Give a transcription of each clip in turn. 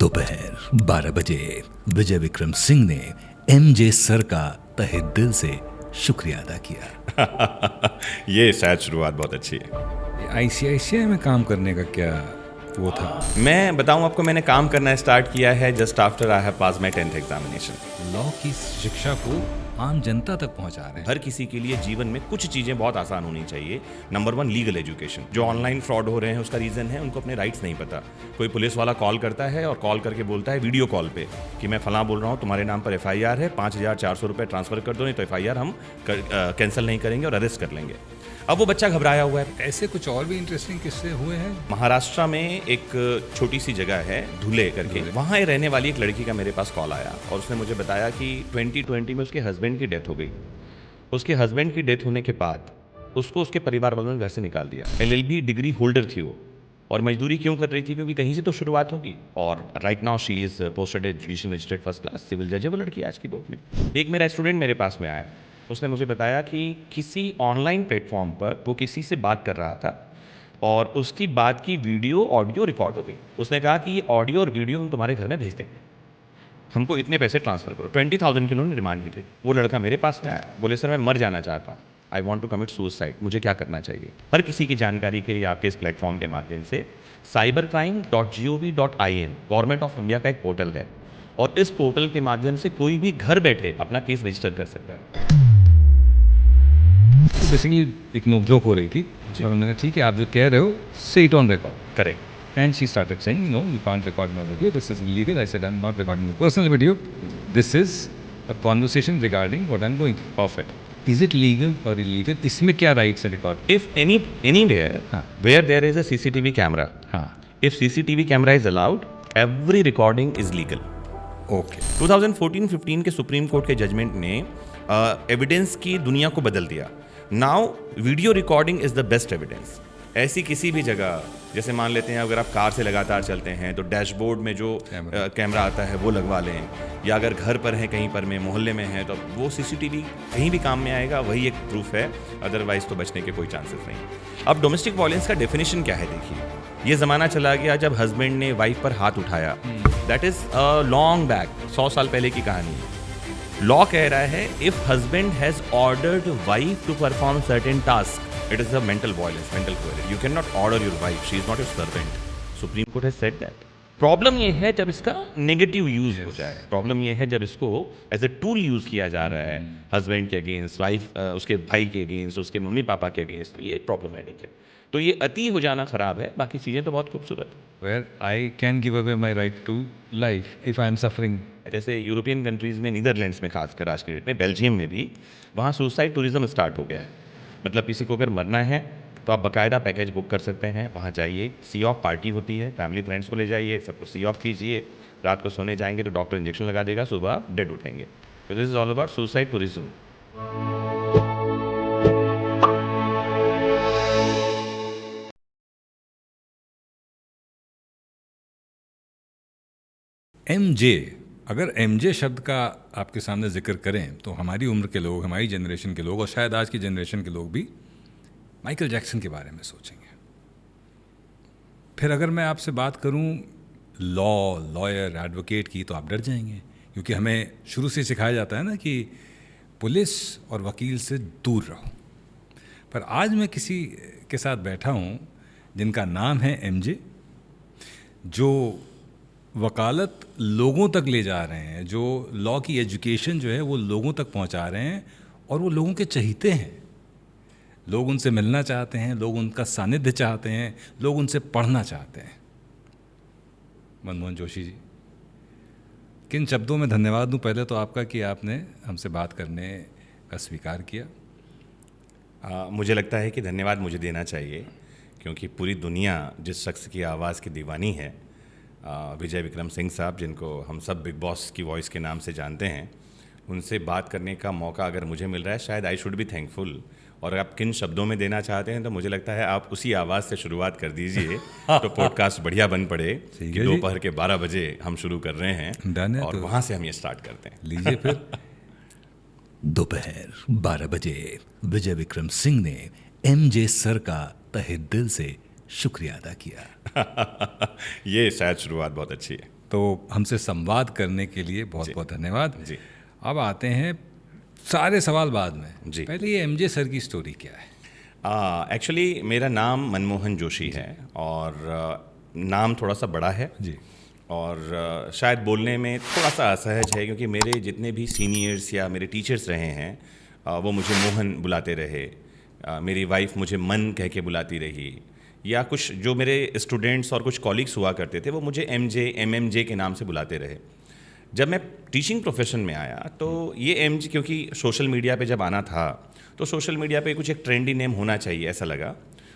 दोपहर 12 बजे विजय विक्रम सिंह ने एमजे सर का तहे दिल से शुक्रिया अदा किया। ये शायद शुरुआत बहुत अच्छी है। आईसीआईसीआई में काम करने का क्या वो था? मैं बताऊं आपको, मैंने काम करना स्टार्ट किया है just after I have pass my 10th examination. Law की शिक्षा को आम जनता तक पहुंचा रहे हैं। हर किसी के लिए जीवन में कुछ चीज़ें बहुत आसान होनी चाहिए। Number 1 legal education. जो ऑनलाइन फ्रॉड हो रहे हैं उसका रीज़न है उनको अपने राइट्स नहीं पता। कोई पुलिस वाला कॉल करता है और कॉल करके बोलता है वीडियो कॉल पे कि मैं फलां बोल रहा हूँ, तुम्हारे नाम पर FIR है, 5,400 रुपये ट्रांसफ़र कर दो, नहीं तो FIR हम कैंसिल नहीं करेंगे और अरेस्ट कर लेंगे। अब वो बच्चा घबराया हुआ है। ऐसे कुछ और भी इंटरेस्टिंग किस्से हुए हैं? महाराष्ट्र में एक छोटी सी जगह है धुले करके, वहाँ रहने वाली एक लड़की का मेरे पास कॉल आया और उसने मुझे बताया कि 2020 में उसके हस्बैंड की डेथ हो गई। उसके हस्बैंड की डेथ होने के बाद उसको उसके परिवार वालों ने घर से निकाल दिया। LLB डिग्री होल्डर थी वो, और मजदूरी क्यों कर रही थी? क्योंकि कहीं से तो शुरुआत होगी। और right now she is posted education magistrate first class civil जज है वो लड़की आज की डेट में। एक मेरा स्टूडेंट मेरे पास में आया, उसने मुझे बताया कि किसी ऑनलाइन प्लेटफॉर्म पर वो किसी से बात कर रहा था और उसकी बात की वीडियो ऑडियो रिकॉर्ड हो गई। उसने कहा कि ये ऑडियो और वीडियो हम तुम्हारे घर में भेज देंगे, हमको इतने पैसे ट्रांसफर करो। 20,000 की उन्होंने डिमांड की थी। वो लड़का मेरे पास में आया, बोले सर मैं मर जाना चाहता हूँ, I want to commit suicide, मुझे क्या करना चाहिए? हर किसी की जानकारी के लिए आपके इस प्लेटफॉर्म के माध्यम से cybercrime.gov.in गवर्नमेंट ऑफ इंडिया का एक पोर्टल है और इस पोर्टल के माध्यम से कोई भी घर बैठे अपना केस रजिस्टर कर सकता है। बेसिकली एक नोकझोंक हो रही थी और उन्होंने कहा ठीक है आप जो कह रहे हो say it on record. Correct. And she started saying no you can't record my video, this is illegal. I said I am not recording your personal video, this is a conversation regarding what I am doing. Perfect. Is it legal और illegal? इसमें क्या rights है record? If anywhere हाँ. where there is a CCTV camera, हाँ if CCTV camera is allowed, every recording is legal. Okay 2014-15 के supreme court के judgement ने evidence की दुनिया को बदल दिया। Now video recording is the best evidence. ऐसी किसी भी जगह, जैसे मान लेते हैं अगर आप कार से लगातार चलते हैं तो डैशबोर्ड में जो कैमरा आता है वो लगवा लें, या अगर घर पर हैं कहीं पर में मोहल्ले में हैं तो वो CCTV कहीं भी काम में आएगा, वही एक प्रूफ है, अदरवाइज तो बचने के कोई चांसेस नहीं। अब डोमेस्टिक वायलेंस का डेफिनेशन क्या है देखिए, ये ज़माना चला गया जब हस्बैंड ने वाइफ पर हाथ उठाया, दैट इज़ लॉन्ग बैक, 100 साल पहले की कहानी है। लॉ कह रहा है if husband has ordered wife to perform certain task, it is a mental violence, mental query. You can not order your wife, she is not your servant. Supreme court has said that. Problem ये है जब इसका negative use हो जाए, problem ये है जब इसको एज ए टूल यूज किया जा रहा है हस्बैंड के अगेंस्ट, वाइफ उसके भाई के अगेंस्ट, उसके मम्मी पापा के अगेंस्ट, ये प्रॉब्लमेटिक है। तो ये अति हो जाना खराब है, बाकी चीज़ें तो बहुत खूबसूरत है। where I can give away my right to life if I am suffering. जैसे यूरोपियन कंट्रीज़ में, नीदरलैंड्स में खासकर आज के डेट में, बेल्जियम में भी, वहाँ सुसाइड टूरिज्म स्टार्ट हो गया है। मतलब किसी को अगर मरना है तो आप बाकायदा पैकेज बुक कर सकते हैं, वहाँ जाइए, सी ऑफ पार्टी होती है, फैमिली फ्रेंड्स को ले जाइए, सबको सी ऑफ कीजिए, रात को सोने जाएंगे तो डॉक्टर इंजेक्शन लगा देगा, सुबह आप डेड उठेंगे। तो this is all about suicide tourism. MJ, अगर एमजे शब्द का आपके सामने जिक्र करें तो हमारी उम्र के लोग, हमारी जनरेशन के लोग और शायद आज की जनरेशन के लोग भी माइकल जैक्सन के बारे में सोचेंगे। फिर अगर मैं आपसे बात करूं लॉ, लॉयर, एडवोकेट की, तो आप डर जाएंगे, क्योंकि हमें शुरू से सिखाया जाता है ना कि पुलिस और वकील से दूर रहो। पर आज मैं किसी के साथ बैठा हूं जिनका नाम है एमजे, जो वकालत लोगों तक ले जा रहे हैं, जो लॉ की एजुकेशन जो है वो लोगों तक पहुंचा रहे हैं, और वो लोगों के चहीते हैं। लोग उनसे मिलना चाहते हैं, लोग उनका सानिध्य चाहते हैं, लोग उनसे पढ़ना चाहते हैं। मनमोहन जोशी जी, किन शब्दों में धन्यवाद दूं पहले तो आपका कि आपने हमसे बात करने का स्वीकार किया। मुझे लगता है कि धन्यवाद मुझे देना चाहिए, क्योंकि पूरी दुनिया जिस शख्स की आवाज़ की दीवानी है, विजय विक्रम सिंह साहब, जिनको हम सब बिग बॉस की वॉइस के नाम से जानते हैं, उनसे बात करने का मौका अगर मुझे मिल रहा है, शायद आई शुड बी थैंकफुल। और आप किन शब्दों में देना चाहते हैं तो मुझे लगता है आप उसी आवाज़ से शुरुआत कर दीजिए तो पॉडकास्ट बढ़िया बन पड़े कि दोपहर के 12 बजे हम शुरू कर रहे हैं और वहाँ से हम ये स्टार्ट करते हैं। लीजिए फिर। दोपहर 12 बजे विजय विक्रम सिंह ने एमजे सर का तहे दिल से शुक्रिया अदा किया। ये शायद शुरुआत बहुत अच्छी है। तो हमसे संवाद करने के लिए बहुत बहुत धन्यवाद जी। अब आते हैं सारे सवाल बाद में जी। पहले ये एमजे सर की स्टोरी क्या है? एक्चुअली मेरा नाम मनमोहन जोशी है और नाम थोड़ा सा बड़ा है जी। और शायद बोलने में थोड़ा सा असहज है, क्योंकि मेरे जितने भी सीनियर्स या मेरे टीचर्स रहे हैं वो मुझे मोहन बुलाते रहे, मेरी वाइफ मुझे मन कह के बुलाती रही, या कुछ जो मेरे स्टूडेंट्स और कुछ कॉलीग्स हुआ करते थे वो मुझे एमजे एमएमजे के नाम से बुलाते रहे। जब मैं टीचिंग प्रोफेशन में आया तो ये एमजे, क्योंकि सोशल मीडिया पे जब आना था तो सोशल मीडिया पे कुछ एक ट्रेंडी नेम होना चाहिए ऐसा लगा,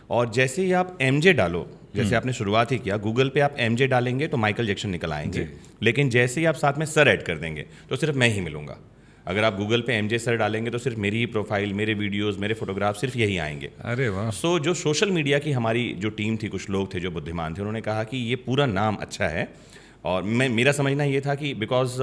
और जैसे ही आप एमजे डालो, जैसे आपने शुरुआत ही किया, गूगल पे आप एमजे डालेंगे तो माइकल जैक्सन निकल आएंगे, लेकिन जैसे ही आप साथ में सर ऐड कर देंगे तो सिर्फ मैं ही मिलूंगा। अगर आप गूगल पे एमजे सर डालेंगे तो सिर्फ मेरी ही प्रोफाइल, मेरे वीडियोस, मेरे फोटोग्राफ सिर्फ यही आएंगे। अरे वाह। सो जो सोशल मीडिया की हमारी जो टीम थी, कुछ लोग थे जो बुद्धिमान थे, उन्होंने कहा कि ये पूरा नाम अच्छा है, और मेरा समझना ये था कि बिकॉज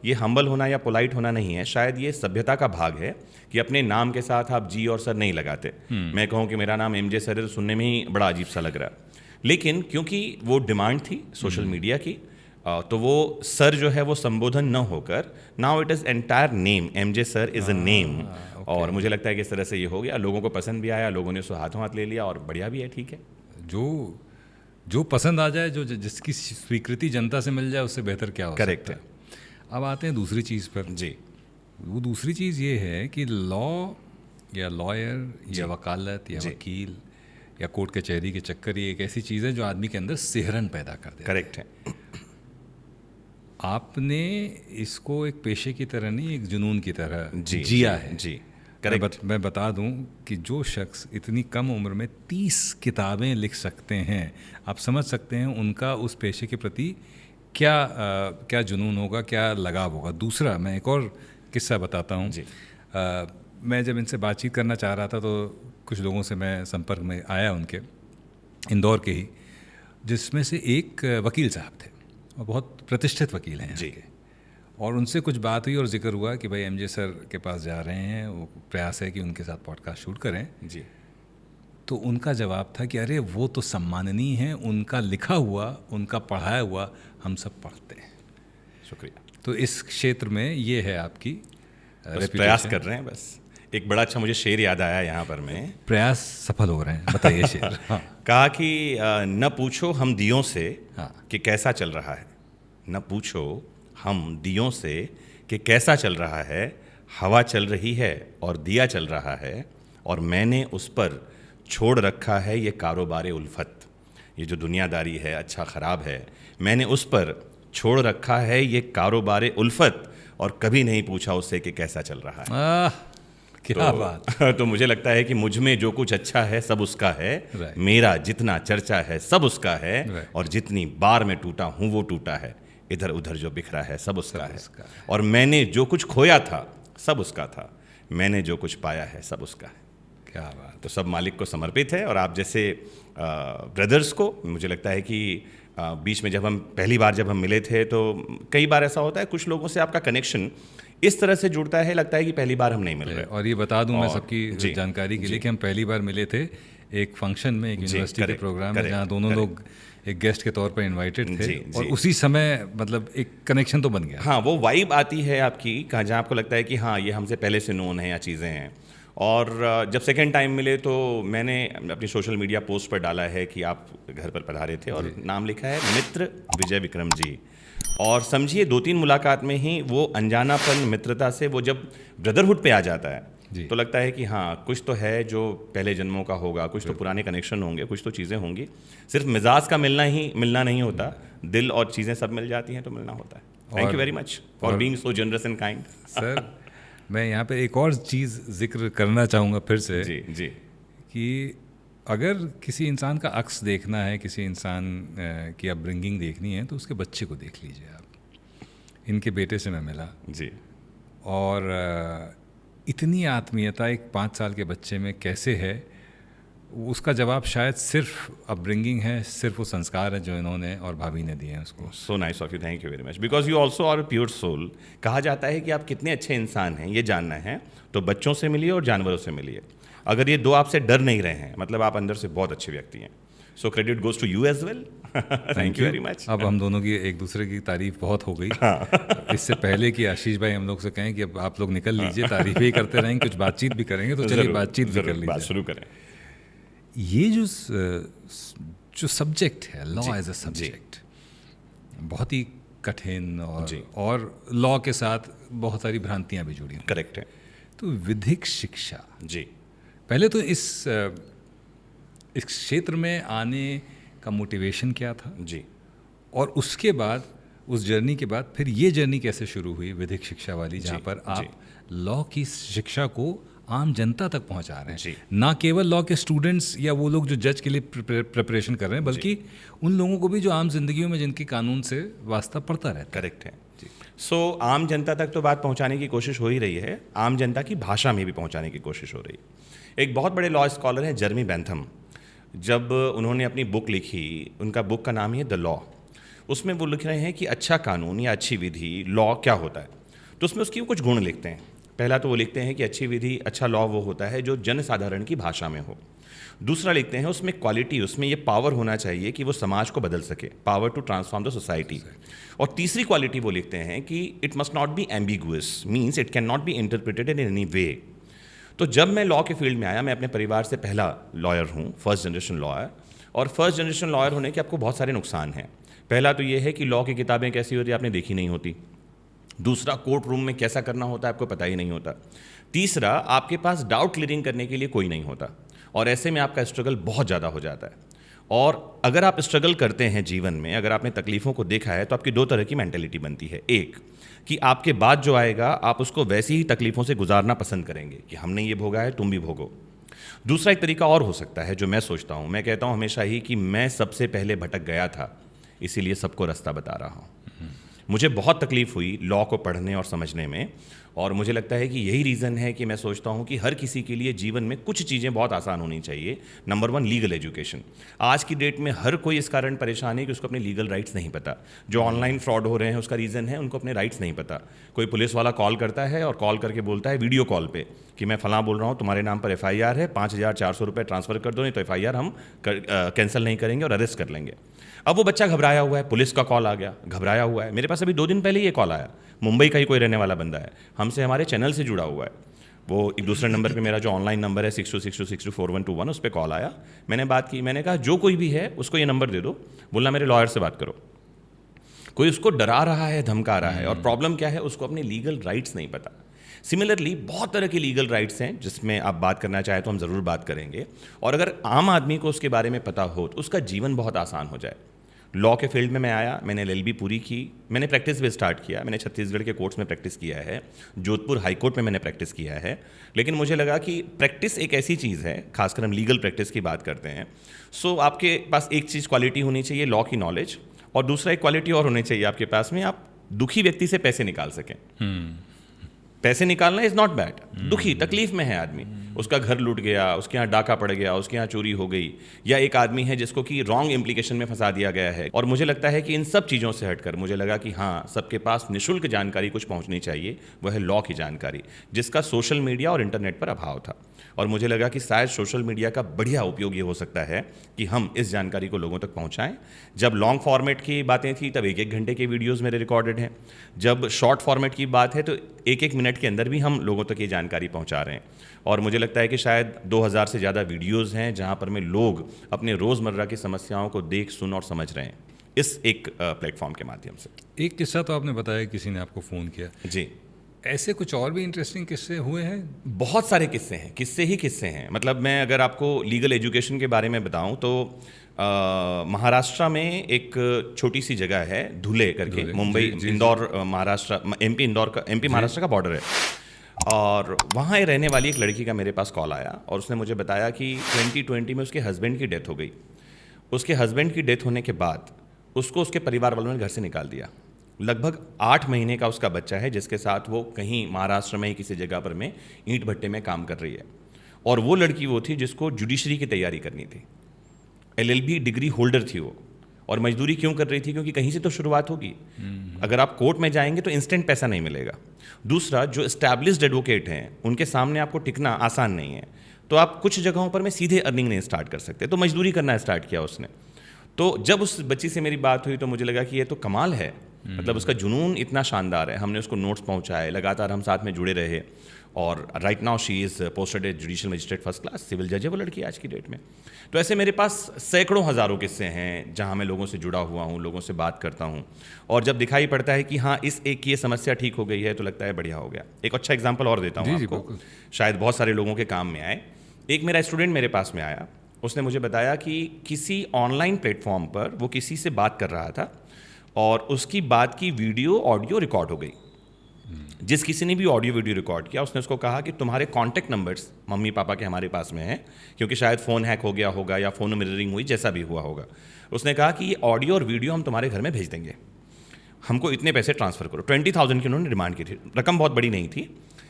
ये हम्बल होना या पोलाइट होना नहीं है, शायद ये सभ्यता का भाग है कि अपने नाम के साथ आप जी और सर नहीं लगाते। मैं कहूँ कि मेरा नाम एमजे सर है तो सुनने में ही बड़ा अजीब सा लग रहा है, लेकिन क्योंकि वो डिमांड थी सोशल मीडिया की, तो वो सर जो है वो संबोधन न होकर now it is entire name, MJ sir is a name. और मुझे लगता है कि इस तरह से ये हो गया, लोगों को पसंद भी आया, लोगों ने उसको हाथों हाथ ले लिया और बढ़िया भी है, ठीक है। जो पसंद आ जाए, जो जिसकी स्वीकृति जनता से मिल जाए, उससे बेहतर क्या हो करेक्ट सकता है। अब आते हैं दूसरी चीज़ पर। जी। वो दूसरी चीज़ ये है कि लॉ या लॉयर या वकालत या वकील या कोर्ट कचहरी के चक्कर, ये एक ऐसी चीज़ है जो आदमी के अंदर सिहरन पैदा कर देती है। करेक्ट है। आपने इसको एक पेशे की तरह नहीं, एक जुनून की तरह जी, जिया है। जी, करेक्ट। मैं बता दूं कि जो शख्स इतनी कम उम्र में 30 किताबें लिख सकते हैं, आप समझ सकते हैं उनका उस पेशे के प्रति क्या जुनून होगा, क्या लगाव होगा। दूसरा, मैं एक और किस्सा बताता हूं। जी। मैं जब इनसे बातचीत करना चाह रहा था तो कुछ लोगों से मैं संपर्क में आया, उनके इंदौर के ही, जिसमें से एक वकील साहब थे और बहुत प्रतिष्ठित वकील हैं जी। और उनसे कुछ बात हुई और जिक्र हुआ कि भाई एमजे सर के पास जा रहे हैं, वो प्रयास है कि उनके साथ पॉडकास्ट शूट करें। जी। तो उनका जवाब था कि अरे वो तो सम्माननीय हैं, उनका लिखा हुआ, उनका पढ़ाया हुआ हम सब पढ़ते हैं। शुक्रिया। तो इस क्षेत्र में ये है आपकी प्रयास कर रहे हैं बस। एक बड़ा अच्छा मुझे शेर याद आया यहाँ पर में, प्रयास सफल हो रहे हैं, बताइए शेर। हाँ। कहा कि न पूछो हम दियों से हाँ। कि कैसा चल रहा है, न पूछो हम दियों से कि कैसा चल रहा है, हवा चल रही है और दिया चल रहा है, और मैंने उस पर छोड़ रखा है ये कारोबार उल्फत। ये जो दुनियादारी है, अच्छा ख़राब है, मैंने उस पर छोड़ रखा है ये कारोबार उल्फत, और कभी नहीं पूछा उससे कि कैसा चल रहा है। क्या बात। तो मुझे लगता है कि मुझ में जो कुछ अच्छा है सब उसका है, Right. मेरा जितना चर्चा है सब उसका है, Right. और जितनी बार मैं टूटा हूँ वो टूटा है, इधर उधर जो बिखरा है सब उसका है, उसका है। और मैंने जो कुछ खोया था सब उसका था, मैंने जो कुछ पाया है सब उसका है। क्या बात। तो सब मालिक को समर्पित है। और आप जैसे ब्रदर्स को, मुझे लगता है कि बीच में जब हम पहली बार जब हम मिले थे तो कई बार ऐसा होता है कुछ लोगों से आपका कनेक्शन इस तरह से जुड़ता है, लगता है कि पहली बार हम नहीं मिल रहे। और ये बता दूं मैं और- सबकी जी, जानकारी के जी। लिए कि हम पहली बार मिले थे एक फंक्शन में, एक जी, यूनिवर्सिटी के correct, प्रोग्राम में, correct, जहाँ दोनों correct. लोग एक गेस्ट के तौर पर इनवाइटेड थे। जी, और जी। उसी समय मतलब एक कनेक्शन तो बन गया। हाँ, वो वाइब आती है आपकी, जहाँ आपको लगता है कि हाँ ये हमसे पहले से नोन है या चीज़ें हैं। और जब सेकेंड टाइम मिले तो मैंने अपनी सोशल मीडिया पोस्ट पर डाला है कि आप घर पर पधारे थे, और नाम लिखा है मित्र विजय विक्रम जी। और समझिए 2-3 मुलाकात में ही वो अनजानापन, मित्रता से वो जब ब्रदरहुड पे आ जाता है जी। तो लगता है कि हाँ कुछ तो है जो पहले जन्मों का होगा, कुछ तो पुराने कनेक्शन होंगे, कुछ तो चीज़ें होंगी। सिर्फ मिजाज का मिलना नहीं होता, दिल और चीज़ें सब मिल जाती हैं तो मिलना होता है। Thank you very much for being so generous and kind. Sir मैं यहाँ पे एक और चीज़ जिक्र करना चाहूँगा फिर से, जी जी कि अगर किसी इंसान का अक्स देखना है, किसी इंसान की अपब्रिंगिंग देखनी है, तो उसके बच्चे को देख लीजिए आप। इनके बेटे से मैं मिला जी। और इतनी आत्मीयता एक 5 साल के बच्चे में कैसे है, उसका जवाब शायद सिर्फ अपब्रिंगिंग है, सिर्फ वो संस्कार है जो इन्होंने और भाभी ने दिए हैं उसको। So nice of you, thank you very much, because you also are pure soul. कहा जाता है कि आप कितने अच्छे इंसान हैं ये जानना है तो बच्चों से मिलिए और जानवरों से मिलिए। अगर ये दो आपसे डर नहीं रहे हैं मतलब आप अंदर से बहुत अच्छे व्यक्ति हैं। So credit goes to you as well. Thank you very much. अब हम दोनों की एक दूसरे की तारीफ बहुत हो गई। इससे पहले कि आशीष भाई हम लोग से कहें कि अब आप लोग निकल लीजिए, तारीफें ही करते रहेंगे, कुछ बातचीत भी करेंगे, तो चलिए बातचीत भी कर बात लीजिए। शुरू करें। ये जो सब्जेक्ट है, लॉ एज अ सब्जेक्ट, बहुत ही कठिन और लॉ के साथ बहुत सारी भ्रांतियां भी जुड़ी हैं। करेक्ट है। तो विधिक शिक्षा, जी, पहले तो इस क्षेत्र में आने का मोटिवेशन क्या था जी, और उसके बाद उस जर्नी के बाद फिर ये जर्नी कैसे शुरू हुई विधिक शिक्षा वाली, जहाँ पर आप लॉ की शिक्षा को आम जनता तक पहुंचा रहे हैं, ना केवल लॉ के स्टूडेंट्स या वो लोग जो जज के लिए प्रिपरेशन कर रहे हैं, बल्कि उन लोगों को भी जो आम जिंदगियों में जिनकी कानून से वास्ता पड़ता रहता है। करेक्ट है। सो आम जनता तक तो बात पहुंचाने की कोशिश हो ही रही है, आम जनता की भाषा में भी पहुंचाने की कोशिश हो रही है। एक बहुत बड़े लॉ स्कॉलर हैं जर्मी बेंथम, जब उन्होंने अपनी बुक लिखी, उनका बुक का नाम ही है द लॉ, उसमें वो लिख रहे हैं कि अच्छा कानून या अच्छी विधि लॉ क्या होता है। तो उसमें उसकी कुछ गुण लिखते हैं। पहला तो वो लिखते हैं कि अच्छी विधि, अच्छा लॉ वो होता है जो जनसाधारण की भाषा में हो। दूसरा लिखते हैं उसमें क्वालिटी, उसमें ये पावर होना चाहिए कि वो समाज को बदल सके, power to transform the society. और तीसरी क्वालिटी वो लिखते हैं कि it must not be ambiguous, means it can not be interpreted in any way. तो जब मैं लॉ के फील्ड में आया, मैं अपने परिवार से पहला लॉयर हूँ, फर्स्ट जनरेशन लॉयर। और फर्स्ट जनरेशन लॉयर होने के आपको बहुत सारे नुकसान हैं। पहला तो ये है कि लॉ की किताबें कैसी होती है आपने देखी नहीं होती। दूसरा, कोर्ट रूम में कैसा करना होता है आपको पता ही नहीं होता। तीसरा, आपके पास डाउट क्लियरिंग करने के लिए कोई नहीं होता, और ऐसे में आपका स्ट्रगल बहुत ज़्यादा हो जाता है। और अगर आप स्ट्रगल करते हैं जीवन में, अगर आपने तकलीफ़ों को देखा है, तो आपकी दो तरह की मेंटेलिटी बनती है। एक कि आपके बाद जो आएगा आप उसको वैसी ही तकलीफ़ों से गुजारना पसंद करेंगे कि हमने ये भोगा है, तुम भी भोगो। दूसरा एक तरीका और हो सकता है जो मैं सोचता हूँ, मैं कहता हूँ हमेशा ही कि मैं सबसे पहले भटक गया था, इसीलिए सबको रास्ता बता रहा हूँ। मुझे बहुत तकलीफ़ हुई लॉ को पढ़ने और समझने में, और मुझे लगता है कि यही रीज़न है कि मैं सोचता हूँ कि हर किसी के लिए जीवन में कुछ चीज़ें बहुत आसान होनी चाहिए। Number 1, legal education. आज की डेट में हर कोई इस कारण परेशान है कि उसको अपने लीगल राइट्स नहीं पता। जो ऑनलाइन फ्रॉड हो रहे हैं उसका रीज़न है उनको अपने राइट्स नहीं पता। कोई पुलिस वाला कॉल करता है और कॉल करके बोलता है वीडियो कॉल पे कि मैं फलां बोल रहा हूँ, तुम्हारे नाम पर FIR है, 5,400 रुपये ट्रांसफ़र कर दो, नहीं तो FIR हम कैंसिल नहीं करेंगे और अरेस्ट कर लेंगे। अब वो बच्चा घबराया हुआ है, पुलिस का कॉल आ गया, घबराया हुआ है। मेरे पास अभी 2 दिन पहले ये कॉल आया, मुंबई का ही कोई रहने वाला बंदा है, हमसे हमारे चैनल से जुड़ा हुआ है। वो एक दूसरे नंबर पे मेरा जो ऑनलाइन नंबर है 6262624121 उस पर कॉल आया। मैंने बात की, मैंने कहा जो कोई भी है उसको ये नंबर दे दो। बोला मेरे लॉयर से बात करो। कोई उसको डरा रहा है, धमका रहा है, और प्रॉब्लम क्या है, उसको अपने लीगल राइट्स नहीं पता। सिमिलरली बहुत तरह के लीगल राइट्स हैं जिसमें आप बात करना चाहें तो हम ज़रूर बात करेंगे, और अगर आम आदमी को उसके बारे में पता हो तो उसका जीवन बहुत आसान हो जाए। लॉ के फील्ड में मैं आया, मैंने LLB पूरी की, मैंने प्रैक्टिस भी स्टार्ट किया। मैंने छत्तीसगढ़ के कोर्ट्स में प्रैक्टिस किया है, जोधपुर हाई कोर्ट में मैंने प्रैक्टिस किया है। लेकिन मुझे लगा कि प्रैक्टिस एक ऐसी चीज़ है, खासकर हम लीगल प्रैक्टिस की बात करते हैं, सो आपके पास एक चीज़ क्वालिटी होनी चाहिए, लॉ की नॉलेज, और दूसरा एक क्वालिटी और होनी चाहिए आपके पास में, आप दुखी व्यक्ति से पैसे निकाल सकें। पैसे निकालना इज़ नॉट बैड। दुखी, तकलीफ में है आदमी, उसका घर लूट गया, उसके यहाँ डाका पड़ गया, उसके यहाँ चोरी हो गई, या एक आदमी है जिसको कि रॉन्ग इम्प्लीकेशन में फंसा दिया गया है। और मुझे लगता है कि इन सब चीज़ों से हटकर मुझे लगा कि हाँ, सबके पास निःशुल्क जानकारी कुछ पहुँचनी चाहिए, वह है लॉ की जानकारी, जिसका सोशल मीडिया और इंटरनेट पर अभाव था। और मुझे लगा कि शायद सोशल मीडिया का बढ़िया उपयोग ये हो सकता है कि हम इस जानकारी को लोगों तक पहुंचाएं। जब लॉन्ग फॉर्मेट की बातें थी तब 1-1 घंटे के वीडियोस मेरे रिकॉर्डेड हैं। जब शॉर्ट फॉर्मेट की बात है तो 1-1 मिनट के अंदर भी हम लोगों तक ये जानकारी पहुंचा रहे हैं। और मुझे लगता है कि शायद 2000 से ज़्यादा वीडियोज़ हैं जहाँ पर में लोग अपने रोज़मर्रा की समस्याओं को देख, सुन और समझ रहे हैं इस एक प्लेटफॉर्म के माध्यम से। एक किस्सा तो आपने बताया, किसी ने आपको फ़ोन किया जी, ऐसे कुछ और भी इंटरेस्टिंग किस्से हुए हैं? बहुत सारे किस्से हैं, किस्से ही किस्से हैं। मतलब मैं अगर आपको लीगल एजुकेशन के बारे में बताऊं तो महाराष्ट्र में एक छोटी सी जगह है धुले करके, मुंबई इंदौर महाराष्ट्र, MP महाराष्ट्र का बॉर्डर है। और वहाँ ये रहने वाली एक लड़की का मेरे पास कॉल आया और उसने मुझे बताया कि 2020 में उसके हस्बैंड की डेथ हो गई। उसके हस्बैंड की डेथ होने के बाद उसको उसके परिवार वालों ने घर से निकाल दिया। लगभग 8 महीने का उसका बच्चा है जिसके साथ वो कहीं महाराष्ट्र में ही किसी जगह पर में ईंट भट्टे में काम कर रही है। और वो लड़की वो थी जिसको जुडिशरी की तैयारी करनी थी, LLB डिग्री होल्डर थी वो, और मजदूरी क्यों कर रही थी? क्योंकि कहीं से तो शुरुआत होगी। अगर आप कोर्ट में जाएंगे तो इंस्टेंट पैसा नहीं मिलेगा। दूसरा, जो एस्टैब्लिश्ड एडवोकेट हैं उनके सामने आपको टिकना आसान नहीं है, तो आप कुछ जगहों पर में सीधे अर्निंग नहीं स्टार्ट कर सकते, तो मजदूरी करना स्टार्ट किया उसने। तो जब उस बच्ची से मेरी बात हुई तो मुझे लगा कि ये तो कमाल है, मतलब उसका जुनून इतना शानदार है। हमने उसको नोट्स पहुंचाए, लगातार हम साथ में जुड़े रहे, और right now she is posted a judicial magistrate first class, civil जज है वो लड़की आज की डेट में। तो ऐसे मेरे पास सैकड़ों हज़ारों किस्से हैं जहाँ मैं लोगों से जुड़ा हुआ हूँ, लोगों से बात करता हूँ, और जब दिखाई पड़ता है कि हाँ इस एक की ये समस्या ठीक हो गई है तो लगता है बढ़िया हो गया। एक अच्छा एग्जाम्पल और देता हूँ आपको, शायद बहुत सारे लोगों के काम में आए। एक मेरा स्टूडेंट मेरे पास में आया, उसने मुझे बताया कि किसी ऑनलाइन प्लेटफॉर्म पर वो किसी से बात कर रहा था और उसकी बात की वीडियो ऑडियो रिकॉर्ड हो गई। जिस किसी ने भी ऑडियो वीडियो रिकॉर्ड किया उसने उसको कहा कि तुम्हारे कॉन्टैक्ट नंबर्स मम्मी पापा के हमारे पास में हैं, क्योंकि शायद फ़ोन हैक हो गया होगा या फ़ोन मिररिंग हुई, जैसा भी हुआ होगा। उसने कहा कि ये ऑडियो और वीडियो हम तुम्हारे घर में भेज देंगे, हमको इतने पैसे ट्रांसफ़र करो। 20,000 की उन्होंने डिमांड की थी, रकम बहुत बड़ी नहीं थी।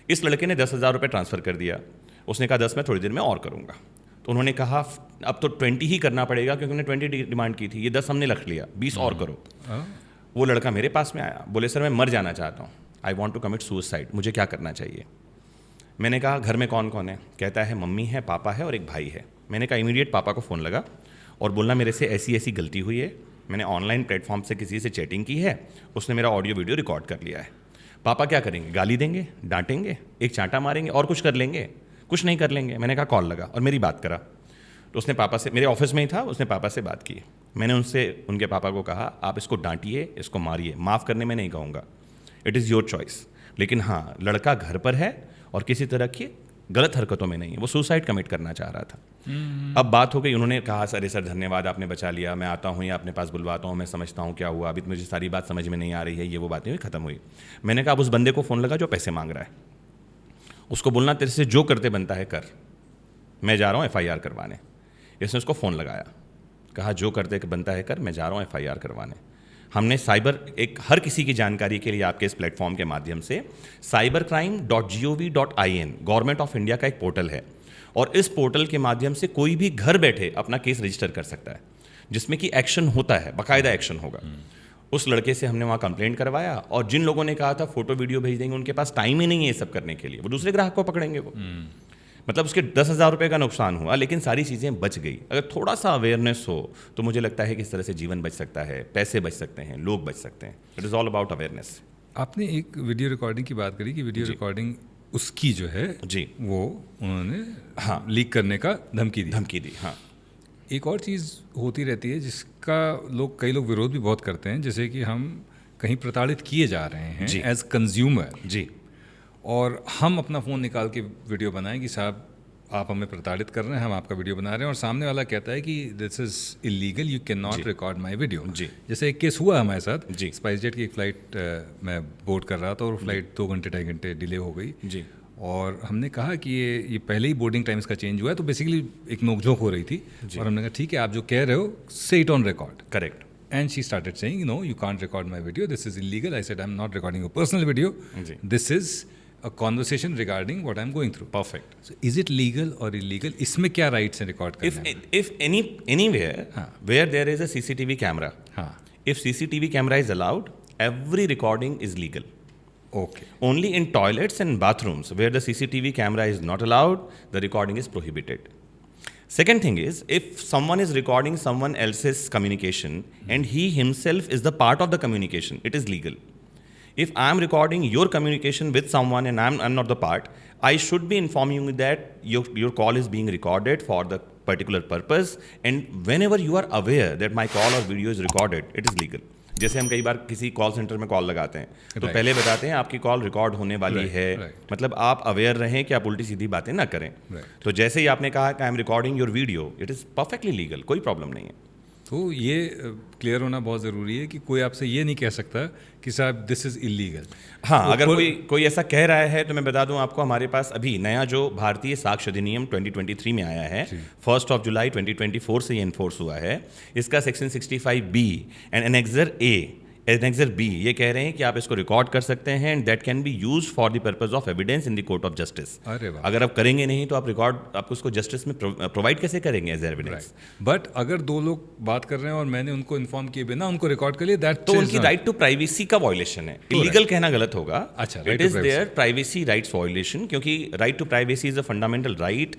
इस लड़के ने 10,000 रुपये ट्रांसफ़र कर दिया। उसने कहा 10 मैं थोड़ी देर में और करूँगा। तो उन्होंने कहा अब तो 20 ही करना पड़ेगा, क्योंकि उन्होंने 20 डिमांड की थी, ये 10 हमने रख लिया, 20 और करो। वो लड़का मेरे पास में आया, बोले सर मैं मर जाना चाहता हूँ, I want to commit suicide, मुझे क्या करना चाहिए। मैंने कहा घर में कौन कौन है? कहता है मम्मी है, पापा है और एक भाई है। मैंने कहा इमीडिएट पापा को फ़ोन लगा और बोलना मेरे से ऐसी ऐसी गलती हुई है, मैंने ऑनलाइन प्लेटफॉर्म से किसी से चैटिंग की है, उसने मेरा ऑडियो वीडियो रिकॉर्ड कर लिया है। पापा क्या करेंगे? गाली देंगे, डांटेंगे, एक चांटा मारेंगे और कुछ कर लेंगे? कुछ नहीं कर लेंगे। मैंने कहा कॉल लगा और मेरी बात करा। तो उसने पापा से, मेरे ऑफिस में ही था, उसने पापा से बात की। मैंने उनके पापा को कहा आप इसको डांटिए, इसको मारिए, माफ़ करने में नहीं कहूँगा, इट इज़ योर चॉइस, लेकिन हाँ लड़का घर पर है और किसी तरह की गलत हरकतों में नहीं है, वो सुसाइड कमिट करना चाह रहा था। अब बात हो गई, उन्होंने कहा अरे सर धन्यवाद आपने बचा लिया, मैं आता हूँ या अपने पास बुलवाता हूँ, मैं समझता हूँ क्या हुआ, अभी तो मुझे सारी बात समझ में नहीं आ रही है, ये वो बातें हुई, ख़त्म हुई। मैंने कहा अब उस बंदे को फ़ोन लगा जो पैसे मांग रहा है, उसको बोलना तेरे से जो करते बनता है कर, मैं जा रहा हूँ FIR करवाने। इसने उसको फ़ोन लगाया, कहा जो करते बनता है कर, मैं जा रहा हूँ FIR करवाने। हमने साइबर, एक हर किसी की जानकारी के लिए आपके इस प्लेटफॉर्म के माध्यम से cybercrime.gov.in गवर्नमेंट ऑफ इंडिया का एक पोर्टल है, और इस पोर्टल के माध्यम से कोई भी घर बैठे अपना केस रजिस्टर कर सकता है, जिसमें कि एक्शन होता है, बाकायदा एक्शन होगा। उस लड़के से हमने वहाँ कंप्लेंट करवाया, और जिन लोगों ने कहा था फोटो वीडियो भेज देंगे, उनके पास टाइम ही नहीं है ये सब करने के लिए, वो दूसरे ग्राहक को पकड़ेंगे। वो मतलब उसके 10,000 रुपये का नुकसान हुआ, लेकिन सारी चीज़ें बच गई। अगर थोड़ा सा अवेयरनेस हो तो मुझे लगता है कि इस तरह से जीवन बच सकता है, पैसे बच सकते हैं, लोग बच सकते हैं। It is all about awareness. आपने एक वीडियो रिकॉर्डिंग की बात करी कि वीडियो रिकॉर्डिंग उसकी जो है जी, वो उन्होंने लीक करने का धमकी दी। हाँ। एक और चीज़ होती रहती है जिसका कई लोग विरोध भी बहुत करते हैं, जैसे कि हम कहीं प्रताड़ित किए जा रहे हैं एज कंज्यूमर जी, और हम अपना फ़ोन निकाल के वीडियो बनाएं कि साहब आप हमें प्रताड़ित कर रहे हैं, हम आपका वीडियो बना रहे हैं, और सामने वाला कहता है कि this is illegal, you can not record my video. जैसे एक केस हुआ हमारे साथ, स्पाइसजेट की एक फ़्लाइट मैं बोर्ड कर रहा था और फ्लाइट 2 घंटे 2.5 घंटे डिले हो गई जी, और हमने कहा कि ये पहले ही बोर्डिंग टाइम्स का चेंज हुआ है, तो बेसिकली एक नोकझोंक हो रही थी, और हमने कहा ठीक है आप जो कह रहे हो say it on record. Correct. And she started saying, no, you can't record my video. This is illegal. I said, I'm not recording your personal video. This is a conversation regarding what I'm going through. Perfect. So, is it legal or illegal? इसमें क्या rights हैं record करने? If anywhere where there is a CCTV camera, if CCTV camera is allowed, every recording is legal. Okay. Only in toilets and bathrooms where the CCTV camera is not allowed, the recording is prohibited. Second thing is, if someone is recording someone else's communication and he himself is the part of the communication, it is legal. If I am recording your communication with someone and I'm not the part, I should be informing you that your call is being recorded for the particular purpose, and whenever you are aware that my call or video is recorded, it is legal. जैसे हम कई बार किसी call centre में call लगाते हैं तो पहले बताते हैं आपकी कॉल रिकॉर्ड होने वाली है, मतलब आप अवेयर रहें कि आप उल्टी सीधी बातें ना करें। तो जैसे ही आपने कहा कि I am recording your video, it is perfectly legal, कोई प्रॉब्लम नहीं है। तो ये क्लियर होना बहुत ज़रूरी है कि कोई आपसे ये नहीं कह सकता कि साहब दिस इज़ इलीगल। हाँ, अगर कोई ऐसा कह रहा है तो मैं बता दूं आपको, हमारे पास अभी नया जो भारतीय साक्ष्य अधिनियम 2023 में आया है, 1 जुलाई 2024 से ये इन्फोर्स हुआ है। इसका section 65B and annexure A annexure B ये कह रहे हैं कि आप इसको रिकॉर्ड कर सकते हैं and that can B use for the purpose of evidence in the court of justice. अरे वाह। अगर आप करेंगे नहीं तो आप रिकॉर्ड आप उसको जस्टिस में प्रोवाइड कैसे करेंगे एज एविडेंस? बट अगर दो लोग बात कर रहे हैं और मैंने उनको इन्फॉर्म किए बिना उनको रिकॉर्ड कर लिया, दैट तो उनकी राइट टू प्राइवेसी का वायलेशन है। इलीगल कहना गलत होगा। अच्छा, it is their privacy rights violation, क्योंकि right to privacy is a fundamental right.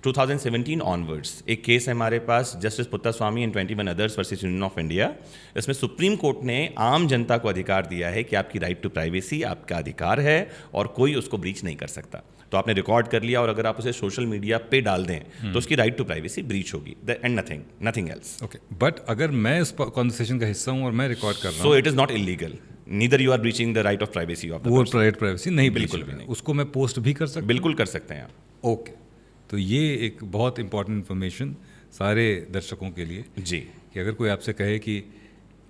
2017 onwards एक केस है हमारे पास, justice Puttaswamy and 21 others versus Union of India. इसमें सुप्रीम कोर्ट ने आम जनता को अधिकार दिया है कि आपकी राइट टू प्राइवेसी आपका अधिकार है और कोई उसको ब्रीच नहीं कर सकता। तो आपने रिकॉर्ड कर लिया और अगर आप उसे सोशल मीडिया पे डाल दें तो उसकी राइट टू प्राइवेसी ब्रीच होगी and nothing else. Okay, but अगर मैं इस कॉन्वर्सेशन का हिस्सा हूं और मैं रिकॉर्ड कर रहा हूं, so it is not illegal, neither you are breaching the right of privacy of the वो पर्सन। प्राइवेसी नहीं, बिल्कुल भी नहीं। उसको मैं पोस्ट भी कर सकता बिल्कुल कर सकते हैं आप। हूं? ओके, तो ये एक बहुत इंपॉर्टेंट इन्फॉर्मेशन सारे दर्शकों के लिए जी। कि अगर कोई आपसे कहे कि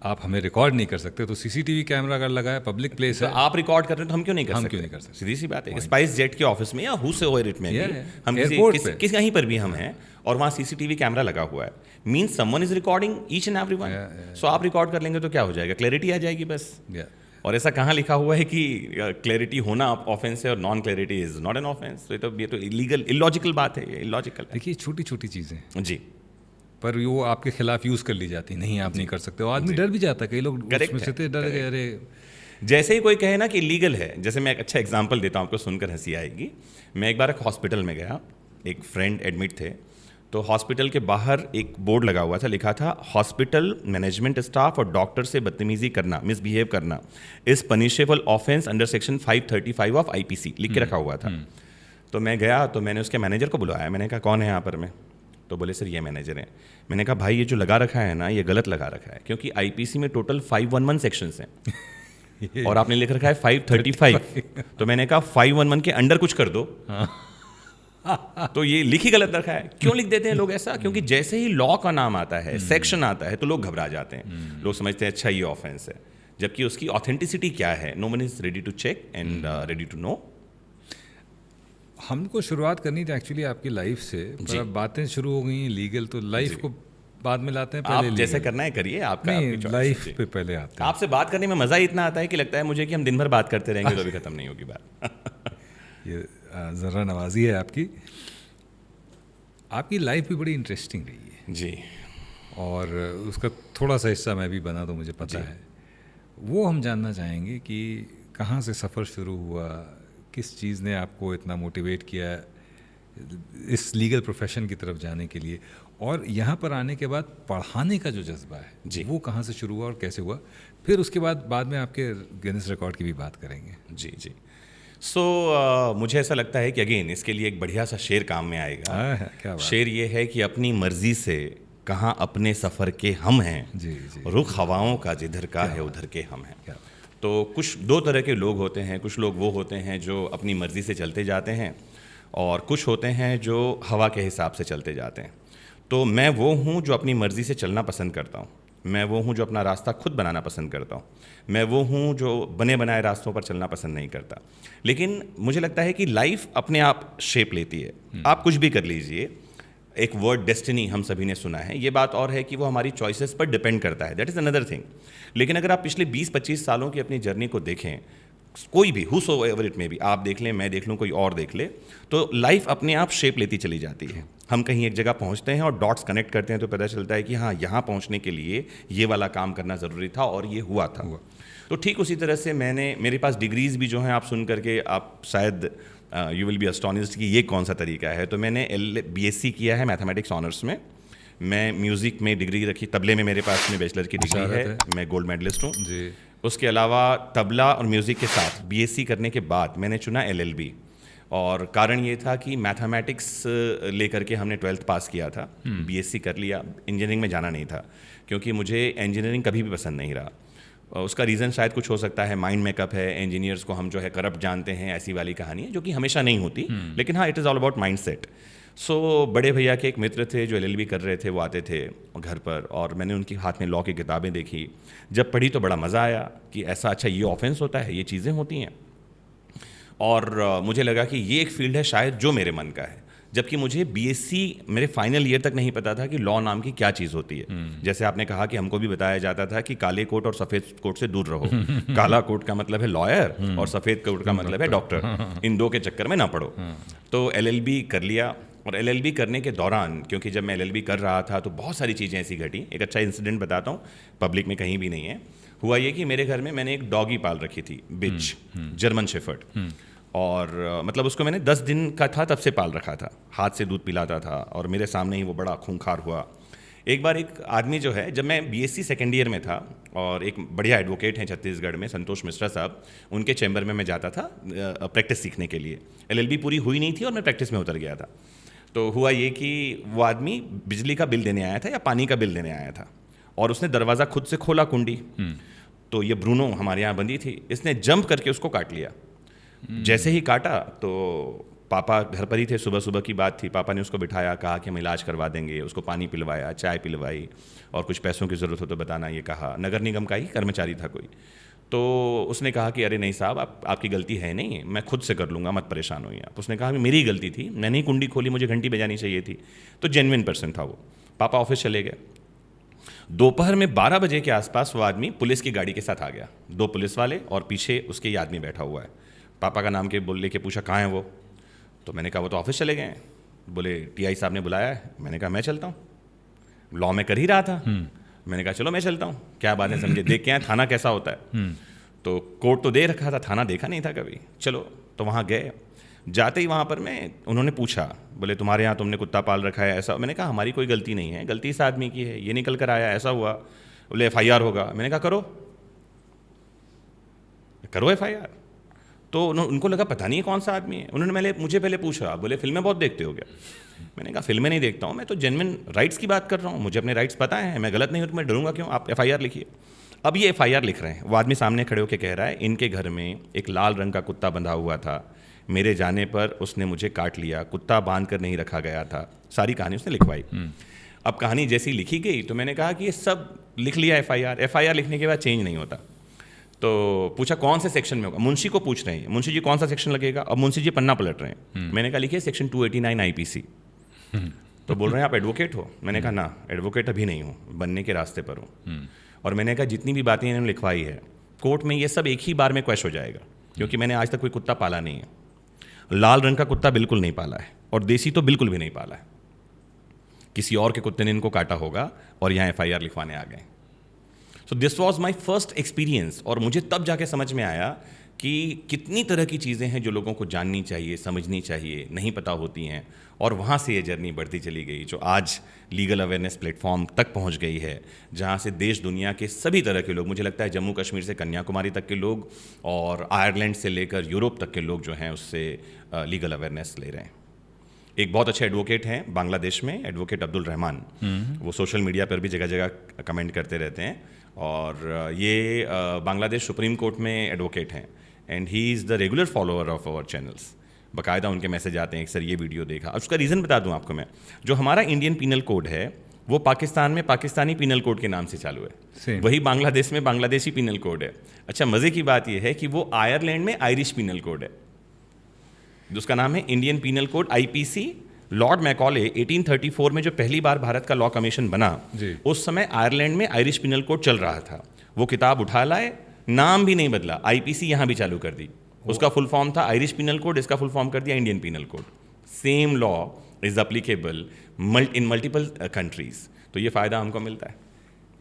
आप हमें रिकॉर्ड नहीं कर सकते, तो सीसीटीवी कैमरा अगर लगा है, पब्लिक प्लेस तो है, आप रिकॉर्ड कर रहे हैं तो हम क्यों नहीं कर हम सकते? क्यों नहीं कर सकते? सीधी सी बात है। स्पाइस जेट के ऑफिस में या हु से इट में भी हम एयरपोर्ट पे। किस कहीं पर भी हम हैं और वहाँ सीसीटीवी कैमरा लगा हुआ है, means someone is recording each and everyone. So आप रिकॉर्ड कर लेंगे तो क्या हो जाएगा? क्लैरिटी आ जाएगी बस। और ऐसा कहाँ लिखा हुआ है कि क्लैरिटी होना ऑफेंस है और non clarity is not an offence? तो ये तो इलीगल, इलॉजिकल बात है, ये इलॉजिकल है। देखिए छोटी छोटी चीज़ें, जी। पर वो आपके खिलाफ यूज़ कर ली जाती, नहीं आप नहीं कर सकते, और आदमी डर भी जाता है, कई लोग Correct उसमें से है, डर गए, अरे जैसे ही कोई कहे ना कि इलीगल है, जैसे मैं एक अच्छा एग्जांपल देता हूँ, आपको सुनकर हंसी आएगी। मैं एक बार एक हॉस्पिटल में गया, एक फ्रेंड एडमिट थे, तो हॉस्पिटल के बाहर एक बोर्ड लगा हुआ था, लिखा था हॉस्पिटल मैनेजमेंट स्टाफ और डॉक्टर से बदतमीजी करना, मिसबिहेव करना is punishable offence under section 535 of IPC, लिख के रखा हुआ था। तो मैं गया तो मैंने उसके मैनेजर को बुलाया, मैंने कहा कौन है यहाँ पर? मैं तो बोले सर ये मैनेजर हैं। मैंने कहा भाई ये जो लगा रखा है ना, ये गलत लगा रखा है, क्योंकि आईपीसी में टोटल 511 सेक्शंस हैं और आपने लिख रखा है 535। तो मैंने कहा 511 के अंडर कुछ कर दो। तो ये लिख ही गलत रखा है। क्यों लिख देते हैं लोग ऐसा? क्योंकि जैसे ही लॉ का नाम आता है, सेक्शन आता है, तो लोग घबरा जाते हैं। लोग समझते हैं अच्छा ये ऑफेंस है, जबकि उसकी ऑथेंटिसिटी क्या है, no one is ready to check and ready to know. हमको शुरुआत करनी थी एक्चुअली आपकी लाइफ से, पर अब बातें शुरू हो गई लीगल, तो लाइफ को बाद में लाते हैं, आप पहले जैसे legal। करना है करिए, आपका नहीं, आपकी choice लाइफ है। पे पहले आते हैं। आपसे बात करने में मजा ही इतना आता है कि लगता है मुझे कि हम दिन भर बात करते रहेंगे तो भी खत्म नहीं होगी बात। ये ज़रा नवाजी है आपकी। आपकी लाइफ भी बड़ी इंटरेस्टिंग रही है जी। और उसका थोड़ा सा हिस्सा मैं भी बना, तो मुझे पता है। वो हम जानना चाहेंगे कि कहाँ से सफ़र शुरू हुआ, किस चीज़ ने आपको इतना मोटिवेट किया इस लीगल प्रोफेशन की तरफ जाने के लिए, और यहाँ पर आने के बाद पढ़ाने का जो जज्बा है जी। वो कहाँ से शुरू हुआ और कैसे हुआ? फिर उसके बाद में आपके गिनीज रिकॉर्ड की भी बात करेंगे। जी जी। सो मुझे ऐसा लगता है कि अगेन इसके लिए एक बढ़िया सा शेर काम में आएगा। क्या बात। शेर ये है कि अपनी मर्जी से कहाँ अपने सफ़र के हम हैं, जी जी। रुख हवाओं का जिधर का है उधर के हम हैं। क्या तो कुछ दो तरह के लोग होते हैं, कुछ लोग वो होते हैं जो अपनी मर्ज़ी से चलते जाते हैं और कुछ होते हैं जो हवा के हिसाब से चलते जाते हैं। तो मैं वो हूँ जो अपनी मर्ज़ी से चलना पसंद करता हूँ, मैं वो हूँ जो अपना रास्ता खुद बनाना पसंद करता हूँ, मैं वो हूँ जो बने बनाए रास्तों पर चलना पसंद नहीं करता। लेकिन मुझे लगता है कि लाइफ अपने आप शेप लेती है। आप कुछ भी कर लीजिए, एक वर्ड डेस्टिनी हम सभी ने सुना है, ये बात और है कि वो हमारी चॉइसेस पर डिपेंड करता है, दैट इज़ अनदर थिंग। लेकिन अगर आप पिछले 20-25 सालों की अपनी जर्नी को देखें, कोई भी whosoever it may be, आप देख लें, मैं देख लूँ, कोई और देख ले, तो लाइफ अपने आप शेप लेती चली जाती है। हम कहीं एक जगह पहुंचते हैं और डॉट्स कनेक्ट करते हैं तो पता चलता है कि हाँ, यहाँ पहुंचने के लिए ये वाला काम करना ज़रूरी था और ये हुआ था। तो ठीक उसी तरह से मेरे पास डिग्रीज़ भी जो हैं, आप सुन करके आप शायद यू विल बी अस्टोनिश्ड कि ये कौन सा तरीका है। तो मैंने BSc किया है मैथमेटिक्स ऑनर्स में। मैं म्यूज़िक में डिग्री रखी, तबले में मेरे पास में बैचलर की डिग्री है, मैं गोल्ड मेडलिस्ट हूँ जी। उसके अलावा तबला और म्यूज़िक के साथ BSc करने के बाद मैंने चुना LLB, और कारण ये था कि मैथमेटिक्स लेकर के हमने 12th पास किया था, BSc कर लिया, इंजीनियरिंग में जाना नहीं था क्योंकि मुझे इंजीनियरिंग कभी भी पसंद नहीं रहा। उसका रीज़न शायद कुछ हो सकता है, माइंड मेकअप है, इंजीनियर्स को हम जो है करप्ट जानते हैं, ऐसी वाली कहानी है जो कि हमेशा नहीं होती, लेकिन हाँ, it is all about mind set. So बड़े भैया के एक मित्र थे जो LLB कर रहे थे, वो आते थे घर पर और मैंने उनके हाथ में लॉ की किताबें देखी। जब पढ़ी तो बड़ा मज़ा आया कि ऐसा, अच्छा ये ऑफेंस होता है, ये चीज़ें होती हैं, और मुझे लगा कि ये एक फील्ड है शायद जो मेरे मन का है। जबकि मुझे बीएससी मेरे फाइनल ईयर तक नहीं पता था कि लॉ नाम की क्या चीज़ होती है। जैसे आपने कहा कि हमको भी बताया जाता था कि काले कोट और सफ़ेद कोट से दूर रहो। काला कोट का मतलब है लॉयर और सफ़ेद कोट का मतलब है डॉक्टर। इन दो के चक्कर में ना पड़ो। तो LLB कर लिया, और LLB करने के दौरान, क्योंकि जब मैं LLB कर रहा था तो बहुत सारी चीज़ें ऐसी घटी। एक अच्छा इंसिडेंट बताता हूँ, पब्लिक में कहीं भी नहीं है। हुआ ये कि मेरे घर में मैंने एक डॉगी पाल रखी थी, बिच, जर्मन शेफर्ड। और मतलब उसको मैंने 10 दिन का था तब से पाल रखा था, हाथ से दूध पिलाता था और मेरे सामने ही वो बड़ा खूंखार हुआ। एक बार एक आदमी जो है, जब मैं BSc सेकेंड ईयर में था, और एक बढ़िया एडवोकेट हैं छत्तीसगढ़ में, संतोष मिश्रा साहब, उनके चैम्बर में मैं जाता था प्रैक्टिस सीखने के लिए। LLB पूरी हुई नहीं थी और मैं प्रैक्टिस में उतर गया था। तो हुआ ये कि वो आदमी बिजली का बिल देने आया था या पानी का बिल देने आया था, और उसने दरवाज़ा खुद से खोला, कुंडी। तो ये ब्रूनो हमारे यहाँ बंदी थी, इसने जंप करके उसको काट लिया। जैसे ही काटा तो पापा घर पर ही थे, सुबह सुबह की बात थी। पापा ने उसको बिठाया, कहा कि हम इलाज करवा देंगे। उसको पानी पिलवाया, चाय पिलवाई, और कुछ पैसों की ज़रूरत हो तो बताना, ये कहा। नगर निगम का ही कर्मचारी था कोई। तो उसने कहा कि अरे नहीं साहब, आपकी गलती है नहीं, मैं खुद से कर लूँगा, मत परेशान होइए आप। उसने कहा कि मेरी गलती थी, मैंने ही कुंडी खोली, मुझे घंटी बजानी चाहिए थी। तो जेन्युइन पर्सन था वो। पापा ऑफिस चले गए। दोपहर में 12 बजे के आसपास वो आदमी पुलिस की गाड़ी के साथ आ गया, 2 पुलिस वाले और पीछे उसके ये आदमी बैठा हुआ है। पापा का नाम के बोल लेके पूछा, कहाँ है वो? तो मैंने कहा वो तो ऑफिस चले गए हैं। बोले TI साहब ने बुलाया है। मैंने कहा मैं चलता हूँ, लॉ में कर ही रहा था। मैंने कहा चलो मैं चलता हूँ, क्या बात है, समझे, देख के आए थाना कैसा होता है। तो कोर्ट तो दे रखा था, थाना देखा नहीं था कभी। चलो, तो वहाँ गए। जाते ही वहाँ पर उन्होंने पूछा, बोले तुम्हारे यहाँ तुमने कुत्ता पाल रखा है ऐसा? मैंने कहा हमारी कोई गलती नहीं है, गलती इस आदमी की है, ये निकल कर आया, ऐसा हुआ। बोले FIR होगा। मैंने कहा करो FIR। तो उनको लगा पता नहीं कौन सा आदमी है। उन्होंने मुझे पहले पूछा, बोले फिल्में बहुत देखते हो क्या? मैंने कहा फिल्में नहीं देखता हूँ, मैं तो जेन्युइन राइट्स की बात कर रहा हूँ, मुझे अपने राइट्स पता है, मैं गलत नहीं हूँ तो मैं डरूंगा क्यों? आप FIR लिखिए। अब ये FIR लिख रहे हैं, वो आदमी सामने खड़े होकर कह रहा है, इनके घर में एक लाल रंग का कुत्ता बंधा हुआ था, मेरे जाने पर उसने मुझे काट लिया, कुत्ता बांध कर नहीं रखा गया था। सारी कहानी उसने लिखवाई। अब कहानी जैसी लिखी गई तो मैंने कहा कि ये सब लिख लिया FIR लिखने के बाद चेंज नहीं होता। तो पूछा कौन से सेक्शन में होगा? मुंशी को पूछ रहे हैं, मुंशी जी कौन सा सेक्शन लगेगा? अब मुंशी जी पन्ना पलट रहे हैं। मैंने कहा लिखिए सेक्शन 289 IPC। तो बोल रहे हैं आप एडवोकेट हो? मैंने कहा ना, एडवोकेट अभी नहीं हूँ, बनने के रास्ते पर हूँ। और मैंने कहा जितनी भी बातें इन्होंने लिखवाई है कोर्ट में, ये सब एक ही बार में क्वैश हो जाएगा, क्योंकि मैंने आज तक कोई कुत्ता पाला नहीं है। लाल रंग का कुत्ता बिल्कुल नहीं पाला है, और देसी तो बिल्कुल भी नहीं पाला है। किसी और के कुत्ते ने इनको काटा होगा और यहाँ FIR लिखवाने आ गए। So this was my first experience. और मुझे तब जाके समझ में आया कि कितनी तरह की चीज़ें हैं जो लोगों को जाननी चाहिए, समझनी चाहिए, नहीं पता होती हैं। और वहाँ से ये जर्नी बढ़ती चली गई, जो आज लीगल अवेयरनेस प्लेटफॉर्म तक पहुँच गई है, जहाँ से देश दुनिया के सभी तरह के लोग, मुझे लगता है जम्मू कश्मीर से कन्याकुमारी तक के लोग, और आयरलैंड से लेकर यूरोप तक के लोग जो हैं उससे लीगल अवेयरनेस ले रहे हैं। एक बहुत अच्छे एडवोकेट हैं बांग्लादेश में, एडवोकेट अब्दुल रहमान। वो सोशल मीडिया पर भी जगह जगह कमेंट करते रहते हैं, और ये बांग्लादेश सुप्रीम कोर्ट में एडवोकेट हैं, and he is the regular follower of our channels. बाकायदा उनके मैसेज आते हैं, एक सर ये वीडियो देखा। उसका रीज़न बता दूं आपको मैं, जो हमारा इंडियन पीनल कोड है वो पाकिस्तान में पाकिस्तानी पीनल कोड के नाम से चालू है, वही बांग्लादेश में बांग्लादेशी पीनल कोड है। अच्छा, मज़े की बात यह है कि वो आयरलैंड में आयरिश पीनल कोड है, जिसका नाम है Indian penal code IPC। Lord Macaulay 1834 में जो पहली बार भारत का लॉ कमीशन बना, उस समय आयरलैंड में आयरिश पीनल कोड चल रहा था। वो किताब उठा लाए, नाम भी नहीं बदला, IPC यहाँ भी चालू कर दी। उसका फुल फॉर्म था आयरिश पीनल कोड, इसका फुल फॉर्म कर दिया Indian penal code. Same law is applicable in multiple countries. तो ये फ़ायदा हमको मिलता है।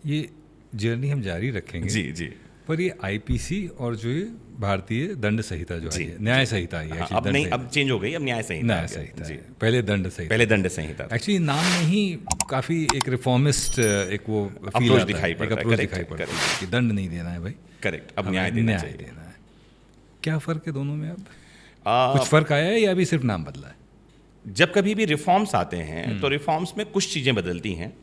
ये जर्नी हम जारी रखेंगे। जी जी। पर ये IPC और जो ये भारतीय दंड संहिता जो है, न्याय संहिता है, अब नहीं, अब चेंज हो गई, अब न्याय संहिता। न्याय संहिता जी, पहले दंड संहिता। पहले दंड संहिता। एक्चुअली नाम में ही काफ़ी एक रिफॉर्मिस्ट एक वो अप्रोच दिखाई पड़ता है कि दंड नहीं देना है भाई, करेक्ट, अब न्याय देना है। क्या फ़र्क है दोनों में? अब कुछ फ़र्क आया है या अभी सिर्फ नाम बदला है? जब कभी भी रिफॉर्म्स आते हैं तो रिफॉर्म्स में कुछ चीज़ें बदलती हैं,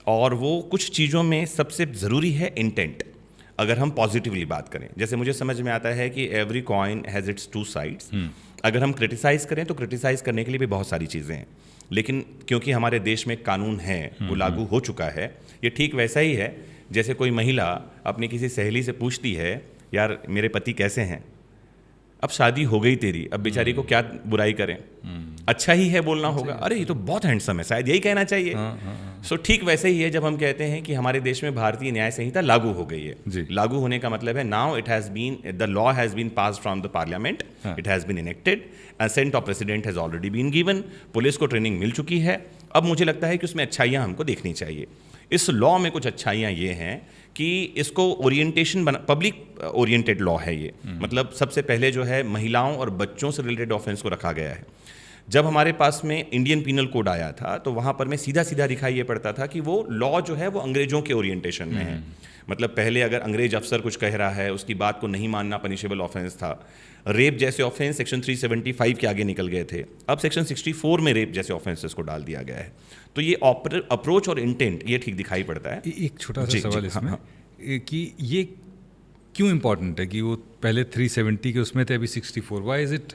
और वो कुछ चीज़ों में सबसे ज़रूरी है इंटेंट। अगर हम पॉजिटिवली बात करें, जैसे मुझे समझ में आता है कि every coin has its 2 sides. अगर हम क्रिटिसाइज़ करें तो क्रिटिसाइज़ करने के लिए भी बहुत सारी चीज़ें हैं, लेकिन क्योंकि हमारे देश में कानून है, वो लागू हो चुका है। ये ठीक वैसा ही है जैसे कोई महिला अपनी किसी सहेली से पूछती है, यार मेरे पति कैसे हैं? अब शादी हो गई तेरी, अब बेचारी को क्या बुराई करें? अच्छा ही है बोलना होगा, अरे ये तो बहुत हैंडसम है, शायद यही कहना चाहिए। सो ठीक वैसे ही है जब हम कहते हैं कि हमारे देश में भारतीय न्याय संहिता लागू हो गई है। लागू होने का मतलब है now it has been, the law has been passed from the parliament, it has been enacted, assent of president has already been given, police को ट्रेनिंग मिल चुकी है। अब मुझे लगता है कि उसमें अच्छाइयाँ हमको देखनी चाहिए। इस लॉ में कुछ अच्छाइयाँ ये हैं कि इसको ओरिएंटेशन पब्लिक ओरिएंटेड लॉ है ये। मतलब सबसे पहले जो है महिलाओं और बच्चों से रिलेटेड ऑफेंस को रखा गया है। जब हमारे पास में इंडियन पीनल कोड आया था तो वहाँ पर मैं सीधा सीधा दिखाई ये पड़ता था कि वो लॉ जो है वो अंग्रेजों के ओरिएंटेशन में है। मतलब पहले अगर अंग्रेज अफसर कुछ कह रहा है उसकी बात को नहीं मानना पनिशेबल ऑफेंस था। रेप जैसे ऑफेंस सेक्शन 375 के आगे निकल गए थे, अब सेक्शन 64 में रेप जैसे ऑफेंसेस को डाल दिया गया है। तो ये अप्रोच और इंटेंट ये ठीक दिखाई पड़ता है। एक छोटा सा सवाल इसमें कि ये क्यों इम्पोर्टेंट है कि वो पहले 370 के उसमें थे, अभी 64, व्हाई इज इट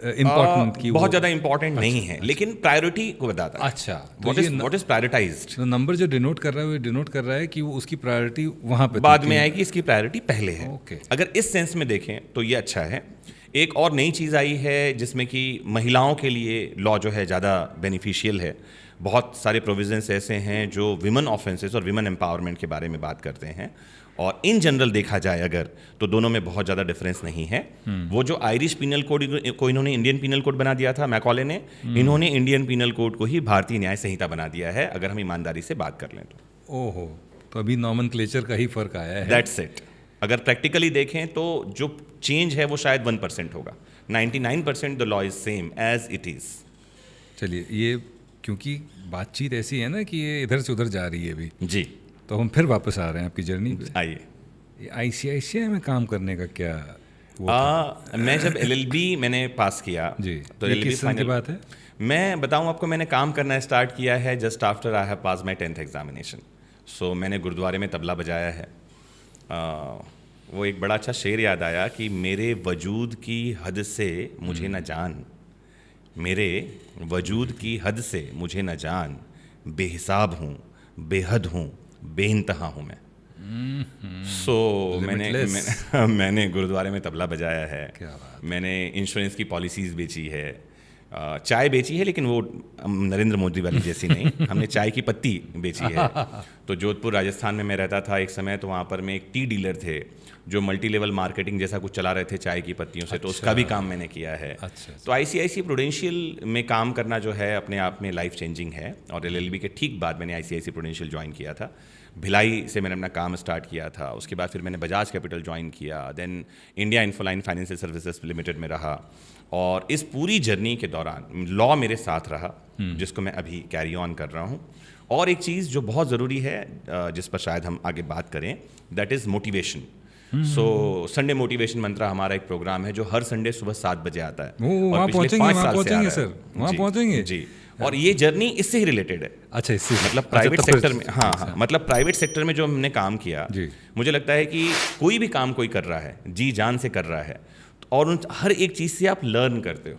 इम्पोर्टेंट? कि बहुत ज़्यादा इंपॉर्टेंट नहीं है, लेकिन प्रायोरिटी को बताता है। अच्छा, व्हाट इज प्रायोरिटाइज्ड। तो नंबर जो डिनोट कर रहा है वो डिनोट कर रहा है कि वो उसकी प्रायोरिटी वहाँ पे बाद में आएगी, इसकी प्रायोरिटी पहले है। Okay. अगर इस सेंस में देखें तो ये अच्छा है। एक और नई चीज़ आई है जिसमें कि महिलाओं के लिए लॉ जो है ज़्यादा बेनिफिशियल है। बहुत सारे प्रोविजंस ऐसे हैं जो विमेन ऑफेंसेस और विमेन एम्पावरमेंट के बारे में बात करते हैं, और इन जनरल देखा जाए अगर तो दोनों में बहुत ज़्यादा डिफरेंस नहीं है। वो जो आयरिश पीनल कोड को इन्होंने इंडियन पीनल कोड बना दिया था मैकॉले ने, इन्होंने इंडियन पीनल कोड को ही भारतीय न्याय संहिता बना दिया है, अगर हम ईमानदारी से बात कर लें तो। ओहो, तो अभी नॉमेनक्लेचर का ही फर्क आया है। That's it. अगर प्रैक्टिकली देखें तो जो चेंज है वो शायद 1% होगा, 99% the law is same as it is. चलिए, ये क्योंकि बातचीत ऐसी है ना कि ये इधर से उधर जा रही है अभी जी, तो हम फिर वापस आ रहे हैं आपकी जर्नी पे। आइए। ICICI में काम करने का क्या मैं जब LLB मैंने पास किया जी, तो ये LLB किस सन की बात है? मैं बताऊं आपको, मैंने काम करना स्टार्ट किया है just after I have pass my 10th examination. So मैंने गुरुद्वारे में तबला बजाया है। वो एक बड़ा अच्छा शेर याद आया कि मेरे वजूद की हद से मुझे न जान, मेरे वजूद की हद से मुझे न जान, बेहिसाब हूँ, बेहद हूँ, बेइंतहा हूँ मैं। सो मैंने गुरुद्वारे में तबला बजाया है। क्या बात। मैंने इंश्योरेंस की पॉलिसीज़ बेची है, चाय बेची है, लेकिन वो नरेंद्र मोदी वाली जैसी नहीं, हमने चाय की पत्ती बेची है। तो जोधपुर राजस्थान में मैं रहता था एक समय, तो वहाँ पर मैं एक टी डीलर थे जो मल्टी लेवल मार्केटिंग जैसा कुछ चला रहे थे चाय की पत्तियों से। तो उसका भी काम मैंने किया है। तो ICICI प्रूडेंशियल में काम करना जो है अपने आप में लाइफ चेंजिंग है। और LLB के ठीक बाद मैंने ICICI प्रूडेंशियल ज्वाइन किया था। भिलाई से मैंने अपना काम स्टार्ट किया था। उसके बाद फिर मैंने बजाज कैपिटल ज्वाइन किया, then India Infoline Financial Services Limited में रहा। और इस पूरी जर्नी के दौरान लॉ मेरे साथ रहा, जिसको मैं अभी कैरी ऑन कर रहा हूँ। और एक चीज़ जो बहुत ज़रूरी है जिस पर शायद हम आगे बात करें, that is motivation. So Sunday motivation mantra हमारा एक प्रोग्राम है जो हर संडे सुबह 7 बजे आता है। वहाँ पहुँचेंगे सर, वहाँ पहुँचेंगे जी। और ये जर्नी इससे ही रिलेटेड है। अच्छा, इससे मतलब प्राइवेट सेक्टर में, हाँ, मतलब प्राइवेट सेक्टर में जो हमने काम किया, मुझे लगता है कि कोई भी काम कोई कर रहा है, जी जान से कर रहा है, और उन हर एक चीज़ से आप लर्न करते हो।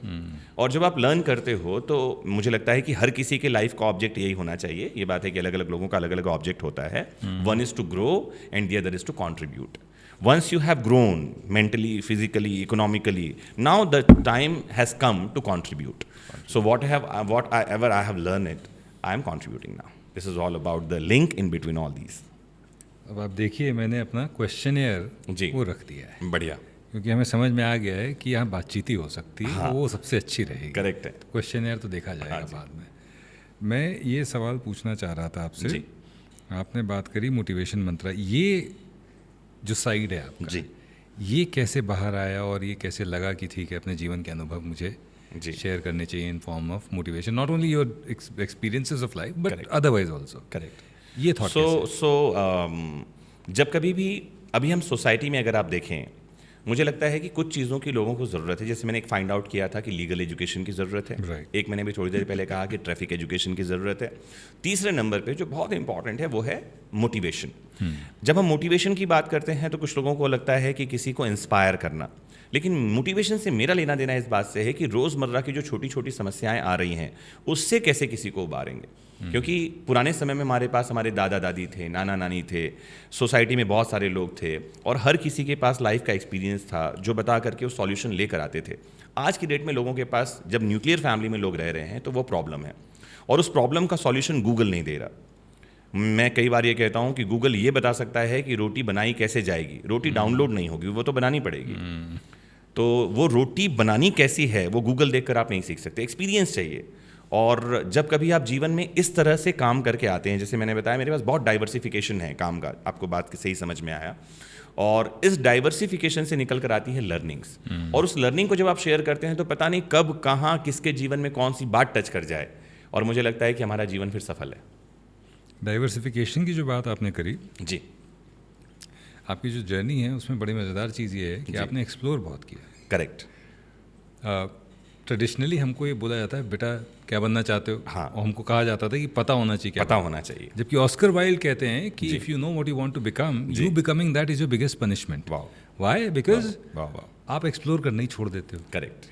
और जब आप लर्न करते हो तो मुझे लगता है कि हर किसी के लाइफ का ऑब्जेक्ट यही होना चाहिए। ये बात है कि अलग अलग लोगों का अलग अलग ऑब्जेक्ट होता है। One is to grow and the other is to contribute. Once you have grown mentally, physically, economically, now the time has come to contribute. So whatever I have learned it, I am contributing now. This is all about the link in between all these. अब आप देखिए, मैंने अपना questionnaire वो रख दिया है। बढ़िया, क्योंकि हमें समझ में आ गया है कि यहाँ बातचीत ही हो सकती है। हाँ, वो सबसे अच्छी रहेगी। करेक्ट है। क्वेश्चनेयर तो देखा जाएगा बाद में। मैं ये सवाल पूछना चाह रहा था आपसे जी। आपने बात करी मोटिवेशन मंत्रा, ये जो साइड है आपका जी, ये कैसे बाहर आया और ये कैसे लगा कि ठीक है अपने जीवन के अनुभव मुझे शेयर करने चाहिए in form of motivation, not only your experiences of life but otherwise also. Correct. ये थॉट जब कभी भी अभी हम सोसाइटी में अगर आप देखें, मुझे लगता है कि कुछ चीज़ों की लोगों को ज़रूरत है। जैसे मैंने एक फाइंड आउट किया था कि लीगल एजुकेशन की ज़रूरत है। एक मैंने भी थोड़ी देर पहले कहा कि ट्रैफिक एजुकेशन की ज़रूरत है। तीसरे नंबर पे जो बहुत इंपॉर्टेंट है वो है मोटिवेशन। जब हम मोटिवेशन की बात करते हैं तो कुछ लोगों को लगता है कि किसी को इंस्पायर करना, लेकिन मोटिवेशन से मेरा लेना देना इस बात से है कि रोज़मर्रा की जो छोटी छोटी समस्याएं आ रही हैं उससे कैसे किसी को उबारेंगे। क्योंकि पुराने समय में हमारे पास हमारे दादा दादी थे, नाना नानी थे, सोसाइटी में बहुत सारे लोग थे और हर किसी के पास लाइफ का एक्सपीरियंस था जो बता करके वो सॉल्यूशन लेकर आते थे। आज की डेट में लोगों के पास, जब न्यूक्लियर फैमिली में लोग रह रहे हैं, तो वो प्रॉब्लम है और उस प्रॉब्लम का सॉल्यूशन गूगल नहीं दे रहा। मैं कई बार ये कहता हूँ कि गूगल ये बता सकता है कि रोटी बनाई कैसे जाएगी, रोटी डाउनलोड नहीं होगी, वो तो बनानी पड़ेगी। तो वो रोटी बनानी कैसी है वो गूगल देखकर आप नहीं सीख सकते, एक्सपीरियंस चाहिए। और जब कभी आप जीवन में इस तरह से काम करके आते हैं, जैसे मैंने बताया मेरे पास बहुत डाइवर्सिफिकेशन है काम का, आपको बात सही समझ में आया, और इस डाइवर्सिफिकेशन से निकल कर आती है लर्निंग्स। और उस लर्निंग को जब आप शेयर करते हैं तो पता नहीं कब कहाँ किसके जीवन में कौन सी बात टच कर जाए, और मुझे लगता है कि हमारा जीवन फिर सफल है। डाइवर्सिफिकेशन की जो बात आपने करी, जी, आपकी जो जर्नी है उसमें बड़ी मज़ेदार चीज़ ये है कि आपने एक्सप्लोर बहुत किया। करेक्ट। ट्रेडिशनली हमको ये बोला जाता है बेटा क्या बनना चाहते हो, हाँ। और हमको कहा जाता था कि पता होना चाहिए क्या पता होना चाहिए। जबकि ऑस्कर वाइल्ड कहते हैं कि if you know what you want to become, you becoming that is your biggest punishment. वाह, व्हाई? बिकॉज वाह वाह, आप एक्सप्लोर करना ही छोड़ देते हो। करेक्ट।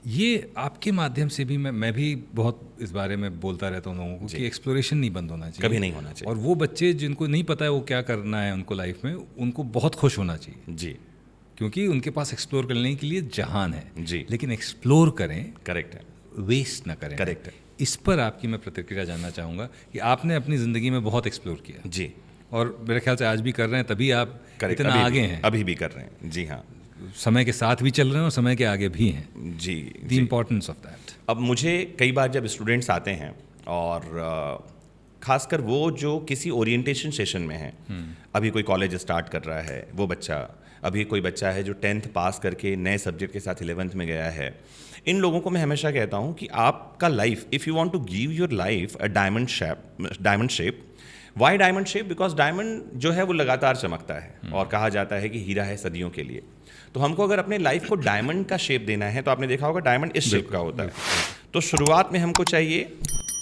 ये आपके माध्यम से भी मैं भी बहुत इस बारे में बोलता रहता हूँ लोगों को कि एक्सप्लोरेशन नहीं बंद होना चाहिए, कभी नहीं होना चाहिए। और वो बच्चे जिनको नहीं पता है वो क्या करना है उनको लाइफ में, उनको बहुत खुश होना चाहिए, जी, क्योंकि उनके पास एक्सप्लोर करने के लिए जहान है। जी, लेकिन एक्सप्लोर करें, करेक्ट है, वेस्ट ना करें। करेक्ट है। इस पर आपकी मैं प्रतिक्रिया जानना चाहूँगा कि आपने अपनी ज़िंदगी में बहुत एक्सप्लोर किया, जी, और मेरे ख्याल से आज भी कर रहे हैं, तभी आप करेक्ट, इतना आगे हैं। अभी भी कर रहे हैं। जी हाँ, समय के साथ भी चल रहे हैं और समय के आगे भी हैं। जी, द इम्पोर्टेंस ऑफ दैट। अब मुझे कई बार जब स्टूडेंट्स आते हैं और खासकर वो जो किसी ओरिएंटेशन सेशन में हैं, अभी कोई कॉलेज स्टार्ट कर रहा है वो बच्चा, अभी कोई बच्चा है जो 10th पास करके नए सब्जेक्ट के साथ 11th में गया है, इन लोगों को मैं हमेशा कहता हूँ कि आपका life, if you want to give your life a diamond shape, why diamond shape? Because diamond जो है वो लगातार चमकता है और कहा जाता है कि हीरा है सदियों के लिए। तो हमको अगर अपने लाइफ को डायमंड का शेप देना है तो आपने देखा होगा डायमंड इस शेप का होता है। तो शुरुआत में हमको चाहिए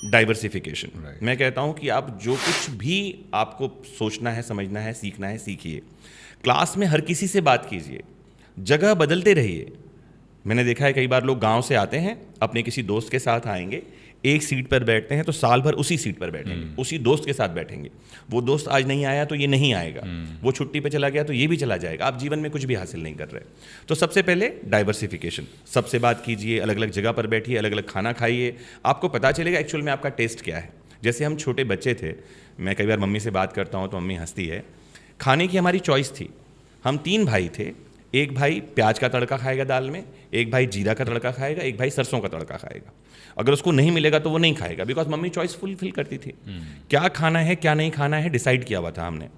डाइवर्सिफिकेशन। मैं कहता हूँ कि आप जो कुछ भी आपको सोचना है, समझना है, सीखना है, सीखिए। क्लास में हर किसी से बात कीजिए, जगह बदलते रहिए। मैंने देखा है कई बार लोग गांव से आते हैं, अपने किसी दोस्त के साथ आएंगे, एक सीट पर बैठते हैं तो साल भर उसी सीट पर बैठेंगे, उसी दोस्त के साथ बैठेंगे। वो दोस्त आज नहीं आया तो ये नहीं आएगा, वो छुट्टी पे चला गया तो ये भी चला जाएगा। आप जीवन में कुछ भी हासिल नहीं कर रहे। तो सबसे पहले डाइवर्सिफिकेशन, सबसे बात कीजिए, अलग अलग जगह पर बैठिए, अलग अलग खाना खाइए, आपको पता चलेगा एक्चुअल में आपका टेस्ट क्या है। जैसे हम छोटे बच्चे थे, मैं कई बार मम्मी से बात करता हूँ तो मम्मी हंसती है, खाने की हमारी चॉइस थी। हम 3 भाई थे, एक भाई प्याज का तड़का खाएगा दाल में, एक भाई जीरा का तड़का खाएगा, एक भाई सरसों का तड़का खाएगा। अगर उसको नहीं मिलेगा तो वो नहीं खाएगा, बिकॉज मम्मी चॉइस फुलफिल करती थी। क्या खाना है क्या नहीं खाना है डिसाइड किया हुआ था हमने।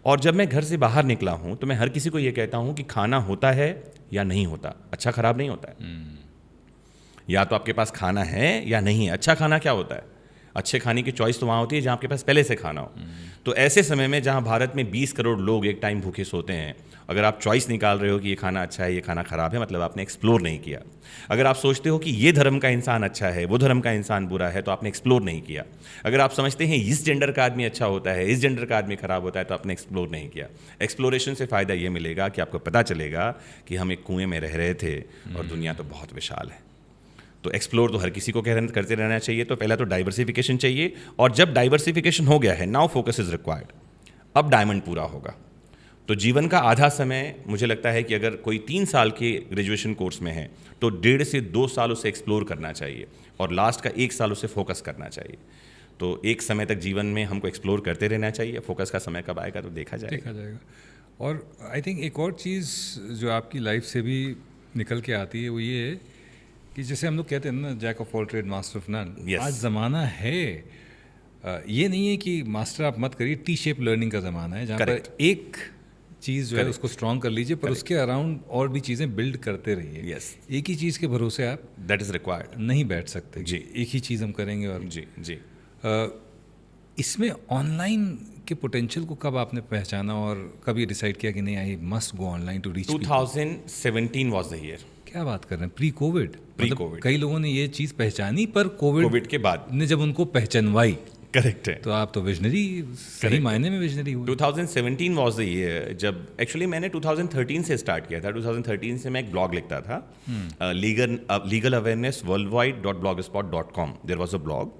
और जब मैं घर से बाहर निकला हूँ तो मैं हर किसी को ये कहता हूँ कि खाना होता है या नहीं होता, अच्छा खराब नहीं होता है। या तो आपके पास खाना है या नहीं है। अच्छा खाना क्या होता है? अच्छे खाने की चॉइस तो वहाँ होती है जहाँ आपके पास पहले से खाना हो। तो ऐसे समय में जहाँ भारत में 20 करोड़ लोग एक टाइम भूखे सोते हैं, अगर आप चॉइस निकाल रहे हो कि ये खाना अच्छा है, ये खाना खराब है, मतलब आपने एक्सप्लोर नहीं किया। अगर आप सोचते हो कि ये धर्म का इंसान अच्छा है, वो धर्म का इंसान बुरा है, तो आपने एक्सप्लोर नहीं किया। अगर आप समझते हैं इस जेंडर का आदमी अच्छा होता है, इस जेंडर का आदमी खराब होता है, तो आपने एक्सप्लोर नहीं किया। एक्सप्लोरेशन से फ़ायदा ये मिलेगा कि आपको पता चलेगा कि हम एक कुएं में रह रहे थे और दुनिया तो बहुत विशाल है। तो एक्सप्लोर तो हर किसी को करते रहना चाहिए। तो पहला तो डाइवर्सिफिकेशन चाहिए, और जब डाइवर्सिफिकेशन हो गया है, नाउ फोकस इज रिक्वायर्ड। अब डायमंड पूरा होगा। तो जीवन का आधा समय मुझे लगता है कि अगर कोई 3 साल के ग्रेजुएशन कोर्स में है तो 1.5 से 2 साल उसे एक्सप्लोर करना चाहिए, और लास्ट का 1 साल उसे फोकस करना चाहिए। तो एक समय तक जीवन में हमको एक्सप्लोर करते रहना चाहिए। फोकस का समय कब आएगा तो देखा जाएगा। और आई थिंक एक और चीज़ जो आपकी लाइफ से भी निकल के आती है वो ये है कि जैसे हम लोग कहते हैं ना, jack of all trade master of none. Yes. आज ज़माना है, ये नहीं है कि मास्टर आप मत करिए, टी शेप लर्निंग का ज़माना है जहाँ पर एक चीज़ जो है उसको स्ट्रॉन्ग कर लीजिए, पर उसके अराउंड और भी चीज़ें बिल्ड करते रहिए। Yes. एक ही चीज़ के भरोसे आप दैट इज़ रिक्वायर्ड नहीं बैठ सकते जी। एक ही चीज़ हम करेंगे। और जी इसमें ऑनलाइन के पोटेंशियल को कब आपने पहचाना और कब ये डिसाइड किया कि नहीं, I must go online to reach? 2017 was the year. क्या बात कर रहे हैं, प्री कोविड? Pre-COVID. कई लोगों ने ये चीज़ पहचानी, पर कोविड के बाद ने जब उनको पहचानवाई, करेक्ट है। तो आप तो विजनरी, सही मायने में विजनरी हुए। 2017 वाज द ईयर जब एक्चुअली मैंने 2013 से स्टार्ट किया था। 2013 से मैं एक ब्लॉग लिखता था, legal awareness world wide .blogspot.com। There was a blog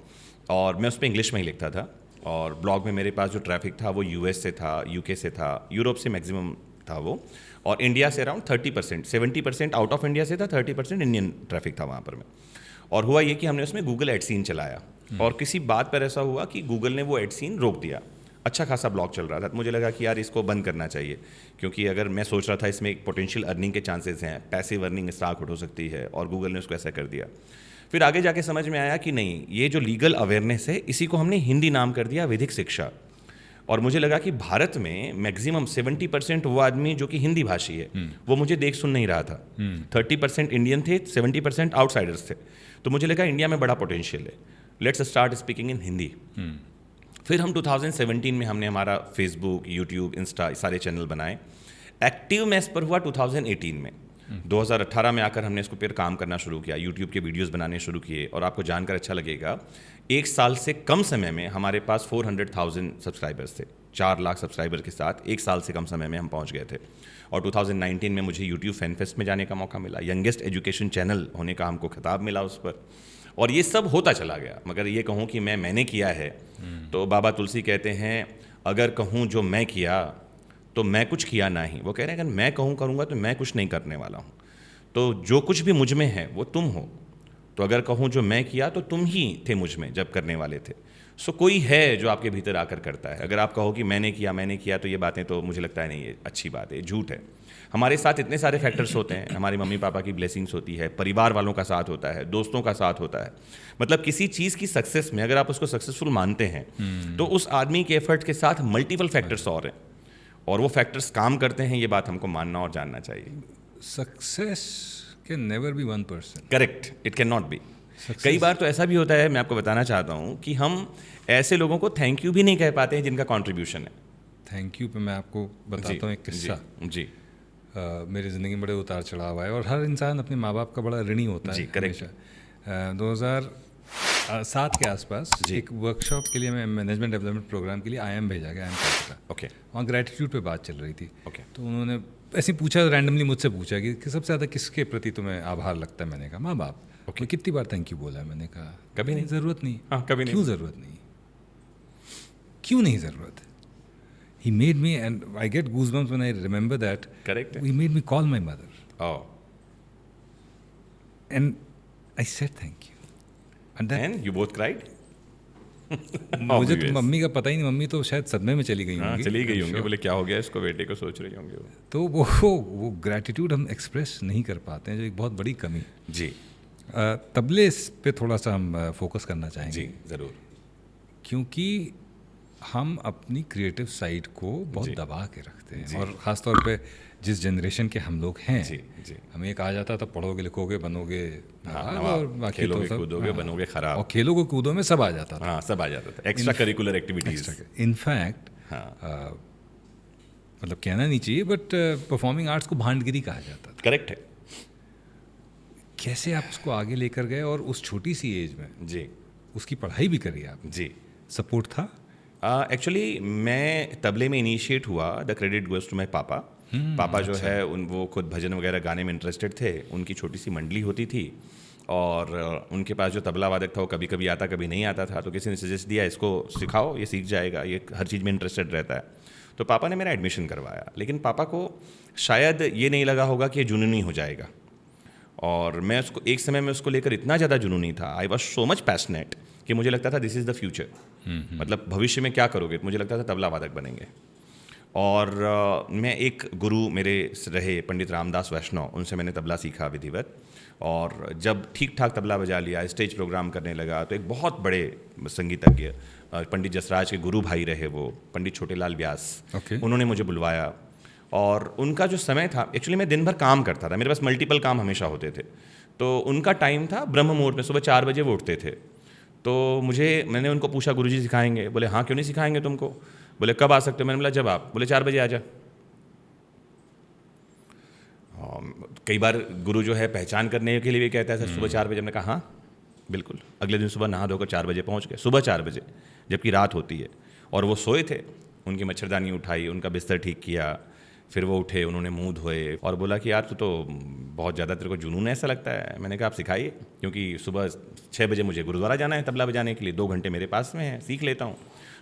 और मैं उस पर इंग्लिश में ही लिखता था। और ब्लॉग में मेरे पास जो ट्रैफिक था वो यूएस से था, यूके से था, यूरोप से मैक्सिमम था वो, और इंडिया से अराउंड 30%, 70% आउट ऑफ इंडिया से था, 30% इंडियन ट्रैफिक था वहाँ पर में। और हुआ ये कि हमने उसमें गूगल एडसीन चलाया और किसी बात पर ऐसा हुआ कि गूगल ने वो एडसीन रोक दिया। अच्छा खासा ब्लॉग चल रहा था, तो मुझे लगा कि यार इसको बंद करना चाहिए, क्योंकि अगर मैं सोच रहा था इसमें एक पोटेंशियल अर्निंग के चांसेस हैं, पैसिव अर्निंग स्टार्ट हो सकती है, और गूगल ने उसको ऐसा कर दिया। फिर आगे जाके समझ में आया कि नहीं, ये जो लीगल अवेयरनेस है इसी को हमने हिंदी नाम कर दिया विधिक शिक्षा। और मुझे लगा कि भारत में मैक्सिमम 70% वो आदमी जो कि हिंदी भाषी है वो मुझे देख सुन नहीं रहा था। 30% इंडियन थे, 70% आउटसाइडर्स थे। तो मुझे लगा इंडिया में बड़ा पोटेंशियल है, let's start speaking in Hindi. फिर हम 2017 में हमने हमारा फेसबुक, यूट्यूब, इंस्टा सारे चैनल बनाए। एक्टिव मैं इस पर हुआ 2018 में। 2018 में आकर हमने इसको फिर काम करना शुरू किया, यूट्यूब के वीडियोस बनाने शुरू किए। और आपको जानकर अच्छा लगेगा, एक साल से कम समय में हमारे पास 400,000 सब्सक्राइबर्स थे। 4 लाख सब्सक्राइबर के साथ एक साल से कम समय में हम पहुंच गए थे। और 2019 में मुझे यूट्यूब फैन फेस्ट में जाने का मौका मिला, यंगेस्ट एजुकेशन चैनल होने का हमको खिताब मिला उस पर। और ये सब होता चला गया। मगर ये कहूँ कि मैंने किया है, तो बाबा तुलसी कहते हैं, अगर कहूँ जो मैं किया तो मैं कुछ किया नहीं। वो कह रहे हैं अगर मैं कहूँ करूँगा तो मैं कुछ नहीं करने वाला हूँ। तो जो कुछ भी मुझ में है वो तुम हो। तो अगर कहूँ जो मैं किया तो तुम ही थे मुझ में जब करने वाले थे। सो कोई है जो आपके भीतर आकर करता है। अगर आप कहो कि मैंने किया तो ये बातें तो मुझे लगता है नहीं, ये अच्छी बात है, झूठ है। हमारे साथ इतने सारे फैक्टर्स होते हैं। हमारी मम्मी पापा की ब्लेसिंग्स होती है, परिवार वालों का साथ होता है, दोस्तों का साथ होता है। मतलब किसी चीज़ की सक्सेस में अगर आप उसको सक्सेसफुल मानते हैं तो उस आदमी के एफर्ट के साथ मल्टीपल फैक्टर्स और हैं, और वो फैक्टर्स काम करते हैं। ये बात हमको मानना और जानना चाहिए। Success can never be 1%। Correct, it can not B. कई बार तो ऐसा भी होता है, मैं आपको बताना चाहता हूँ, कि हम ऐसे लोगों को थैंक यू भी नहीं कह पाते हैं जिनका कंट्रीब्यूशन है। थैंक यू पे मैं आपको बताता हूँ एक किस्सा। जी मेरी ज़िंदगी में बड़े उतार चढ़ाव आए, और हर इंसान अपने माँ बाप का बड़ा ऋणी होता है। जी, करेक्ट। 2007 के आसपास एक वर्कशॉप के लिए, मैं मैनेजमेंट डेवलपमेंट प्रोग्राम के लिए IIM भेजा गया, IIM ओके। वहाँ ग्रेटिट्यूड पे बात चल रही थी। ओके। तो उन्होंने ऐसे पूछा, रैंडमली मुझसे पूछा कि सबसे ज़्यादा किसके प्रति तुम्हें आभार लगता है। मैंने कहा माँ बाप। ओके। कितनी बार थैंक यू बोला है? मैंने कहा कभी नहीं। ज़रूरत नहीं। हाँ, कभी नहीं। क्यों ज़रूरत नहीं? क्यों नहीं ज़रूरत? He made me, and I get goosebumps when I remember that. Correct. He made me call my mother. Oh. And I said thank you. And that, And you both cried? मुझे तो मम्मी का पता ही नहीं, mummy तो शायद सदमे में चली गई हाँ, होंगी। चली गई होंगी, बोले क्या हो गया इसको, बेटे को सोच रही होंगी वो। तो वो ग्रैटिट्यूड हम एक्सप्रेस नहीं कर पाते हैं, जो एक बहुत बड़ी कमी। जी तबले इस पे थोड़ा सा हम फोकस करना चाहेंगे। जी ज़रूर। क्योंकि हम अपनी क्रिएटिव साइड को बहुत जी। दबा के रखते हैं, जी। और ख़ास तौर पे जिस जनरेशन के हम लोग हैं। जी जी। हमें एक आ जाता था, पढ़ोगे लिखोगे बनोगे हाँ, नवाब, और बाकी खेलोगे तो सब, कूदोगे बनोगे खराब। और खेलोगे कूदो में सब आ जाता था। हाँ, सब आ जाता था, एक्स्ट्रा करिकुलर एक्टिविटीज़। इनफैक्ट हाँ, मतलब कहना नहीं चाहिए, बट परफॉर्मिंग आर्ट्स को भांडगिरी कहा जाता था। करेक्ट है। कैसे आप उसको आगे लेकर गए, और उस छोटी सी एज में जी उसकी पढ़ाई भी करी आप? जी। सपोर्ट था? एक्चुअली मैं तबले में इनिशिएट हुआ, the credit goes to my papa. पापा जो है वो खुद भजन वगैरह गाने में इंटरेस्टेड थे। उनकी छोटी सी मंडली होती थी, और उनके पास जो तबला वादक था वो कभी कभी आता कभी नहीं आता था। तो किसी ने सजेस्ट दिया इसको सिखाओ, ये सीख जाएगा, ये हर चीज़ में इंटरेस्टेड रहता है। तो पापा ने मेरा एडमिशन करवाया, लेकिन पापा को शायद ये नहीं लगा होगा कि ये जुनूनी हो जाएगा। और मैं उसको एक समय में उसको लेकर इतना ज़्यादा जुनूनी था, I was so much passionate, कि मुझे लगता था दिस इज़ द फ्यूचर। मतलब भविष्य में क्या करोगे? तो मुझे लगता था तबला वादक बनेंगे। और मैं एक गुरु मेरे रहे पंडित रामदास वैष्णव, उनसे मैंने तबला सीखा विधिवत। और जब ठीक ठाक तबला बजा लिया, स्टेज प्रोग्राम करने लगा, तो एक बहुत बड़े संगीतज्ञ पंडित जसराज के गुरु भाई रहे वो, पंडित छोटेलाल व्यास। उन्होंने मुझे बुलवाया, और उनका जो समय था, एक्चुअली मैं दिन भर काम करता था, मेरे पास मल्टीपल काम हमेशा होते थे। तो उनका टाइम था ब्रह्म मुहूर्त में, सुबह 4 बजे वो उठते थे। तो मैंने उनको पूछा, गुरुजी सिखाएंगे? बोले हाँ, क्यों नहीं सिखाएंगे तुमको? बोले कब आ सकते हो? मैंने बोला जब आप। बोले 4 बजे आ जा। कई बार गुरु जो है पहचान करने के लिए भी कहता है सर सुबह 4 बजे। हमने कहा हाँ बिल्कुल। अगले दिन सुबह नहा धोकर 4 बजे पहुंच गए, सुबह 4 बजे। जबकि रात होती है। और वो सोए थे, उनकी मच्छरदानी उठाई, उनका बिस्तर ठीक किया, फिर वो उठे, उन्होंने मुंह धोए और बोला कि यार तू तो बहुत ज़्यादा तेरे को जुनून ऐसा लगता है। मैंने कहा आप सिखाइए, क्योंकि सुबह 6 बजे मुझे गुरुद्वारा जाना है तबला बजाने के लिए, 2 घंटे मेरे पास में है, सीख लेता हूँ।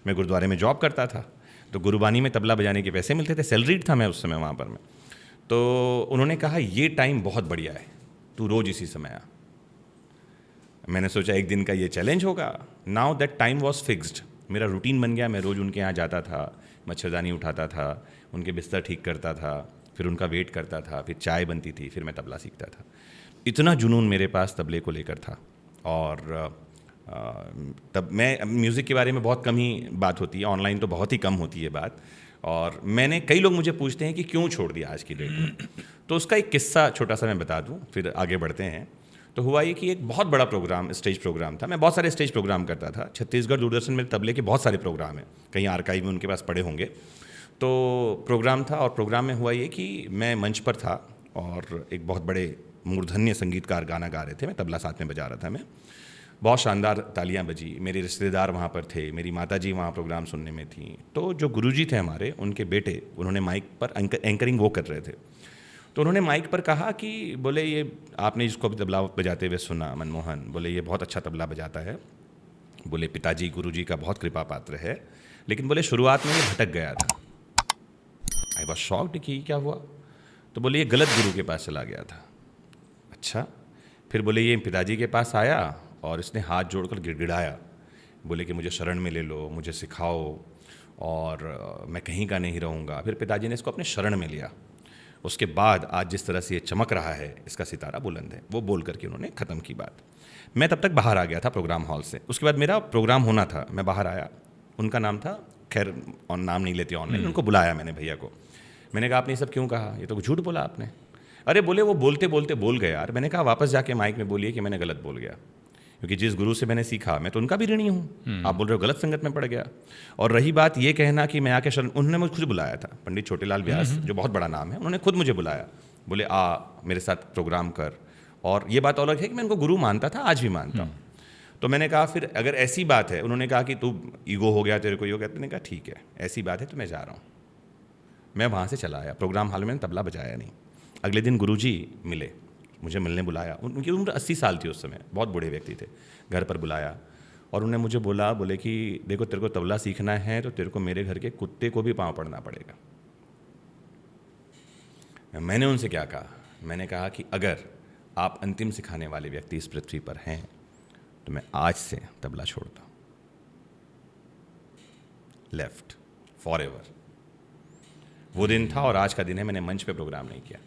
मैं गुरुद्वारे में जॉब करता था, तो गुरुबानी में तबला बजाने के पैसे मिलते थे, सैलरीड था मैं उस समय वहाँ पर मैं। तो उन्होंने कहा ये टाइम बहुत बढ़िया है, तू रोज़ इसी समय आ। मैंने सोचा एक दिन का ये चैलेंज होगा। Now that time was fixed, मेरा रूटीन बन गया। मैं रोज़ उनके यहाँ जाता था, मच्छरदानी उठाता था, उनके बिस्तर ठीक करता था, फिर उनका वेट करता था, फिर चाय बनती थी, फिर मैं तबला सीखता था। इतना जुनून मेरे पास तबले को लेकर था। और तब मैं म्यूज़िक के बारे में बहुत कम ही बात होती है, ऑनलाइन तो बहुत ही कम होती है बात। और मैंने, कई लोग मुझे पूछते हैं कि क्यों छोड़ दिया आज की डेट में, तो उसका एक किस्सा छोटा सा मैं बता दूं, फिर आगे बढ़ते हैं। तो हुआ ये कि एक बहुत बड़ा प्रोग्राम, स्टेज प्रोग्राम था। मैं बहुत सारे स्टेज प्रोग्राम करता था। छत्तीसगढ़ दूरदर्शन में तबले के बहुत सारे प्रोग्राम हैं, कहीं आर्काइव में उनके पास पड़े होंगे। तो प्रोग्राम था, और प्रोग्राम में हुआ ये कि मैं मंच पर था और एक बहुत बड़े मूर्धन्य संगीतकार गाना गा रहे थे, मैं तबला साथ में बजा रहा था। मैं बहुत शानदार तालियां बजी, मेरे रिश्तेदार वहाँ पर थे, मेरी माताजी वहाँ प्रोग्राम सुनने में थी। तो जो गुरुजी थे हमारे, उनके बेटे, उन्होंने माइक पर एंकरिंग वो कर रहे थे। तो उन्होंने माइक पर कहा कि बोले ये आपने जिसको अभी तबला बजाते हुए सुना, मनमोहन, बोले ये बहुत अच्छा तबला बजाता है। बोले पिताजी गुरुजी का बहुत कृपा पात्र है, लेकिन बोले शुरुआत में ये भटक गया था। आई वॉज शॉक्ड कि क्या हुआ। तो बोले ये गलत गुरु के पास चला गया था। अच्छा। फिर बोले ये पिताजी के पास आया और इसने हाथ जोड़कर गिड़गिड़ाया, बोले कि मुझे शरण में ले लो, मुझे सिखाओ, और मैं कहीं का नहीं रहूँगा। फिर पिताजी ने इसको अपने शरण में लिया। उसके बाद आज जिस तरह से ये चमक रहा है, इसका सितारा बुलंद है, वो बोल करके उन्होंने ख़त्म की बात। मैं तब तक बाहर आ गया था प्रोग्राम हॉल से। उसके बाद मेरा प्रोग्राम होना था, मैं बाहर आया। उनका नाम था, खैर और नाम नहीं लेते ऑनलाइन, उनको बुलाया मैंने, भैया को। मैंने कहा आपने ये सब क्यों कहा, ये तो झूठ बोला आपने। अरे बोले वो बोलते बोलते बोल गए यार। मैंने कहा वापस जाके माइक में बोलिए कि मैंने गलत बोल गया, क्योंकि जिस गुरु से मैंने सीखा मैं तो उनका भी ऋणी हूँ। आप बोल रहे हो गलत संगत में पड़ गया। और रही बात ये कहना कि मैं आके शरण, उन्होंने मुझे खुद बुलाया था, पंडित छोटेलाल व्यास, जो बहुत बड़ा नाम है, उन्होंने खुद मुझे बुलाया, बोले आ मेरे साथ प्रोग्राम कर। और ये बात अलग है कि मैं उनको गुरु मानता था, आज भी मानता हूँ। तो मैंने कहा फिर अगर ऐसी बात है, उन्होंने कहा कि तू ईगो हो गया तेरे को, ये मैंने कहा ठीक है, ऐसी बात है तो मैं जा रहा हूँ। मैं वहाँ से चला आया। प्रोग्राम हॉल में तबला बजाया नहीं। अगले दिन गुरुजी मिले, मुझे मिलने बुलाया। उनकी उम्र 80 साल थी उस समय, बहुत बूढ़े व्यक्ति थे। घर पर बुलाया और उन्होंने मुझे बोला, बोले कि देखो तेरे को तबला सीखना है तो तेरे को मेरे घर के कुत्ते को भी पाँव पड़ना पड़ेगा। मैंने उनसे क्या कहा, मैंने कहा कि अगर आप अंतिम सिखाने वाले व्यक्ति इस पृथ्वी पर हैं तो मैं आज से तबला छोड़ता हूँ, लेफ्ट फॉर एवर। वो दिन था और आज का दिन है, मैंने मंच पे प्रोग्राम नहीं किया।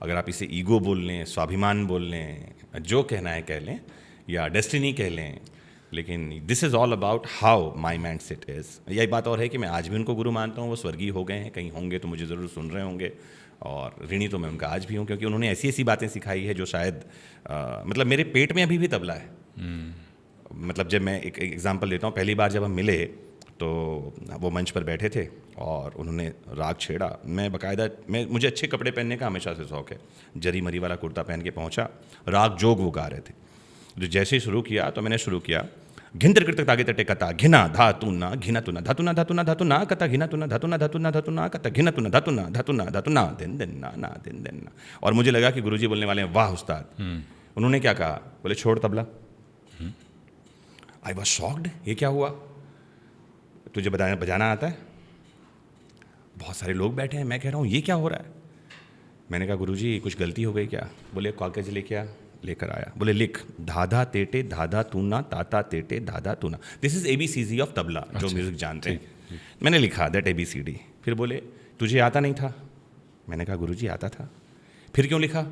अगर आप इसे ईगो बोल लें, स्वाभिमान बोल लें, जो कहना है कह लें, या डेस्टिनी कह लें, लेकिन this is all about how my mind set is. यही बात और है कि मैं आज भी उनको गुरु मानता हूँ। वो स्वर्गीय हो गए हैं, कहीं होंगे तो मुझे ज़रूर सुन रहे होंगे, और ऋणी तो मैं उनका आज भी हूँ, क्योंकि उन्होंने ऐसी ऐसी बातें सिखाई है जो शायद मतलब मेरे पेट में अभी भी तबला है। मतलब जब मैं एक एग्जाम्पल देता हूँ, पहली बार जब हम मिले तो वो मंच पर बैठे थे और उन्होंने राग छेड़ा। मैं बाकायदा, मुझे अच्छे कपड़े पहनने का हमेशा से शौक़ है, जरी मरी वाला कुर्ता पहन के पहुंचा, राग जोग वो गा रहे थे। जो जैसे ही शुरू किया तो मैंने शुरू किया, घिंतर कृत तागे तटे कथा घिना धातुना घिना तुना धातुना धातुना धातुना कथा घिना तुना धातुना धातुना धातुना कथा घिना तुना धातुना धातुना धातुना दिन दिन ना ना दिन दिन ना। और मुझे लगा कि गुरुजी बोलने वाले हैं, वाह उस्ताद। उन्होंने क्या कहा, बोले छोड़ तबला। आई वॉज शॉक्ड, ये क्या हुआ, तुझे बजाना आता है? बहुत सारे लोग बैठे हैं, मैं कह रहा हूँ ये क्या हो रहा है। मैंने कहा गुरुजी कुछ गलती हो गई क्या? बोले कागज लेके आ। लेकर आया, बोले लिख, धाधा तेटे धाधा तूना ताता तेटे धाधा तूना। This is ABCD of tabla, जो म्यूजिक जानते हैं। मैंने लिखा दैट ABCD। फिर बोले तुझे आता नहीं था? मैंने कहा गुरुजी आता था। फिर क्यों लिखा?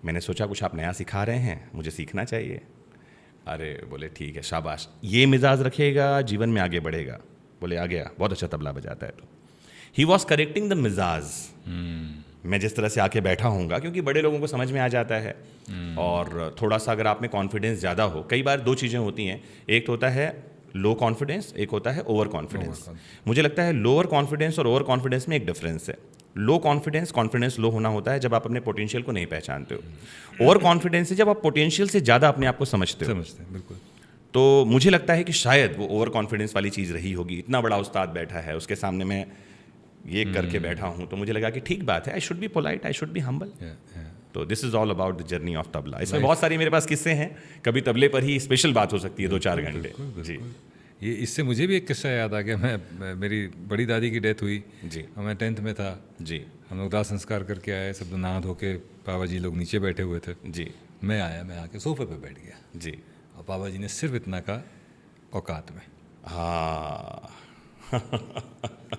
मैंने सोचा कुछ आप नया सिखा रहे हैं, मुझे सीखना चाहिए। अरे बोले ठीक है, शाबाश, ये मिजाज रखिएगा, जीवन में आगे बढ़ेगा। बोले आ गया, बहुत अच्छा तबला बजाता है। तो ही वॉज करेक्टिंग द मिजाज। मैं जिस तरह से आके बैठा हूँगा, क्योंकि बड़े लोगों को समझ में आ जाता है। और थोड़ा सा अगर आप में कॉन्फिडेंस ज़्यादा हो, कई बार दो चीज़ें होती हैं, एक तो होता है लो कॉन्फिडेंस, एक होता है ओवर कॉन्फिडेंस। मुझे लगता है लोअर कॉन्फिडेंस और ओवर कॉन्फिडेंस में एक डिफरेंस है। लो कॉन्फिडेंस, कॉन्फिडेंस लो होना होता है जब आप अपने पोटेंशियल को नहीं पहचानते हो। ओवर कॉन्फिडेंस है जब आप पोटेंशियल से ज़्यादा अपने आप को समझते हो। बिल्कुल। तो मुझे लगता है कि शायद वो ओवर कॉन्फिडेंस वाली चीज़ रही होगी। इतना बड़ा उस्ताद बैठा है, उसके सामने मैं ये करके बैठा हूँ, तो मुझे लगा कि ठीक बात है, I should be polite, I should be humble. तो this is all about the journey of tabla. इसमें बहुत सारी मेरे पास किस्से हैं, कभी तबले पर ही स्पेशल बात हो सकती है 2-4 घंटे। जी ये इससे मुझे भी एक किस्सा याद आ गया। मेरी बड़ी दादी की डेथ हुई जी और मैं 10th में था। जी हम लोग दाह संस्कार करके आए, सब नहा धो के, पापा जी लोग नीचे बैठे हुए थे। जी मैं आके सोफे पे बैठ गया जी। और पापा जी ने सिर्फ इतना कहा, औकात में। हाँ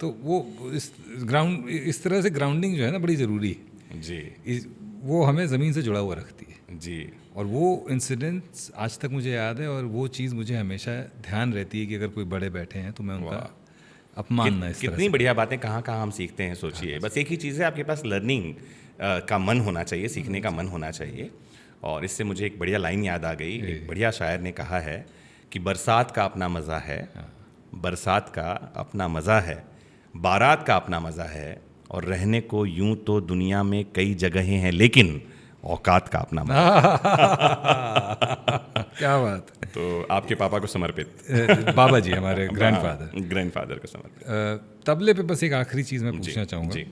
तो वो इस तरह से ग्राउंडिंग जो है ना बड़ी ज़रूरी है जी। वो हमें ज़मीन से जुड़ा हुआ रखती है जी। और वो इंसिडेंट्स आज तक मुझे याद है और वो चीज़ मुझे हमेशा ध्यान रहती है कि अगर कोई बड़े बैठे हैं तो मैं उनका अपमान ना इस तरह कितनी बढ़िया बातें कहाँ कहाँ हम सीखते हैं, सोचिए। बस एक ही चीज़ है, आपके पास लर्निंग का मन होना चाहिए, सीखने का मन होना चाहिए। और इससे मुझे एक बढ़िया लाइन याद आ गई। एक बढ़िया शायर ने कहा है कि बरसात का अपना मज़ा है, बरसात का अपना मज़ा है, बारात का अपना मज़ा है, और रहने को यूं तो दुनिया में कई जगहें हैं, लेकिन औकात का अपना मज़ा। क्या बात। तो आपके पापा को समर्पित, बाबा जी हमारे ग्रैंडफादर को समर्पित। तबले पे बस एक आखिरी चीज़ मैं पूछना चाहूँगा। जी।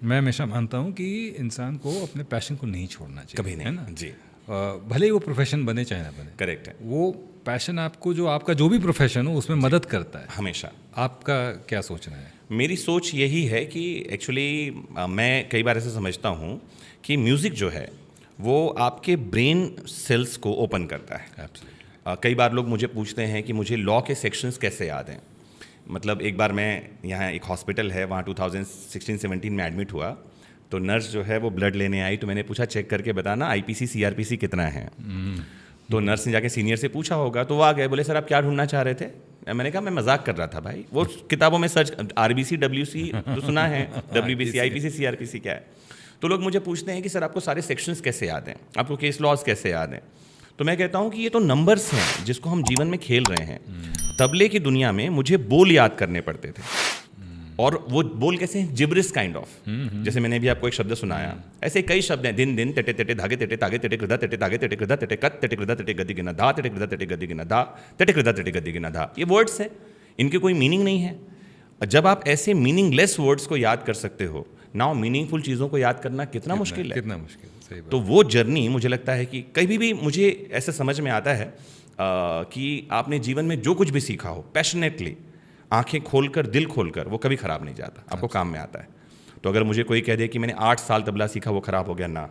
मैं हमेशा मानता हूँ कि इंसान को अपने पैशन को नहीं छोड़ना चाहिए, कभी नहीं, है ना जी। भले ही वो प्रोफेशन बने चाहे ना बने, करेक्ट है। वो पैशन आपको आपका जो भी प्रोफेशन हो उसमें मदद करता है हमेशा। आपका क्या सोचना है? मेरी सोच यही है कि एक्चुअली मैं कई बार ऐसे समझता हूँ कि म्यूज़िक जो है वो आपके ब्रेन सेल्स को ओपन करता है। कई बार लोग मुझे पूछते हैं कि मुझे लॉ के सेक्शंस कैसे याद हैं। मतलब एक बार मैं यहाँ एक हॉस्पिटल है, वहाँ 2016-17 में एडमिट हुआ, तो नर्स जो है वो ब्लड लेने आई, तो मैंने पूछा चेक करके बताना आईपीसी सीआरपीसी कितना है। तो नर्स ने जाके सीनियर से पूछा होगा, तो वो आ गए, बोले सर आप क्या ढूंढना चाह रहे थे? मैंने कहा मैं मजाक कर रहा था भाई, वो किताबों में सर्च आरबीसी डब्ल्यूसी तो सुना है, डब्ल्यूबीसी आईपीसी सीआरपीसी क्या है। तो लोग मुझे पूछते हैं कि सर आपको सारे सेक्शंस कैसे याद हैं, आपको केस लॉज कैसे याद हैं? तो मैं कहता हूँ कि ये तो नंबर्स हैं जिसको हम जीवन में खेल रहे हैं। तबले की दुनिया में मुझे बोल याद करने पड़ते थे, और वो बोल कैसे हैं, जिब्रिस काइंड ऑफ। जैसे मैंने भी आपको एक शब्द सुनाया, ऐसे कई शब्द हैं, दिन दिन तेटे तेटे धागे तेटे तागे तेटे कृदा तेटे धागे तेटे कृदा तेटे कत तेटे कृदा तेटे गद्दी गिना धा तेटे कृदा तेटे गद्दी गिना धा तेटे कृदा तेटे गद्दी गिना धा। ये वर्ड्स हैं, इनके कोई मीनिंग नहीं है। जब आप ऐसे मीनिंगलेस वर्ड्स को याद कर सकते हो, नाउ मीनिंगफुल चीज़ों को याद करना कितना मुश्किल है। कितना मुश्किल, सही बात। तो वो जर्नी मुझे लगता है कि कभी भी मुझे ऐसा समझ में आता है कि आपने जीवन में जो कुछ भी सीखा हो पैशनेटली, आंखें खोलकर, दिल खोलकर, वो कभी ख़राब नहीं जाता, आपको काम में आता है। तो अगर मुझे कोई कह दे कि मैंने 8 साल तबला सीखा वो ख़राब हो गया, ना,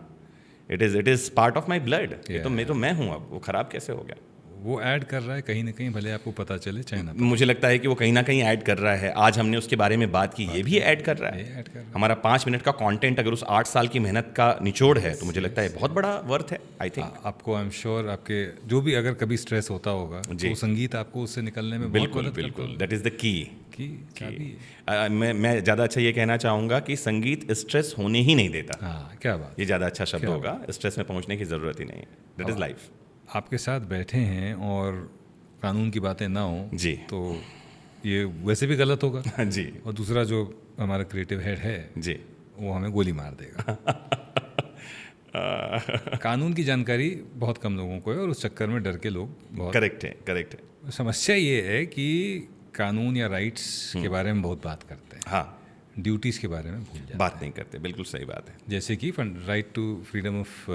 it is part of my blood. ये तो मैं हूँ, अब वो ख़राब कैसे हो गया? वो ऐड कर रहा है कहीं ना कहीं, भले आपको पता चले चाहे ना। मुझे लगता है कि वो कहीं ना कहीं ऐड कर रहा है। आज हमने उसके बारे में बात की, ये भी ऐड कर रहा है। हमारा 5 मिनट का कंटेंट अगर उस 8 साल की मेहनत का निचोड़ है, तो मुझे लगता है बहुत बड़ा वर्थ है। आई थिंक आपको, आई एम श्योर, आपके जो भी अगर कभी स्ट्रेस होता होगा, तो संगीत आपको उससे निकलने में बिल्कुल बिल्कुल, दैट इज़ द की। मैं ज़्यादा अच्छा ये कहना चाहूँगा कि संगीत स्ट्रेस होने ही नहीं देता। हाँ, क्या बात, ये ज़्यादा अच्छा शब्द होगा। स्ट्रेस में पहुँचने की ज़रूरत ही नहीं, दैट इज़ लाइफ। आपके साथ बैठे हैं और कानून की बातें ना हो जी, तो ये वैसे भी गलत होगा जी। और दूसरा जो हमारा क्रिएटिव हेड है जी, वो हमें गोली मार देगा। कानून की जानकारी बहुत कम लोगों को है और उस चक्कर में डर के लोग बहुत। करेक्ट है। समस्या ये है कि कानून या राइट्स के बारे में बहुत बात करते हैं, हाँ, ड्यूटीज़ के बारे में भूल जाते हैं। बात नहीं करते, बिल्कुल सही बात है। जैसे कि right to freedom of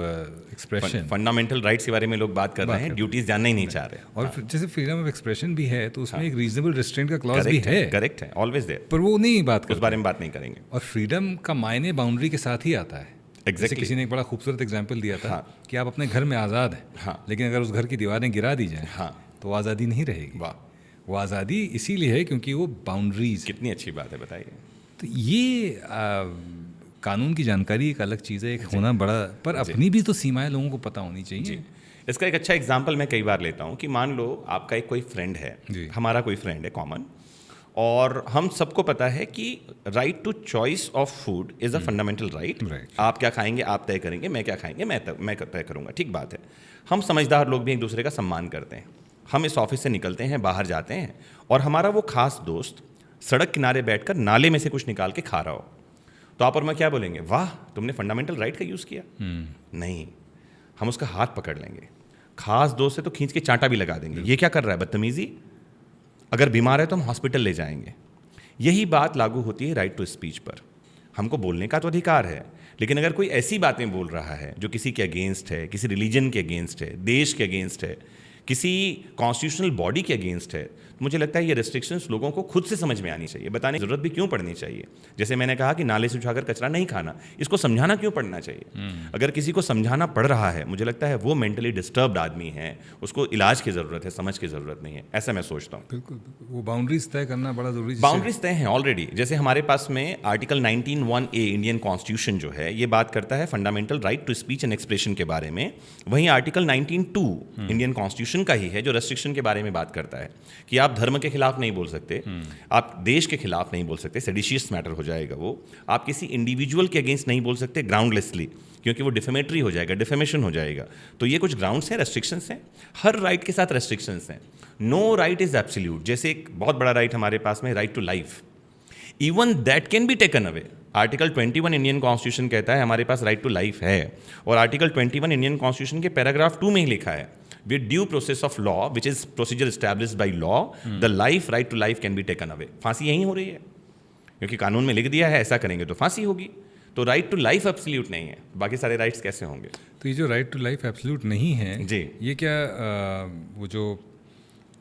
expression, fundamental rights के बारे में लोग बात कर रहे हैं, ड्यूटीज जानना ही नहीं चाह रहे। और जैसे फ्रीडम ऑफ एक्सप्रेशन भी है तो उसमें एक रीजनेबल रिस्ट्रेंट का क्लॉज भी है। करेक्ट है, ऑलवेज देयर, पर वो नहीं बात करते, उस बारे में बात नहीं करेंगे। और फ्रीडम का मायने बाउंड्री के साथ ही आता है। जैसे किसी ने एक बड़ा खूबसूरत एग्जाम्पल दिया था कि आप अपने घर में आज़ाद हैं, लेकिन अगर उस घर की दीवारें गिरा दी जाए तो आज़ादी नहीं रहेगी। वाह, वो आज़ादी इसीलिए है क्योंकि वो बाउंड्रीज। कितनी अच्छी बात है, बताइए। तो ये कानून की जानकारी एक अलग चीज़ है, एक होना बड़ा, पर अपनी भी तो सीमाएं लोगों को पता होनी चाहिए। इसका एक अच्छा एग्जांपल मैं कई बार लेता हूँ कि मान लो आपका एक कोई फ्रेंड है, हमारा कोई फ्रेंड है कॉमन, और हम सबको पता है कि right to choice of food is a fundamental right. आप क्या खाएंगे आप तय करेंगे, मैं क्या खाएंगे मैं तय करूँगा, ठीक बात है। हम समझदार लोग भी एक दूसरे का सम्मान करते हैं। हम इस ऑफिस से निकलते हैं, बाहर जाते हैं, और हमारा वो खास दोस्त सड़क किनारे बैठकर नाले में से कुछ निकाल के खा रहा हो, तो आप और मैं क्या बोलेंगे? वाह, तुमने फंडामेंटल राइट का यूज़ किया। नहीं, हम उसका हाथ पकड़ लेंगे, खास दोस्त है तो खींच के चांटा भी लगा देंगे, ये क्या कर रहा है, बदतमीजी। अगर बीमार है तो हम हॉस्पिटल ले जाएंगे। यही बात लागू होती है राइट टू स्पीच पर। हमको बोलने का तो अधिकार है, लेकिन अगर कोई ऐसी बातें बोल रहा है जो किसी के अगेंस्ट है, किसी रिलीजन के अगेंस्ट है, देश के अगेंस्ट है, किसी कॉन्स्टिट्यूशनल बॉडी के अगेंस्ट है, तो मुझे लगता है ये रेस्ट्रिक्शंस लोगों को खुद से समझ में आनी चाहिए, बताने की जरूरत भी क्यों पड़नी चाहिए। जैसे मैंने कहा कि नाले से उठाकर कचरा नहीं खाना, इसको समझाना क्यों पड़ना चाहिए। अगर किसी को समझाना पड़ रहा है, मुझे लगता है वो मेंटली डिस्टर्ब्ड आदमी है, उसको इलाज की ज़रूरत है, समझ की ज़रूरत नहीं है, ऐसा मैं सोचता हूँ। बिल्कुल, वो बाउंड्रीज तय करना बड़ा जरूरी है। बाउंड्रीज तय हैं ऑलरेडी। जैसे हमारे पास में आर्टिकल 19(1)(a) इंडियन कॉन्स्टिट्यूशन जो है, ये बात करता है fundamental right to speech and expression के बारे में। वहीं आर्टिकल 19(2) इंडियन कॉन्स्टिट्यूशन का ही है जो रेस्ट्रिक्शन के बारे में बात करता है कि आप धर्म के खिलाफ नहीं बोल सकते, आप देश के खिलाफ नहीं बोल सकते, सेडिशियस मैटर हो जाएगा वो। आप किसी इंडिविजुअल के अगेंस्ट नहीं बोल सकते ग्राउंडलेसली, क्योंकि वो डिफेमेटरी हो जाएगा, डिफेमेशन हो जाएगा। तो ये कुछ ग्राउंड्स हैं, रेस्ट्रिक्शंस हैं। हर राइट के साथ रेस्ट्रिक्शंस हैं। No right is absolute. जैसे एक बहुत बड़ा राइट हमारे पास में right to life, even that can be taken away. Article 21 Indian constitution कहता है हमारे पास राइट टू लाइफ है, और आर्टिकल 21 इंडियन कॉन्स्टिट्यूशन के पैराग्राफ 2 में ही लिखा है, with due process of law which is procedure established by law the life right to life can be taken away। फांसी यहीं हो रही है, क्योंकि कानून में लिख दिया है ऐसा करेंगे तो फांसी होगी। तो राइट टू लाइफ एब्सोल्यूट नहीं है, बाकी सारे राइट्स कैसे होंगे। तो ये जो राइट टू लाइफ एब्सोल्यूट नहीं है जी, ये क्या वो जो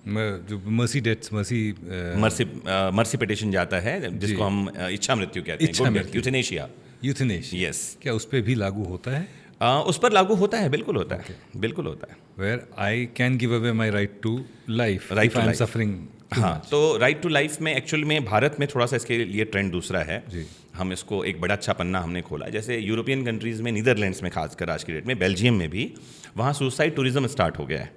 मर्सी डेथ्स मर्सी पिटिशन जाता है जिसको हम इच्छा मृत्यु कहते हैं, यूथनेशिया, यूथनेशिया, क्या उस पर भी लागू होता है? उस पर लागू होता है, बिल्कुल होता है, बिल्कुल होता है। Where I can give away my right to life Right if to I am life. suffering too हाँ, much. तो राइट टू लाइफ में एक्चुअल में भारत में थोड़ा सा इसके लिए ट्रेंड दूसरा है। जी। हम इसको एक बड़ा अच्छा पन्ना हमने खोला। जैसे यूरोपियन कंट्रीज़ में, नीदरलैंड्स में खासकर आज की डेट में, बेल्जियम में भी, वहाँ सुसाइड टूरिज्म स्टार्ट हो गया है।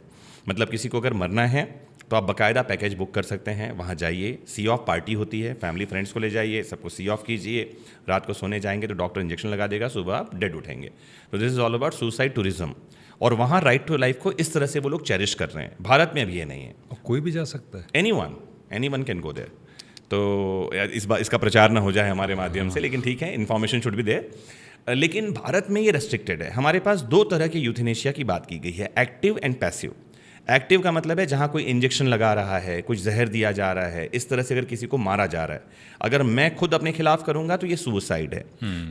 मतलब किसी को अगर मरना है तो आप बाकायदा पैकेज बुक कर सकते हैं, वहाँ जाइए, सी ऑफ पार्टी होती है, फैमिली फ्रेंड्स को ले जाइए, सबको सी ऑफ कीजिए, रात को सोने जाएंगे तो डॉक्टर इंजेक्शन लगा देगा, सुबह आप डेड उठेंगे। तो this is all about suicide tourism, और वहाँ राइट टू लाइफ को इस तरह से वो लोग चेरिश कर रहे हैं। भारत में अभी ये नहीं है। और कोई भी जा सकता है, एनीवन कैन गो देयर। तो इसका प्रचार ना हो जाए हमारे माध्यम से, लेकिन ठीक है, इन्फॉर्मेशन शुड बी देयर। लेकिन भारत में ये रेस्ट्रिक्टेड है। हमारे पास 2 तरह के यूथनेशिया की बात की गई है, एक्टिव एंड पैसिव। एक्टिव का मतलब है जहाँ कोई इंजेक्शन लगा रहा है, कुछ जहर दिया जा रहा है, इस तरह से अगर किसी को मारा जा रहा है, अगर मैं खुद अपने खिलाफ करूंगा तो ये सुसाइड है,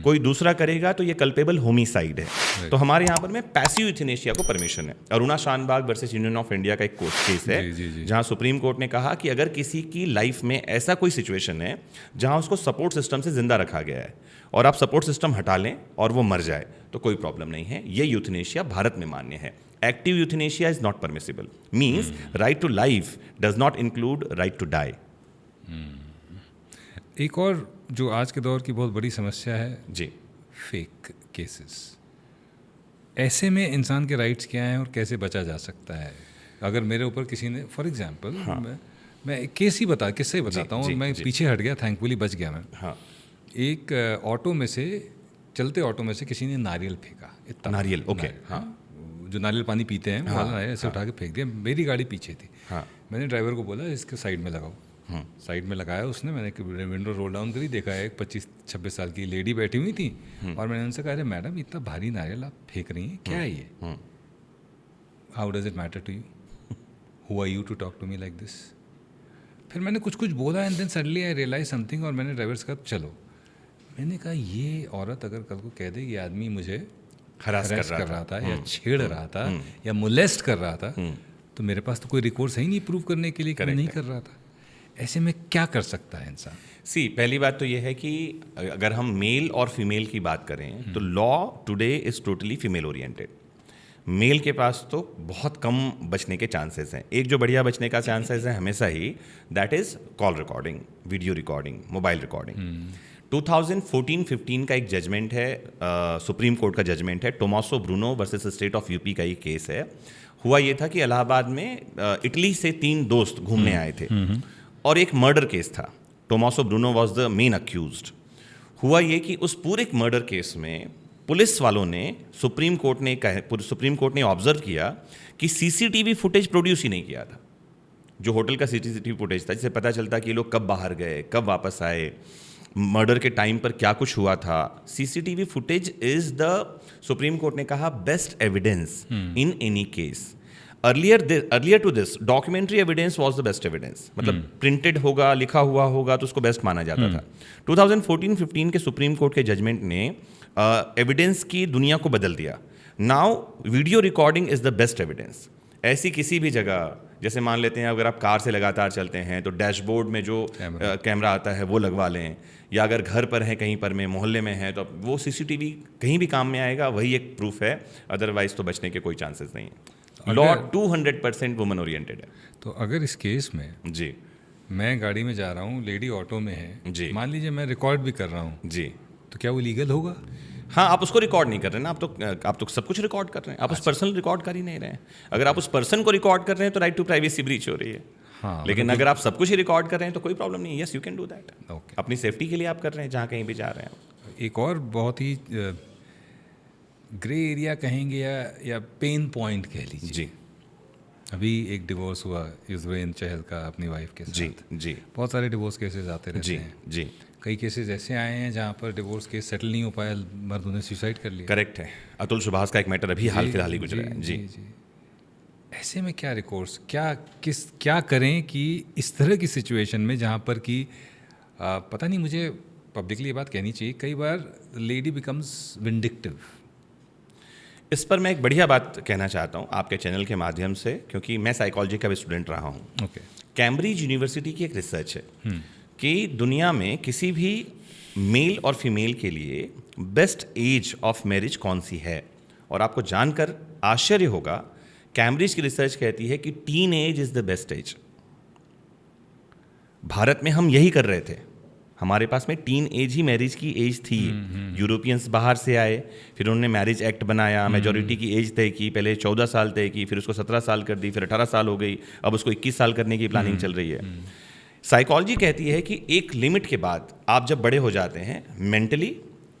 कोई दूसरा करेगा तो ये कल्पेबल होमिसाइड है। तो हमारे यहाँ पर में पैसिव यूथनेशिया को परमिशन है। Aruna Shanbaug versus Union of India का एक केस है, जहाँ सुप्रीम कोर्ट ने कहा कि अगर किसी की लाइफ में ऐसा कोई सिचुएशन है जहाँ उसको सपोर्ट सिस्टम से जिंदा रखा गया है और आप सपोर्ट सिस्टम हटा लें और वो मर जाए तो कोई प्रॉब्लम नहीं है। ये यूथनेशिया भारत में मान्य है। Active euthanasia is not permissible. Means right to life does not include right to die. एक और जो आज के दौर की बहुत बड़ी समस्या है, जी, फेक केसेस। ऐसे में इंसान के राइट्स क्या हैं और कैसे बचा जा सकता है? अगर मेरे ऊपर किसी ने, फॉर एग्जांपल, मैं एक केस ही किस्से ही बताता हूँ, और मैं पीछे हट गया, थैंकफुली बच गया मैं। हाँ, एक ऑटो में से, चलते ऑटो में से किसी ने नारियल फेंका, इतना नारियल, ओके, हाँ, जो नारियल पानी पीते हैं, वाला ऐसे उठा के फेंक दिया। मेरी गाड़ी पीछे थी। हाँ, मैंने ड्राइवर को बोला इसके साइड में लगाओ। साइड में लगाया उसने, मैंने विंडो रोल डाउन करी, देखा एक 25-26 साल की लेडी बैठी हुई थी, और मैंने उनसे कहा, अरे मैडम इतना भारी नारियल आप फेंक रही हैं, क्या है ये? How does it matter to you? Who are you to talk to me like this? फिर मैंने कुछ बोला, and then suddenly I realise something, और मैंने ड्राइवर से कहा चलो। मैंने कहा ये औरत अगर कल को कह दे ये आदमी मुझे हरास कर रहा था या छेड़ रहा था या मोलेस्ट कर रहा था, तो मेरे पास तो कोई रिकॉर्ड्स है ही नहीं प्रूव करने के लिए कि मैं नहीं कर रहा था। ऐसे में क्या कर सकता है इंसान? पहली बात तो ये है कि अगर हम मेल और फीमेल की बात करें तो law today is totally female oriented. Male के पास तो बहुत कम बचने के चांसेस हैं। एक जो बढ़िया बचने का चांसेस है हमेशा ही, that is call recording, video recording, mobile recording. 2014-15 का एक जजमेंट है, सुप्रीम कोर्ट का जजमेंट है, Tomaso Bruno versus State of UP का ये केस है। हुआ ये था कि इलाहाबाद में इटली से 3 दोस्त घूमने आए थे और एक मर्डर केस था। Tommaso Bruno was the main accused. हुआ ये कि उस पूरे मर्डर केस में पुलिस वालों ने, सुप्रीम कोर्ट ने ऑब्जर्व किया कि सीसीटीवी फुटेज प्रोड्यूस ही नहीं किया था। जो होटल का सीसीटीवी फुटेज था, जिससे पता चलता कि ये लोग कब बाहर गए, कब वापस आए, मर्डर के टाइम पर क्या कुछ हुआ था। CCTV footage is the, supreme court ने कहा, best evidence in any case. Earlier to this documentary evidence was the best evidence, मतलब प्रिंटेड होगा, लिखा हुआ होगा तो उसको बेस्ट माना जाता था। 2014-15 के सुप्रीम कोर्ट के जजमेंट ने एविडेंस की दुनिया को बदल दिया। Now video recording is the best evidence. ऐसी किसी भी जगह, जैसे मान लेते हैं अगर आप कार से लगातार चलते हैं तो डैशबोर्ड में जो कैमरा आता है वो लगवा लें, या अगर घर पर है कहीं पर में मोहल्ले में है तो वो सीसीटीवी कहीं भी काम में आएगा, वही एक प्रूफ है, अदरवाइज तो बचने के कोई चांसेस नहीं है। लॉ 200% वुमन ओरिएंटेड है। तो अगर इस केस में जी मैं गाड़ी में जा रहा हूँ, लेडी ऑटो में है जी, मान लीजिए मैं रिकॉर्ड भी कर रहा हूँ जी, तो क्या वो लीगल होगा? हाँ, आप उसको रिकॉर्ड नहीं कर रहे ना, आप तो सब कुछ रिकॉर्ड कर रहे हैं, आप उस पर्सन रिकॉर्ड कर ही नहीं रहे हैं। अगर आप उस पर्सन को रिकॉर्ड कर रहे हैं तो राइट टू प्राइवेसी ब्रीच हो रही है। हाँ, लेकिन अगर आप सब कुछ ही रिकॉर्ड कर रहे हैं तो कोई प्रॉब्लम नहीं है। Yes, you can do that. Okay. अपनी सेफ्टी के लिए आप कर रहे हैं, जहाँ कहीं भी जा रहे हैं। एक और बहुत ही ग्रे एरिया कहेंगे या पेन पॉइंट कह लीजिए। जी, अभी एक डिवोर्स हुआ युजवेंद्र चहल का अपनी वाइफ के साथ। जी, जी, बहुत सारे डिवोर्स केसेस आते रहते जी, हैं। जी, कई केसेस ऐसे आए हैं जहाँ पर डिवोर्स केस सेटल नहीं हो पाया, मर्दों ने सुसाइड कर लिया। करेक्ट है। अतुल सुभाष का एक मैटर अभी हाल फिलहाल ही गुजरा है। जी, ऐसे में क्या रिकॉर्ड्स, क्या करें कि इस तरह की सिचुएशन में जहाँ पर कि पता नहीं, मुझे पब्लिकली ये बात कहनी चाहिए, कई बार लेडी बिकम्स विंडिक्टिव। इस पर मैं एक बढ़िया बात कहना चाहता हूँ आपके चैनल के माध्यम से, क्योंकि मैं साइकोलॉजी का भी स्टूडेंट रहा हूँ। ओके। कैम्ब्रिज यूनिवर्सिटी की एक रिसर्च है कि दुनिया में किसी भी मेल और फीमेल के लिए बेस्ट एज ऑफ मैरिज कौन सी है, और आपको जानकर आश्चर्य होगा, कैम्ब्रिज की रिसर्च कहती है कि teen age is the best age. भारत में हम यही कर रहे थे, हमारे पास में टीन एज ही मैरिज की एज थी। यूरोपियंस बाहर से आए, फिर उन्होंने मैरिज एक्ट बनाया, मेजॉरिटी की एज तय की, पहले 14 साल तय की, फिर उसको 17 साल कर दी, फिर 18 साल हो गई, अब उसको 21 साल करने की प्लानिंग चल रही है। साइकोलॉजी कहती है कि एक लिमिट के बाद आप जब बड़े हो जाते हैं, मेंटली,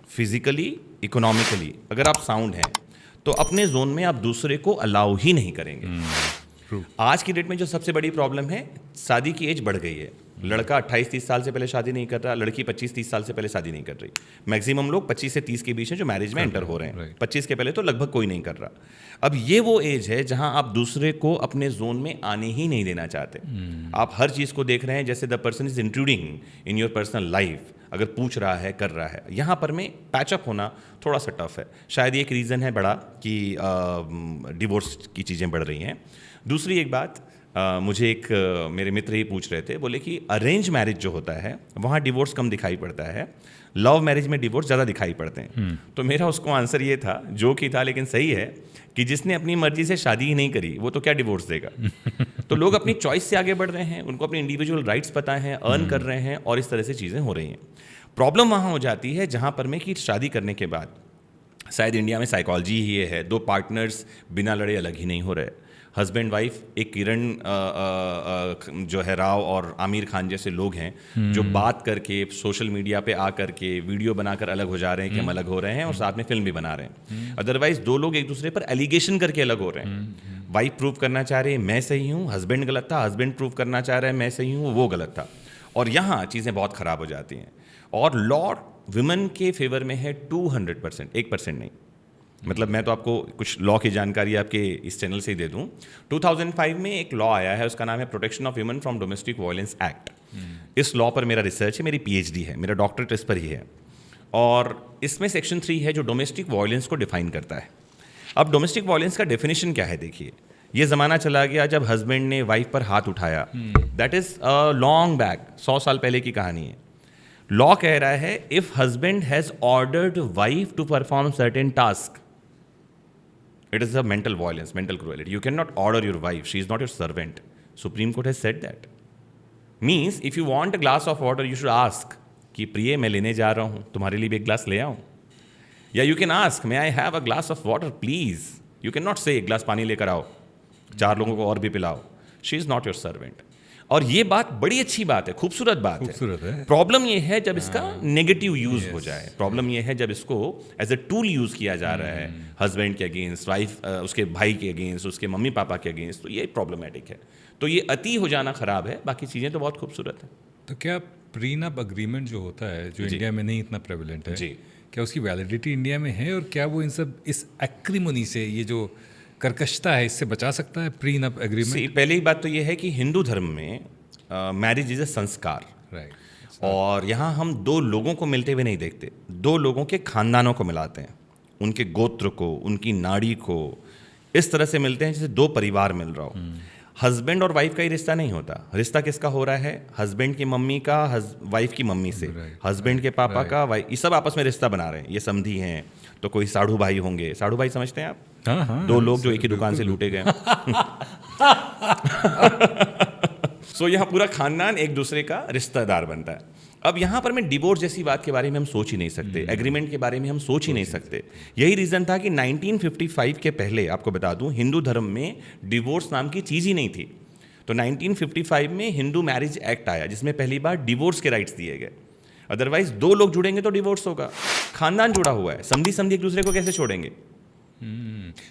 फिजिकली, इकोनॉमिकली अगर आप साउंड हैं तो अपने जोन में आप दूसरे को अलाउ ही नहीं करेंगे। आज की डेट में जो सबसे बड़ी प्रॉब्लम है, शादी की एज बढ़ गई है। लड़का 28-30 साल से पहले शादी नहीं कर रहा, लड़की 25-30 साल से पहले शादी नहीं कर रही। मैक्सिमम लोग 25 से 30 के बीच में जो मैरिज में एंटर हो रहे हैं, 25 के पहले तो लगभग कोई नहीं कर रहा। अब ये वो एज है जहां आप दूसरे को अपने जोन में आने ही नहीं देना चाहते। आप हर चीज़ को देख रहे हैं जैसे the person is intruding in your personal life, अगर पूछ रहा है, कर रहा है। यहाँ पर में पैचअप होना थोड़ा सा टफ है। शायद ये एक रीज़न है बड़ा कि डिवोर्स की चीज़ें बढ़ रही हैं। दूसरी एक बात, मुझे एक मेरे मित्र ही पूछ रहे थे, बोले कि अरेंज मैरिज जो होता है वहाँ डिवोर्स कम दिखाई पड़ता है, लव मैरिज में डिवोर्स ज़्यादा दिखाई पड़ते हैं। तो मेरा उसको आंसर ये था, जो कि था लेकिन सही है, कि जिसने अपनी मर्जी से शादी ही नहीं करी वो तो क्या डिवोर्स देगा। तो लोग अपनी चॉइस से आगे बढ़ रहे हैं, उनको अपने इंडिविजुअल राइट्स पता है, अर्न कर रहे हैं, और इस तरह से चीज़ें हो रही हैं। प्रॉब्लम वहाँ हो जाती है जहाँ पर में कि शादी करने के बाद, शायद इंडिया में साइकोलॉजी ही ये है, दो पार्टनर्स बिना लड़े अलग ही नहीं हो रहे। हस्बैंड वाइफ, एक किरण जो है राव और आमिर खान जैसे लोग हैं जो बात करके सोशल मीडिया पे आ करके वीडियो बनाकर अलग हो जा रहे हैं कि हम अलग हो रहे हैं, और साथ में फिल्म भी बना रहे हैं। अदरवाइज दो लोग एक दूसरे पर एलिगेशन करके अलग हो रहे हैं। वाइफ प्रूव करना चाह रही है मैं सही हूँ, हस्बैंड गलत था, हस्बैंड प्रूव करना चाह रहा है मैं सही हूँ, वो गलत था, और यहाँ चीज़ें बहुत ख़राब हो जाती हैं। और लॉ विमेन के फेवर में है 200%, 1% नहीं। मतलब मैं तो आपको कुछ लॉ की जानकारी आपके इस चैनल से ही दे दूं। 2005 में एक लॉ आया है, उसका नाम है protection of women from domestic violence act. इस लॉ पर मेरा रिसर्च है, मेरी पीएचडी है, मेरा डॉक्टरेट इस पर ही है, और इसमें सेक्शन 3 है जो डोमेस्टिक वायलेंस को डिफाइन करता है। अब डोमेस्टिक वायलेंस का डेफिनेशन क्या है, देखिए, ये ज़माना चला गया जब हस्बैंड ने वाइफ पर हाथ उठाया, दैट इज़ लॉन्ग बैक, 100 साल पहले की कहानी है। लॉ कह रहा है if husband has ordered wife to perform certain task, it is a mental violence, mental cruelty. You cannot order your wife. She is not your servant. Supreme Court has said that. Means if you want a glass of water, you should ask कि प्रिय मैं लेने जा रहा हूँ, तुम्हारे लिए भी एक ग्लास ले आऊँ। या you can ask, may I have a glass of water, please? You cannot say एक ग्लास पानी लेकर आओ, 4 लोगों को और भी पिलाओ। She is not your servant. और ये बात बड़ी अच्छी बात है, खूबसूरत बात है। प्रॉब्लम ये है जब इसका नेगेटिव यूज हो जाए। प्रॉब्लम ये है जब इसको एज ए टूल यूज किया जा रहा है हस्बैंड के अगेंस्ट, वाइफ उसके भाई के अगेंस्ट, उसके मम्मी पापा के अगेंस्ट, तो ये प्रॉब्लमेटिक है। तो ये अति हो जाना खराब है, बाकी चीज़ें तो बहुत खूबसूरत है। तो क्या प्रीनप अग्रीमेंट जो होता है, जो इंडिया में नहीं इतना प्रेवलेंट है, क्या उसकी वैलिडिटी इंडिया में है, और क्या वो इन सब इस एक्रीमनी से, ये जो कर्कशता है, इससे बचा सकता है प्रीनप एग्रीमेंट? पहली बात तो ये है कि हिंदू धर्म में मैरिज इज अ संस्कार, राइट। और यहाँ हम दो लोगों को मिलते हुए नहीं देखते, दो लोगों के खानदानों को मिलाते हैं, उनके गोत्र को, उनकी नाड़ी को, इस तरह से मिलते हैं जैसे दो परिवार मिल रहा हो। हस्बैंड और वाइफ का ही रिश्ता नहीं होता, रिश्ता किसका हो रहा है? हस्बैंड की मम्मी का वाइफ की मम्मी से, हस्बैंड के पापा का वाइफ, ये सब आपस में रिश्ता बना रहे हैं, ये समधी हैं। तो कोई साढ़ू भाई होंगे, साढ़ू भाई समझते हैं आप? हाँ हाँ, दो लोग जो एक ही दुकान से लूटे गए। सो यहाँ पूरा खानदान एक दूसरे का रिश्तेदार बनता है। अब यहाँ पर मैं डिवोर्स जैसी बात के बारे में हम सोच ही नहीं सकते, एग्रीमेंट के बारे में हम सोच ही नहीं सकते। यही रीज़न था कि 1955 के पहले, आपको बता दूं, हिंदू धर्म में डिवोर्स नाम की चीज़ ही नहीं थी। तो 1955 में हिंदू मैरिज एक्ट आया, जिसमें पहली बार डिवोर्स के राइट्स दिए गए। अदरवाइज दो लोग जुड़ेंगे तो डिवोर्स होगा, खानदान जुड़ा हुआ है, समधी समधी एक दूसरे को कैसे छोड़ेंगे?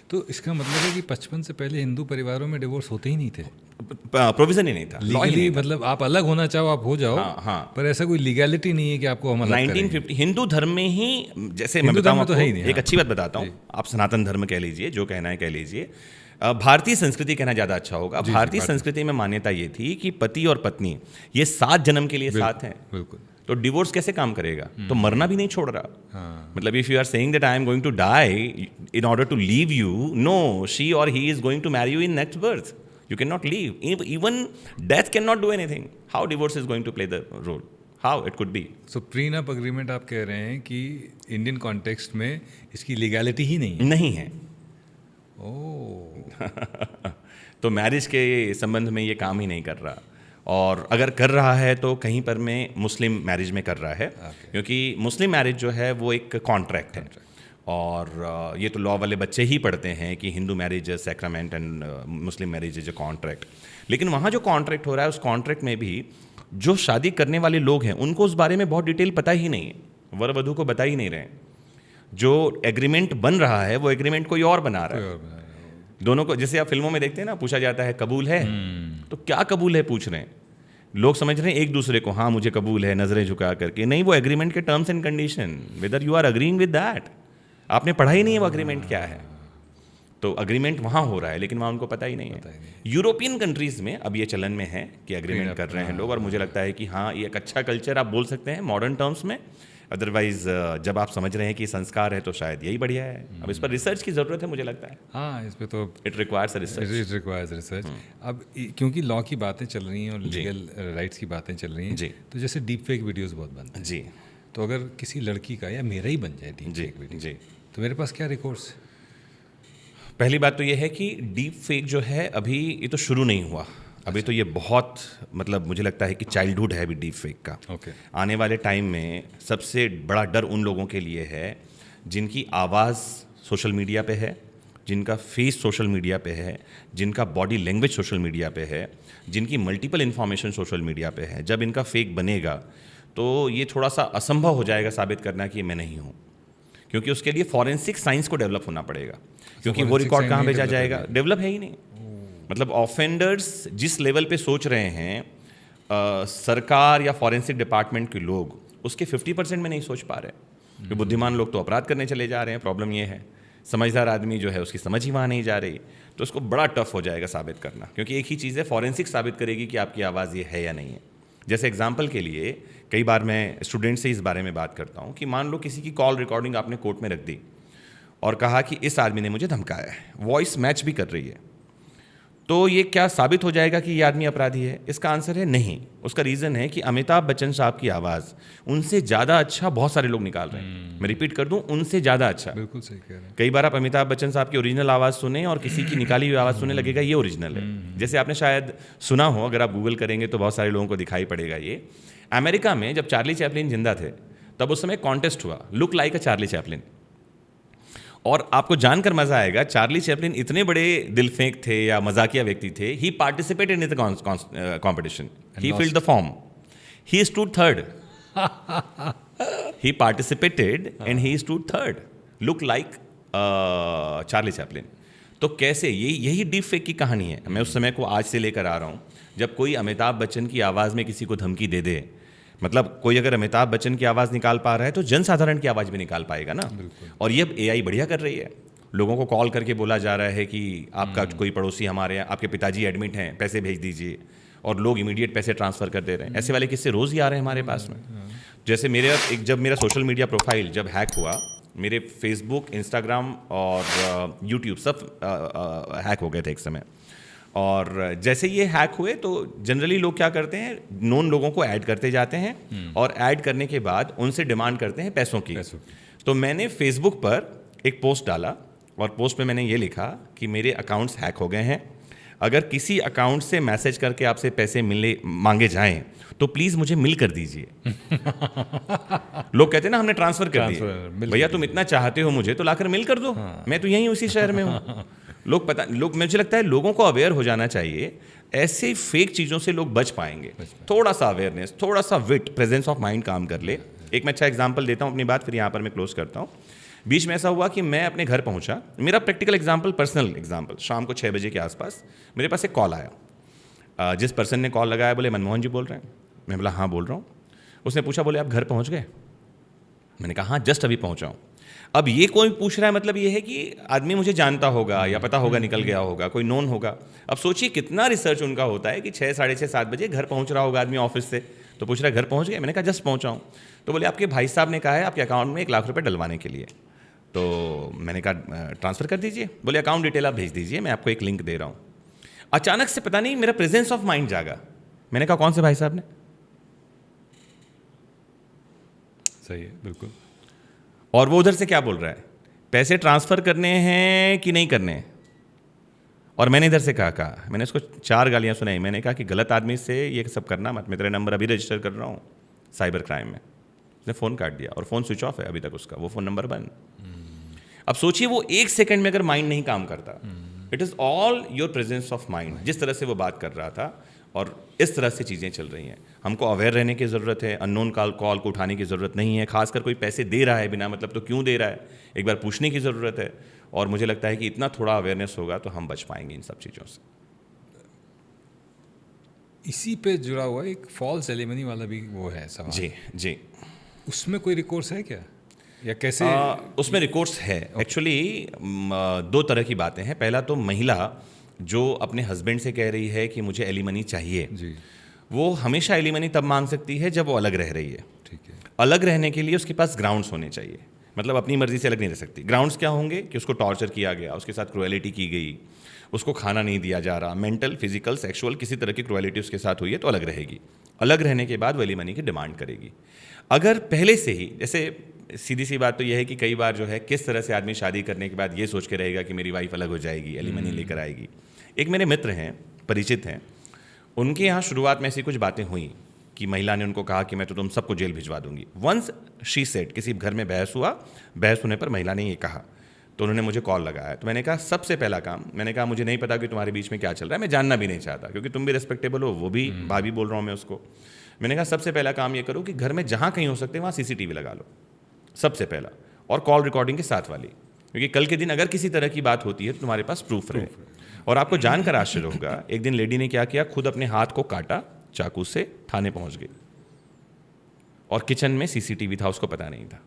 तो इसका मतलब है कि 55 से पहले हिंदू परिवारों में डिवोर्स होते ही नहीं थे, प्रोविजन ही नहीं था, लॉ ही लीगली। नहीं था। मतलब आप अलग होना चाहो आप हो जाओ, हाँ। पर ऐसा कोई लीगैलिटी नहीं है कि आपको हम अलग 1950 हिंदू धर्म में ही, जैसे मैं हिंदू बताऊं धर्म में तो आपको, है ही नहीं, एक हाँ। अच्छी बात बताता हूँ, आप सनातन धर्म कह लीजिए, जो कहना है कह लीजिए, भारतीय संस्कृति कहना ज़्यादा अच्छा होगा। भारतीय संस्कृति में मान्यता ये थी कि पति और पत्नी ये 7 जन्म के लिए साथ हैं। बिल्कुल। तो डिवोर्स कैसे काम करेगा? तो मरना भी नहीं छोड़ रहा। मतलब if you are saying that I am going to die in order to leave you, no, she और he is going to marry you in next birth. You cannot leave. Even death cannot do anything. How divorce is going to play the role? How it could be? So prenup agreement आप कह रहे हैं कि Indian context में इसकी legality ही नहीं है? नहीं है। ओह। तो मैरिज के संबंध में ये काम ही नहीं कर रहा, और अगर कर रहा है तो कहीं पर में मुस्लिम मैरिज में कर रहा है, क्योंकि मुस्लिम मैरिज जो है वो एक कॉन्ट्रैक्ट है, और ये तो लॉ वाले बच्चे ही पढ़ते हैं कि Hindu marriage sacrament and Muslim marriage is a contract. लेकिन वहाँ जो कॉन्ट्रैक्ट हो रहा है, उस कॉन्ट्रैक्ट में भी जो शादी करने वाले लोग हैं उनको उस बारे में बहुत डिटेल पता ही नहीं है, वर वधू को बता ही नहीं रहे। जो एग्रीमेंट बन रहा है वो एग्रीमेंट कोई और बना रहा है। दोनों को, जैसे आप फिल्मों में देखते हैं ना, पूछा जाता है कबूल है, तो क्या कबूल है पूछ रहे हैं लोग, समझ रहे हैं एक दूसरे को, हाँ मुझे कबूल है, नजरें झुका करके। नहीं, वो एग्रीमेंट के terms and condition, whether you are agreeing with that. आपने पढ़ा ही नहीं है वो अग्रीमेंट क्या है। तो अग्रीमेंट वहाँ हो रहा है, लेकिन वहाँ उनको पता ही नहीं है। यूरोपियन कंट्रीज़ में अब ये चलन में है कि एग्रीमेंट कर रहे हैं लोग, और मुझे लगता है कि हाँ, ये एक अच्छा कल्चर आप बोल सकते हैं मॉडर्न टर्म्स में। अदरवाइज जब आप समझ रहे हैं कि संस्कार है तो शायद यही बढ़िया है। अब इस पर रिसर्च की ज़रूरत है, मुझे लगता है। हाँ, इस पे तो it requires research. It requires research. अब क्योंकि लॉ की बातें चल रही हैं और लीगल राइट्स की बातें चल रही हैं, जी, तो जैसे डीप फेक वीडियोज़ बहुत बनते हैं जी, तो अगर किसी लड़की का या मेरा ही बन जाए डीप जी, फेक वीडियो, जी, तो मेरे पास क्या रिकॉर्ड्स? पहली बात तो ये है कि डीप फेक जो है अभी ये तो शुरू नहीं हुआ, अभी तो ये बहुत, मतलब मुझे लगता है कि चाइल्डहुड है अभी डीप फेक का। ओके। आने वाले टाइम में सबसे बड़ा डर उन लोगों के लिए है जिनकी आवाज़ सोशल मीडिया पे है, जिनका फेस सोशल मीडिया पे है, जिनका बॉडी लैंग्वेज सोशल मीडिया पे है, जिनकी मल्टीपल इन्फॉर्मेशन सोशल मीडिया पे है। जब इनका फेक बनेगा तो ये थोड़ा सा असंभव हो जाएगा साबित करना कि मैं नहीं हूँ, क्योंकि उसके लिए फॉरेंसिक साइंस को डेवलप होना पड़ेगा, क्योंकि वो रिकॉर्ड कहाँ भेजा जाएगा? डेवलप है ही नहीं। मतलब ऑफेंडर्स जिस लेवल पे सोच रहे हैं सरकार या फॉरेंसिक डिपार्टमेंट के लोग, उसके 50% में नहीं सोच पा रहे। कि बुद्धिमान लोग तो अपराध करने चले जा रहे हैं, प्रॉब्लम ये है। समझदार आदमी जो है उसकी समझ ही वहाँ नहीं जा रही, तो उसको बड़ा टफ हो जाएगा साबित करना, क्योंकि एक ही चीज़ है, फॉरेंसिक साबित करेगी कि आपकी आवाज़ ये है या नहीं है। जैसे एग्जाम्पल के लिए कई बार मैं स्टूडेंट से इस बारे में बात करता हूँ कि मान लो किसी की कॉल रिकॉर्डिंग आपने कोर्ट में रख दी और कहा कि इस आदमी ने मुझे धमकाया है, वॉइस मैच भी कर रही है, तो ये क्या साबित हो जाएगा कि ये आदमी अपराधी है? इसका आंसर है नहीं। उसका रीज़न है कि अमिताभ बच्चन साहब की आवाज़ उनसे ज़्यादा अच्छा बहुत सारे लोग निकाल रहे हैं। मैं रिपीट कर दूं, उनसे ज़्यादा अच्छा। बिल्कुल सही कह रहे हैं। कई बार आप अमिताभ बच्चन साहब की ओरिजिनल आवाज़ सुने और किसी की निकाली हुई आवाज़ सुनने लगेगा ये ओरिजिनल है। जैसे आपने शायद सुना हो, अगर आप गूगल करेंगे तो बहुत सारे लोगों को दिखाई पड़ेगा ये। अमेरिका में जब चार्ली चैपलिन जिंदा थे तब उस समय कॉन्टेस्ट हुआ, लुक लाइक अ चार्ली चैपलिन, और आपको जानकर मजा आएगा, चार्ली चैपलिन इतने बड़े दिल फेंक थे या मजाकिया व्यक्ति थे। He participated in the competition, he filled the form, he stood third. He participated and he stood third, look like Charlie Chaplin. तो कैसे, यही डीप फेक की कहानी है। मैं उस समय को आज से लेकर आ रहा हूँ, जब कोई अमिताभ बच्चन की आवाज़ में किसी को धमकी दे दे, मतलब कोई अगर अमिताभ बच्चन की आवाज़ निकाल पा रहा है तो जनसाधारण की आवाज़ भी निकाल पाएगा ना। और ये अब AI बढ़िया कर रही है। लोगों को कॉल करके बोला जा रहा है कि आपका कोई पड़ोसी हमारे यहाँ, आपके पिताजी एडमिट हैं, पैसे भेज दीजिए, और लोग इमीडिएट पैसे ट्रांसफ़र कर दे रहे हैं। ऐसे वाले किस्से रोज़ ही आ रहे हैं हमारे पास में। जैसे जब मेरा सोशल मीडिया प्रोफाइल जब हैक हुआ, मेरे फेसबुक, इंस्टाग्राम और यूट्यूब सब हैक हो गए थे एक समय। और जैसे ये हैक हुए तो जनरली लोग क्या करते हैं, नोन लोगों को ऐड करते जाते हैं और ऐड करने के बाद उनसे डिमांड करते हैं पैसों की। तो मैंने फेसबुक पर एक पोस्ट डाला और पोस्ट में मैंने ये लिखा कि मेरे अकाउंट्स हैक हो गए हैं, अगर किसी अकाउंट से मैसेज करके आपसे पैसे मांगे जाएं तो प्लीज़ मुझे मिल कर दीजिए। लोग कहते हैं ना हमने ट्रांसफ़र कर दिए, भैया तुम इतना चाहते हो मुझे तो लाकर मिल कर दो। मैं तो यहीं उसी शहर में हूँ। मुझे लगता है लोगों को अवेयर हो जाना चाहिए, ऐसे फेक चीज़ों से लोग बच पाएंगे। थोड़ा सा अवेयरनेस, थोड़ा सा विट, प्रेजेंस ऑफ माइंड काम कर ले। एक मैं अच्छा एग्जाम्पल देता हूँ अपनी बात, फिर यहाँ पर मैं क्लोज करता हूँ। बीच में ऐसा हुआ कि मैं अपने घर पहुँचा, मेरा प्रैक्टिकल एग्जाम्पल, पर्सनल एग्जाम्पल, शाम को 6 बजे के आसपास मेरे पास एक कॉल आया। जिस पर्सन ने कॉल लगाया बोले मनमोहन जी बोल रहे हैं। मैं बोला हाँ बोल रहा हूँ। उसने पूछा बोले आप घर पहुँच गए? मैंने कहा हाँ जस्ट अभी पहुँचा हूँ। अब ये कोई पूछ रहा है, मतलब ये है कि आदमी मुझे जानता होगा या पता होगा, निकल गया होगा, कोई नोन होगा। अब सोचिए कितना रिसर्च उनका होता है कि 6, साढ़े 6, 7 बजे घर पहुँच रहा होगा आदमी ऑफिस से, तो पूछ रहा है घर पहुँच गए? मैंने कहा जस्ट पहुँचा हूँ। तो बोले आपके भाई साहब ने कहा है आपके अकाउंट में 1 लाख रुपये डलवाने के लिए। तो मैंने कहा ट्रांसफ़र कर दीजिए। बोले अकाउंट डिटेल आप भेज दीजिए, मैं आपको एक लिंक दे रहा हूँ। अचानक से पता नहीं मेरा प्रेजेंस ऑफ माइंड जागा। मैंने कहा कौन से भाई साहब ने? सही है, बिल्कुल। और वो उधर से क्या बोल रहा है, पैसे ट्रांसफ़र करने हैं कि नहीं करने हैं? और मैंने इधर से कहा मैंने उसको 4 गालियाँ सुनाई। मैंने कहा कि गलत आदमी से ये सब करना मत, मैं तेरा नंबर अभी रजिस्टर कर रहा हूँ साइबर क्राइम में। उसने फ़ोन काट दिया और फ़ोन स्विच ऑफ है अभी तक उसका, वो फ़ोन नंबर बंद। अब सोचिए वो 1 सेकंड में अगर माइंड नहीं काम करता, it is all your presence of mind. जिस तरह से वो बात कर रहा था और इस तरह से चीज़ें चल रही हैं, हमको अवेयर रहने की ज़रूरत है। अननोन कॉल को उठाने की ज़रूरत नहीं है, खासकर कोई पैसे दे रहा है बिना मतलब तो क्यों दे रहा है, एक बार पूछने की ज़रूरत है। और मुझे लगता है कि इतना थोड़ा अवेयरनेस होगा तो हम बच पाएंगे इन सब चीज़ों से। इसी पे जुड़ा हुआ एक फॉल्स एलिमनी वाला भी वो है सवाल। जी जी, उसमें कोई रिकोर्स है क्या, या कैसे? उसमें रिकोर्स है एक्चुअली। 2 तरह की बातें हैं। पहला तो महिला जो अपने हस्बैंड से कह रही है कि मुझे एलिमनी चाहिए जी, वो हमेशा एलिमनी तब मांग सकती है जब वो अलग रह रही है। ठीक है। अलग रहने के लिए उसके पास ग्राउंड्स होने चाहिए, मतलब अपनी मर्जी से अलग नहीं रह सकती। ग्राउंड्स क्या होंगे कि उसको टॉर्चर किया गया, उसके साथ क्रुएलिटी की गई, उसको खाना नहीं दिया जा रहा, मेंटल, फिजिकल, सेक्सुअल किसी तरह की क्रुएलिटी उसके साथ हुई है तो अलग रहेगी। अलग रहने के बाद वो एलिमनी की डिमांड करेगी। अगर पहले से ही, जैसे सीधी सी बात तो यह है कि कई बार जो है किस तरह से आदमी शादी करने के बाद ये सोच के रहेगा कि मेरी वाइफ अलग हो जाएगी, एलिमनी लेकर आएगी। एक मेरे मित्र हैं, परिचित हैं, उनके यहाँ शुरुआत में ऐसी कुछ बातें हुई कि महिला ने उनको कहा कि मैं तो तुम सबको जेल भिजवा दूंगी। वंस शी सेड, किसी घर में बहस हुआ, बहस होने पर महिला ने ये कहा तो उन्होंने मुझे कॉल लगाया। तो मैंने कहा सबसे पहला काम, मैंने कहा मुझे नहीं पता कि तुम्हारे बीच में क्या चल रहा है, मैं जानना भी नहीं चाहता क्योंकि तुम भी रिस्पेक्टेबल हो, वो भी भाभी बोल रहा हूँ मैं उसको। मैंने कहा सबसे पहला काम ये करो कि घर में जहाँ कहीं हो सकते हैं वहाँ CCTV लगा लो सबसे पहला, और कॉल रिकॉर्डिंग के साथ वाली, क्योंकि कल के दिन अगर किसी तरह की बात होती है तो तुम्हारे पास प्रूफ रहे। और आपको जानकर आश्चर्य होगा, एक दिन लेडी ने क्या किया, खुद अपने हाथ को काटा चाकू से, थाने पहुंच गई और किचन में CCTV था, उसको पता नहीं था।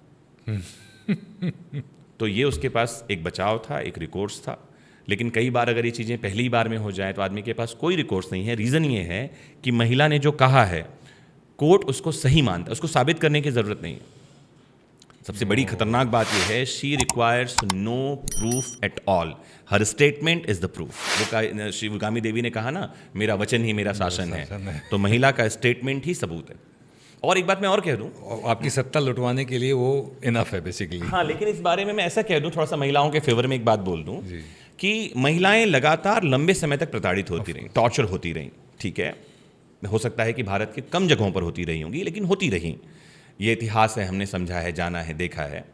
तो ये उसके पास एक बचाव था, एक रिकोर्स था। लेकिन कई बार अगर ये चीज़ें पहली बार में हो जाए तो आदमी के पास कोई रिकोर्स नहीं है। रीज़न ये है कि महिला ने जो कहा है कोर्ट उसको सही मानता है, उसको साबित करने की ज़रूरत नहीं है। सबसे बड़ी खतरनाक बात यह है, she requires no proof at all, her statement is the proof. वो शिवगामी देवी ने कहा ना, मेरा वचन ही मेरा शासन है, तो महिला का स्टेटमेंट ही सबूत है। और एक बात मैं और कह दूं, आपकी सत्ता लुटवाने के लिए वो इनफ है बेसिकली। हाँ, लेकिन इस बारे में मैं ऐसा कह दूं, थोड़ा सा महिलाओं के फेवर में एक बात बोल दूं कि महिलाएं लगातार लंबे समय तक प्रताड़ित होती रहीं, टॉर्चर होती रहीं। ठीक है, हो सकता है कि भारत के कम जगहों पर होती रही होंगी, लेकिन होती रहीं। ये इतिहास है, हमने समझा है, जाना है, देखा है।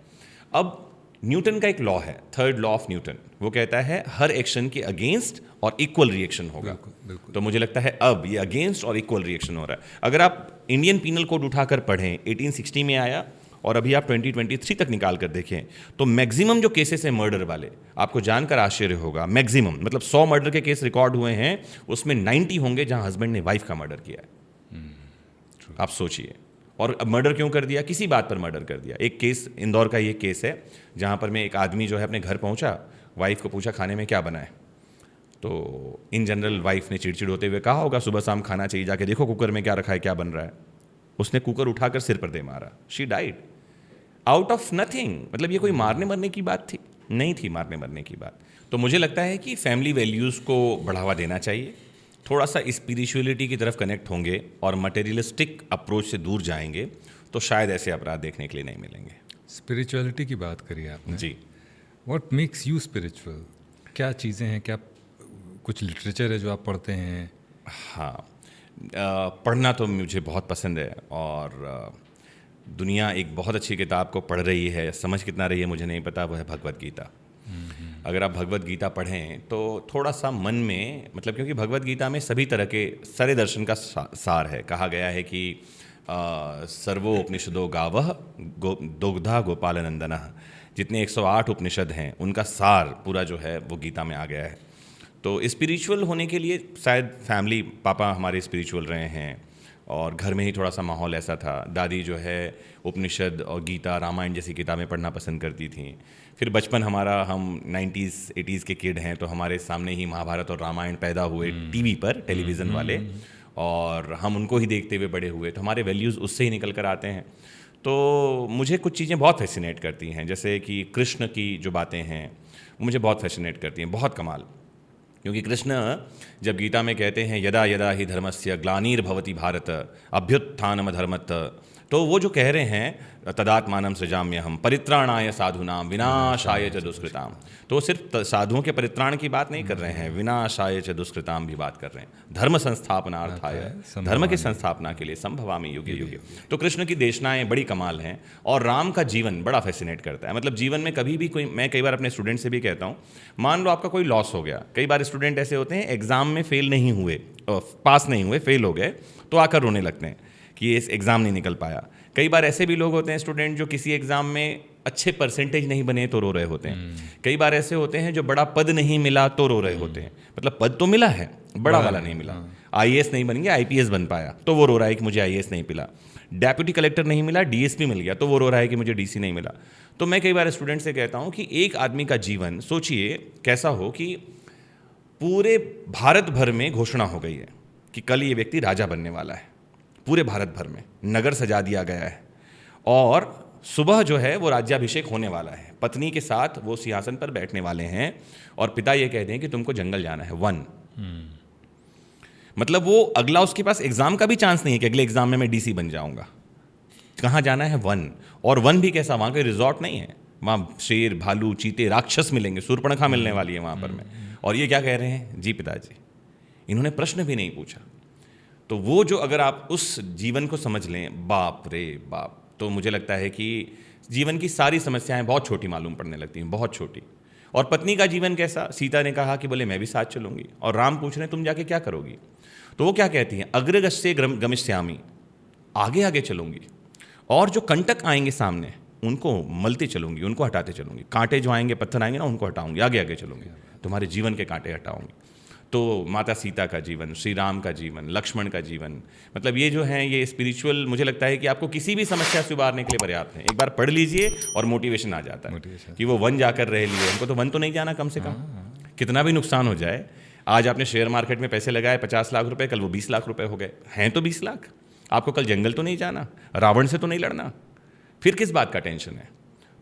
अब न्यूटन का एक लॉ है, 3rd लॉ ऑफ न्यूटन, वो कहता है हर एक्शन के अगेंस्ट और इक्वल रिएक्शन होगा। बिल्कुल। तो मुझे लगता है अब ये अगेंस्ट और इक्वल रिएक्शन हो रहा है। अगर आप इंडियन पीनल कोड उठाकर पढ़ें, 1860 में आया और अभी आप 2023 तक निकाल कर देखें तो मैक्सिमम जो केसेस हैं मर्डर वाले, आपको जानकर आश्चर्य होगा, मैक्सिमम मतलब 100 मर्डर के केस रिकॉर्ड हुए हैं, उसमें 90 होंगे जहां हस्बैंड ने वाइफ का मर्डर किया है। आप सोचिए। और अब मर्डर क्यों कर दिया? किसी बात पर मर्डर कर दिया। एक केस इंदौर का ये केस है जहाँ पर मैं एक आदमी जो है अपने घर पहुँचा वाइफ को पूछा खाने में क्या बना है, तो इन जनरल वाइफ ने चिड़चिड़ होते हुए कहा होगा सुबह शाम खाना चाहिए, जाके देखो कुकर में क्या रखा है, क्या बन रहा है। उसने कुकर उठाकर सिर पर दे मारा, she died out of nothing. मतलब ये कोई मारने मरने की बात थी? नहीं थी मारने मरने की बात। तो मुझे लगता है कि फैमिली वैल्यूज़ को बढ़ावा देना चाहिए, थोड़ा सा स्पिरिचुअलिटी की तरफ कनेक्ट होंगे और मटेरियलिस्टिक अप्रोच से दूर जाएंगे तो शायद ऐसे अपराध देखने के लिए नहीं मिलेंगे। स्पिरिचुअलिटी की बात करी आपने जी। What makes you spiritual? क्या चीज़ें हैं, क्या कुछ लिटरेचर है जो आप पढ़ते हैं? हाँ, पढ़ना तो मुझे बहुत पसंद है और दुनिया एक बहुत अच्छी किताब को पढ़ रही है, समझ कितना रही है मुझे नहीं पता, वो है भगवत गीता। अगर आप भगवत गीता पढ़ें तो थोड़ा सा मन में, मतलब क्योंकि भगवत गीता में सभी तरह के सारे दर्शन का सार है। कहा गया है कि सर्वोपनिषदो गावः दुग्धा गोपाल नंदनः, जितने 108 उपनिषद हैं उनका सार पूरा जो है वो गीता में आ गया है। तो स्पिरिचुअल होने के लिए शायद फैमिली, पापा हमारे स्पिरिचुअल रहे हैं और घर में ही थोड़ा सा माहौल ऐसा था। दादी जो है उपनिषद और गीता रामायण जैसी किताबें पढ़ना पसंद करती थी। फिर बचपन हमारा, हम 90s 80s के किड हैं तो हमारे सामने ही महाभारत और रामायण पैदा हुए टीवी पर, टेलीविज़न वाले, और हम उनको ही देखते हुए बड़े हुए, तो हमारे वैल्यूज़ उससे ही निकल कर आते हैं। तो मुझे कुछ चीज़ें बहुत फैसिनेट करती हैं, जैसे कि कृष्ण की जो बातें हैं वो मुझे बहुत फैसिनेट करती हैं, बहुत कमाल। क्योंकि कृष्ण जब गीता में कहते हैं यदा यदा ही धर्मस्य ग्लानिर्भवति भारत अभ्युत्थानमधर्मत्, तो वो जो कह रहे हैं तदात्मानं सृजाम्यहम् परित्राणाय साधूनां विनाशाय च दुष्कृताम, तो वो सिर्फ साधुओं के परित्राण की बात नहीं कर रहे हैं, विनाशाय च दुष्कृताम भी बात कर रहे हैं। धर्म संस्थापनार्थाय, धर्म की संस्थापना के लिए संभवामि युगे युगे। तो कृष्ण की देशनाएं बड़ी कमाल हैं और राम का जीवन बड़ा फैसिनेट करता है। मतलब जीवन में कभी भी कोई, मैं कई बार अपने स्टूडेंट से भी कहता हूँ, मान लो आपका कोई लॉस हो गया, कई बार स्टूडेंट ऐसे होते हैं एग्जाम में फेल नहीं हुए, पास नहीं हुए, फेल हो गए, तो आकर रोने लगते हैं कि इस एग्ज़ाम नहीं निकल पाया। कई बार ऐसे भी लोग होते हैं स्टूडेंट जो किसी एग्ज़ाम में अच्छे परसेंटेज नहीं बने तो रो रहे होते हैं। कई बार ऐसे होते हैं जो बड़ा पद नहीं मिला तो रो रहे होते हैं, मतलब पद तो मिला है, बड़ा वाला नहीं मिला। IAS नहीं बन गया, IPS बन पाया तो वो रो रहा है कि मुझे IAS नहीं मिला। डेप्यूटी कलेक्टर नहीं मिला, DSP मिल गया तो वो रो रहा है कि मुझे DC नहीं मिला। तो मैं कई बार स्टूडेंट से कहता हूँ कि एक आदमी का जीवन सोचिए कैसा हो कि पूरे भारत भर में घोषणा हो गई है कि कल ये व्यक्ति राजा बनने वाला है, पूरे भारत भर में नगर सजा दिया गया है और सुबह जो है वो राज्याभिषेक होने वाला है, पत्नी के साथ वो सिंहासन पर बैठने वाले हैं और पिता ये कहते हैं कि तुमको जंगल जाना है, वन। मतलब वो अगला, उसके पास एग्जाम का भी चांस नहीं है कि अगले एग्जाम में मैं DC बन जाऊंगा। कहाँ जाना है? वन। और वन भी कैसा, वहाँ कोई रिजॉर्ट नहीं है, वहाँ शेर भालू चीते राक्षस मिलेंगे, शूर्पणखा मिलने वाली है वहाँ पर में। और ये क्या कह रहे हैं? जी पिताजी। इन्होंने प्रश्न भी नहीं पूछा। तो वो जो, अगर आप उस जीवन को समझ लें, बाप रे बाप, तो मुझे लगता है कि जीवन की सारी समस्याएं बहुत छोटी मालूम पड़ने लगती हैं, बहुत छोटी। और पत्नी का जीवन कैसा? सीता ने कहा कि बोले मैं भी साथ चलूंगी, और राम पूछ रहे हैं तुम जाके क्या करोगी? तो वो क्या कहती हैं? अग्रगस्ये गमिष्यामि, आगे आगे चलूंगी, और जो कंटक आएंगे सामने उनको मलते चलूंगी, उनको हटाते चलूंगी। कांटे जो आएंगे, पत्थर आएंगे ना, उनको हटाऊंगी, आगे आगे चलूंगी, तुम्हारे जीवन के कांटे हटाऊंगी। तो माता सीता का जीवन, श्री राम का जीवन, लक्ष्मण का जीवन, मतलब ये जो है ये स्पिरिचुअल, मुझे लगता है कि आपको किसी भी समस्या से उबारने के लिए पर्याप्त है। एक बार पढ़ लीजिए और मोटिवेशन आ जाता है कि वो वन जाकर रह लिए, हमको तो वन तो नहीं जाना, कम से कम कितना भी नुकसान हो जाए। आज आपने शेयर मार्केट में पैसे लगाए 50 लाख रुपए, कल वो 20 लाख रुपए हो गए हैं, तो 20 लाख। आपको कल जंगल तो नहीं जाना, रावण से तो नहीं लड़ना, फिर किस बात का टेंशन है?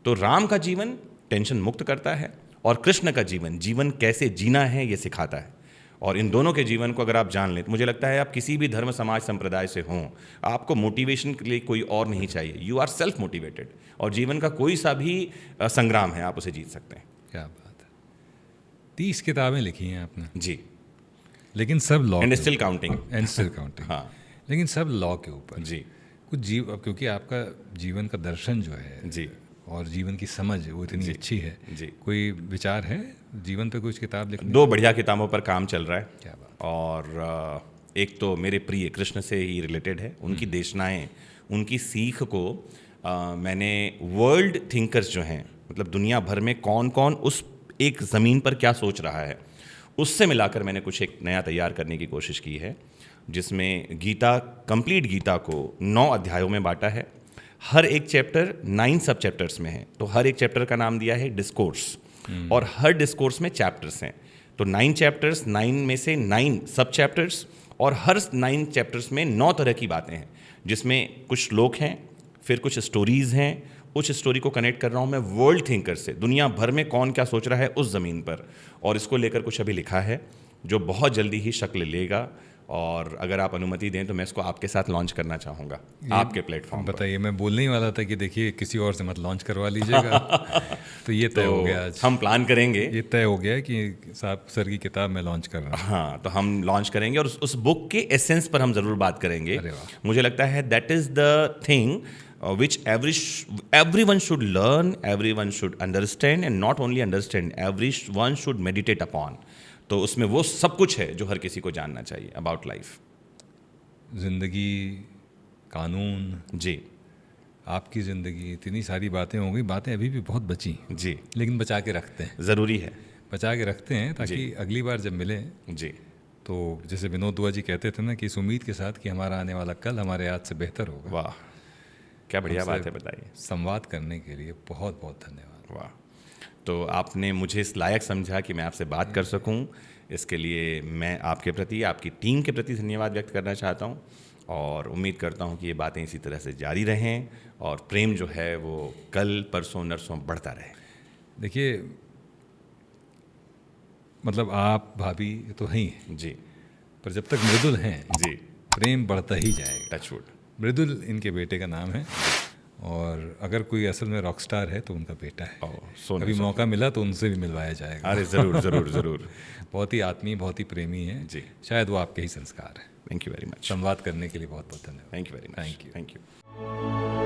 तो राम का जीवन टेंशन मुक्त करता है और कृष्ण का जीवन, जीवन कैसे जीना है ये सिखाता है। और इन दोनों के जीवन को अगर आप जान लें तो मुझे लगता है आप किसी भी धर्म समाज संप्रदाय से हों, आपको मोटिवेशन के लिए कोई और नहीं चाहिए। यू आर सेल्फ मोटिवेटेड, और जीवन का कोई सा भी संग्राम है आप उसे जीत सकते हैं। क्या बात है। 30 किताबें लिखी हैं आपने जी, लेकिन सब law, and still counting, and still counting. हाँ लेकिन सब लॉ के ऊपर। जी कुछ जीव, अब क्योंकि आपका जीवन का दर्शन जो है जी और जीवन की समझ वो इतनी अच्छी है, जी। कोई विचार है जीवन पे कुछ किताब लिखने? 2 बढ़िया किताबों पर काम चल रहा है। क्या बात। और एक तो मेरे प्रिय कृष्ण से ही रिलेटेड है, उनकी देशनाएं, उनकी सीख को मैंने वर्ल्ड थिंकर्स जो हैं, मतलब दुनिया भर में कौन कौन उस एक ज़मीन पर क्या सोच रहा है, उससे मिलाकर मैंने कुछ एक नया तैयार करने की कोशिश की है, जिसमें गीता, कंप्लीट गीता को 9 अध्यायों में बांटा है। हर एक चैप्टर 9 सब चैप्टर्स में है, तो हर एक चैप्टर का नाम दिया है डिस्कोर्स। और हर डिस्कोर्स में चैप्टर्स हैं। तो 9 चैप्टर्स, 9 में से 9 सब चैप्टर्स, और हर 9 चैप्टर्स में 9 तरह की बातें हैं, जिसमें कुछ श्लोक हैं, फिर कुछ स्टोरीज़ हैं। उस स्टोरी को कनेक्ट कर रहा हूँ मैं वर्ल्ड थिंकर से, दुनिया भर में कौन क्या सोच रहा है उस ज़मीन पर, और इसको लेकर कुछ अभी लिखा है जो बहुत जल्दी ही शक्ल लेगा। और अगर आप अनुमति दें तो मैं इसको आपके साथ लॉन्च करना चाहूँगा आपके प्लेटफॉर्म पर। बताइए, मैं बोलने ही वाला था कि देखिए किसी और से मत लॉन्च करवा लीजिएगा। तो ये तय हो गया आज, हम प्लान करेंगे, ये तय हो गया कि साहब सर की किताब मैं लॉन्च कर रहा हूँ। हाँ, तो हम लॉन्च करेंगे और उस बुक के एसेंस पर हम ज़रूर बात करेंगे। अरे वाह। मुझे लगता है that is the thing which everyone should learn, everyone should understand, and not only understand, everyone should meditate upon. तो उसमें वो सब कुछ है जो हर किसी को जानना चाहिए अबाउट लाइफ। ज़िंदगी, कानून, जी आपकी ज़िंदगी, इतनी सारी बातें होंगी, बातें अभी भी बहुत बची, जी, लेकिन बचा के रखते हैं, ज़रूरी है। बचा के रखते हैं ताकि अगली बार जब मिलें जी, तो जैसे विनोद दुआ जी कहते थे ना कि इस उम्मीद के साथ कि हमारा आने वाला कल हमारे आज से बेहतर होगा। वाह, क्या बढ़िया हमसे बात है, बताइए। संवाद करने के लिए बहुत बहुत धन्यवाद। वाह, तो आपने मुझे इस लायक समझा कि मैं आपसे बात कर सकूं, इसके लिए मैं आपके प्रति, आपकी टीम के प्रति धन्यवाद व्यक्त करना चाहता हूं, और उम्मीद करता हूं कि ये बातें इसी तरह से जारी रहें और प्रेम जो है वो कल परसों नरसों बढ़ता रहे। देखिए, मतलब आप भाभी तो हैं ही, जी पर जब तक मृदुल हैं जी, प्रेम बढ़ता ही जाएगा। टचवुड। मृदुल इनके बेटे का नाम है, और अगर कोई असल में रॉक स्टार है तो उनका बेटा है। सो अभी मौका मिला तो उनसे भी मिलवाया जाएगा। अरे ज़रूर ज़रूर ज़रूर। बहुत ही आत्मीय, बहुत ही प्रेमी है जी, शायद वो आपके ही संस्कार है। Thank you very much. संवाद करने के लिए बहुत बहुत धन्यवाद। Thank you very much. Thank you. Thank you.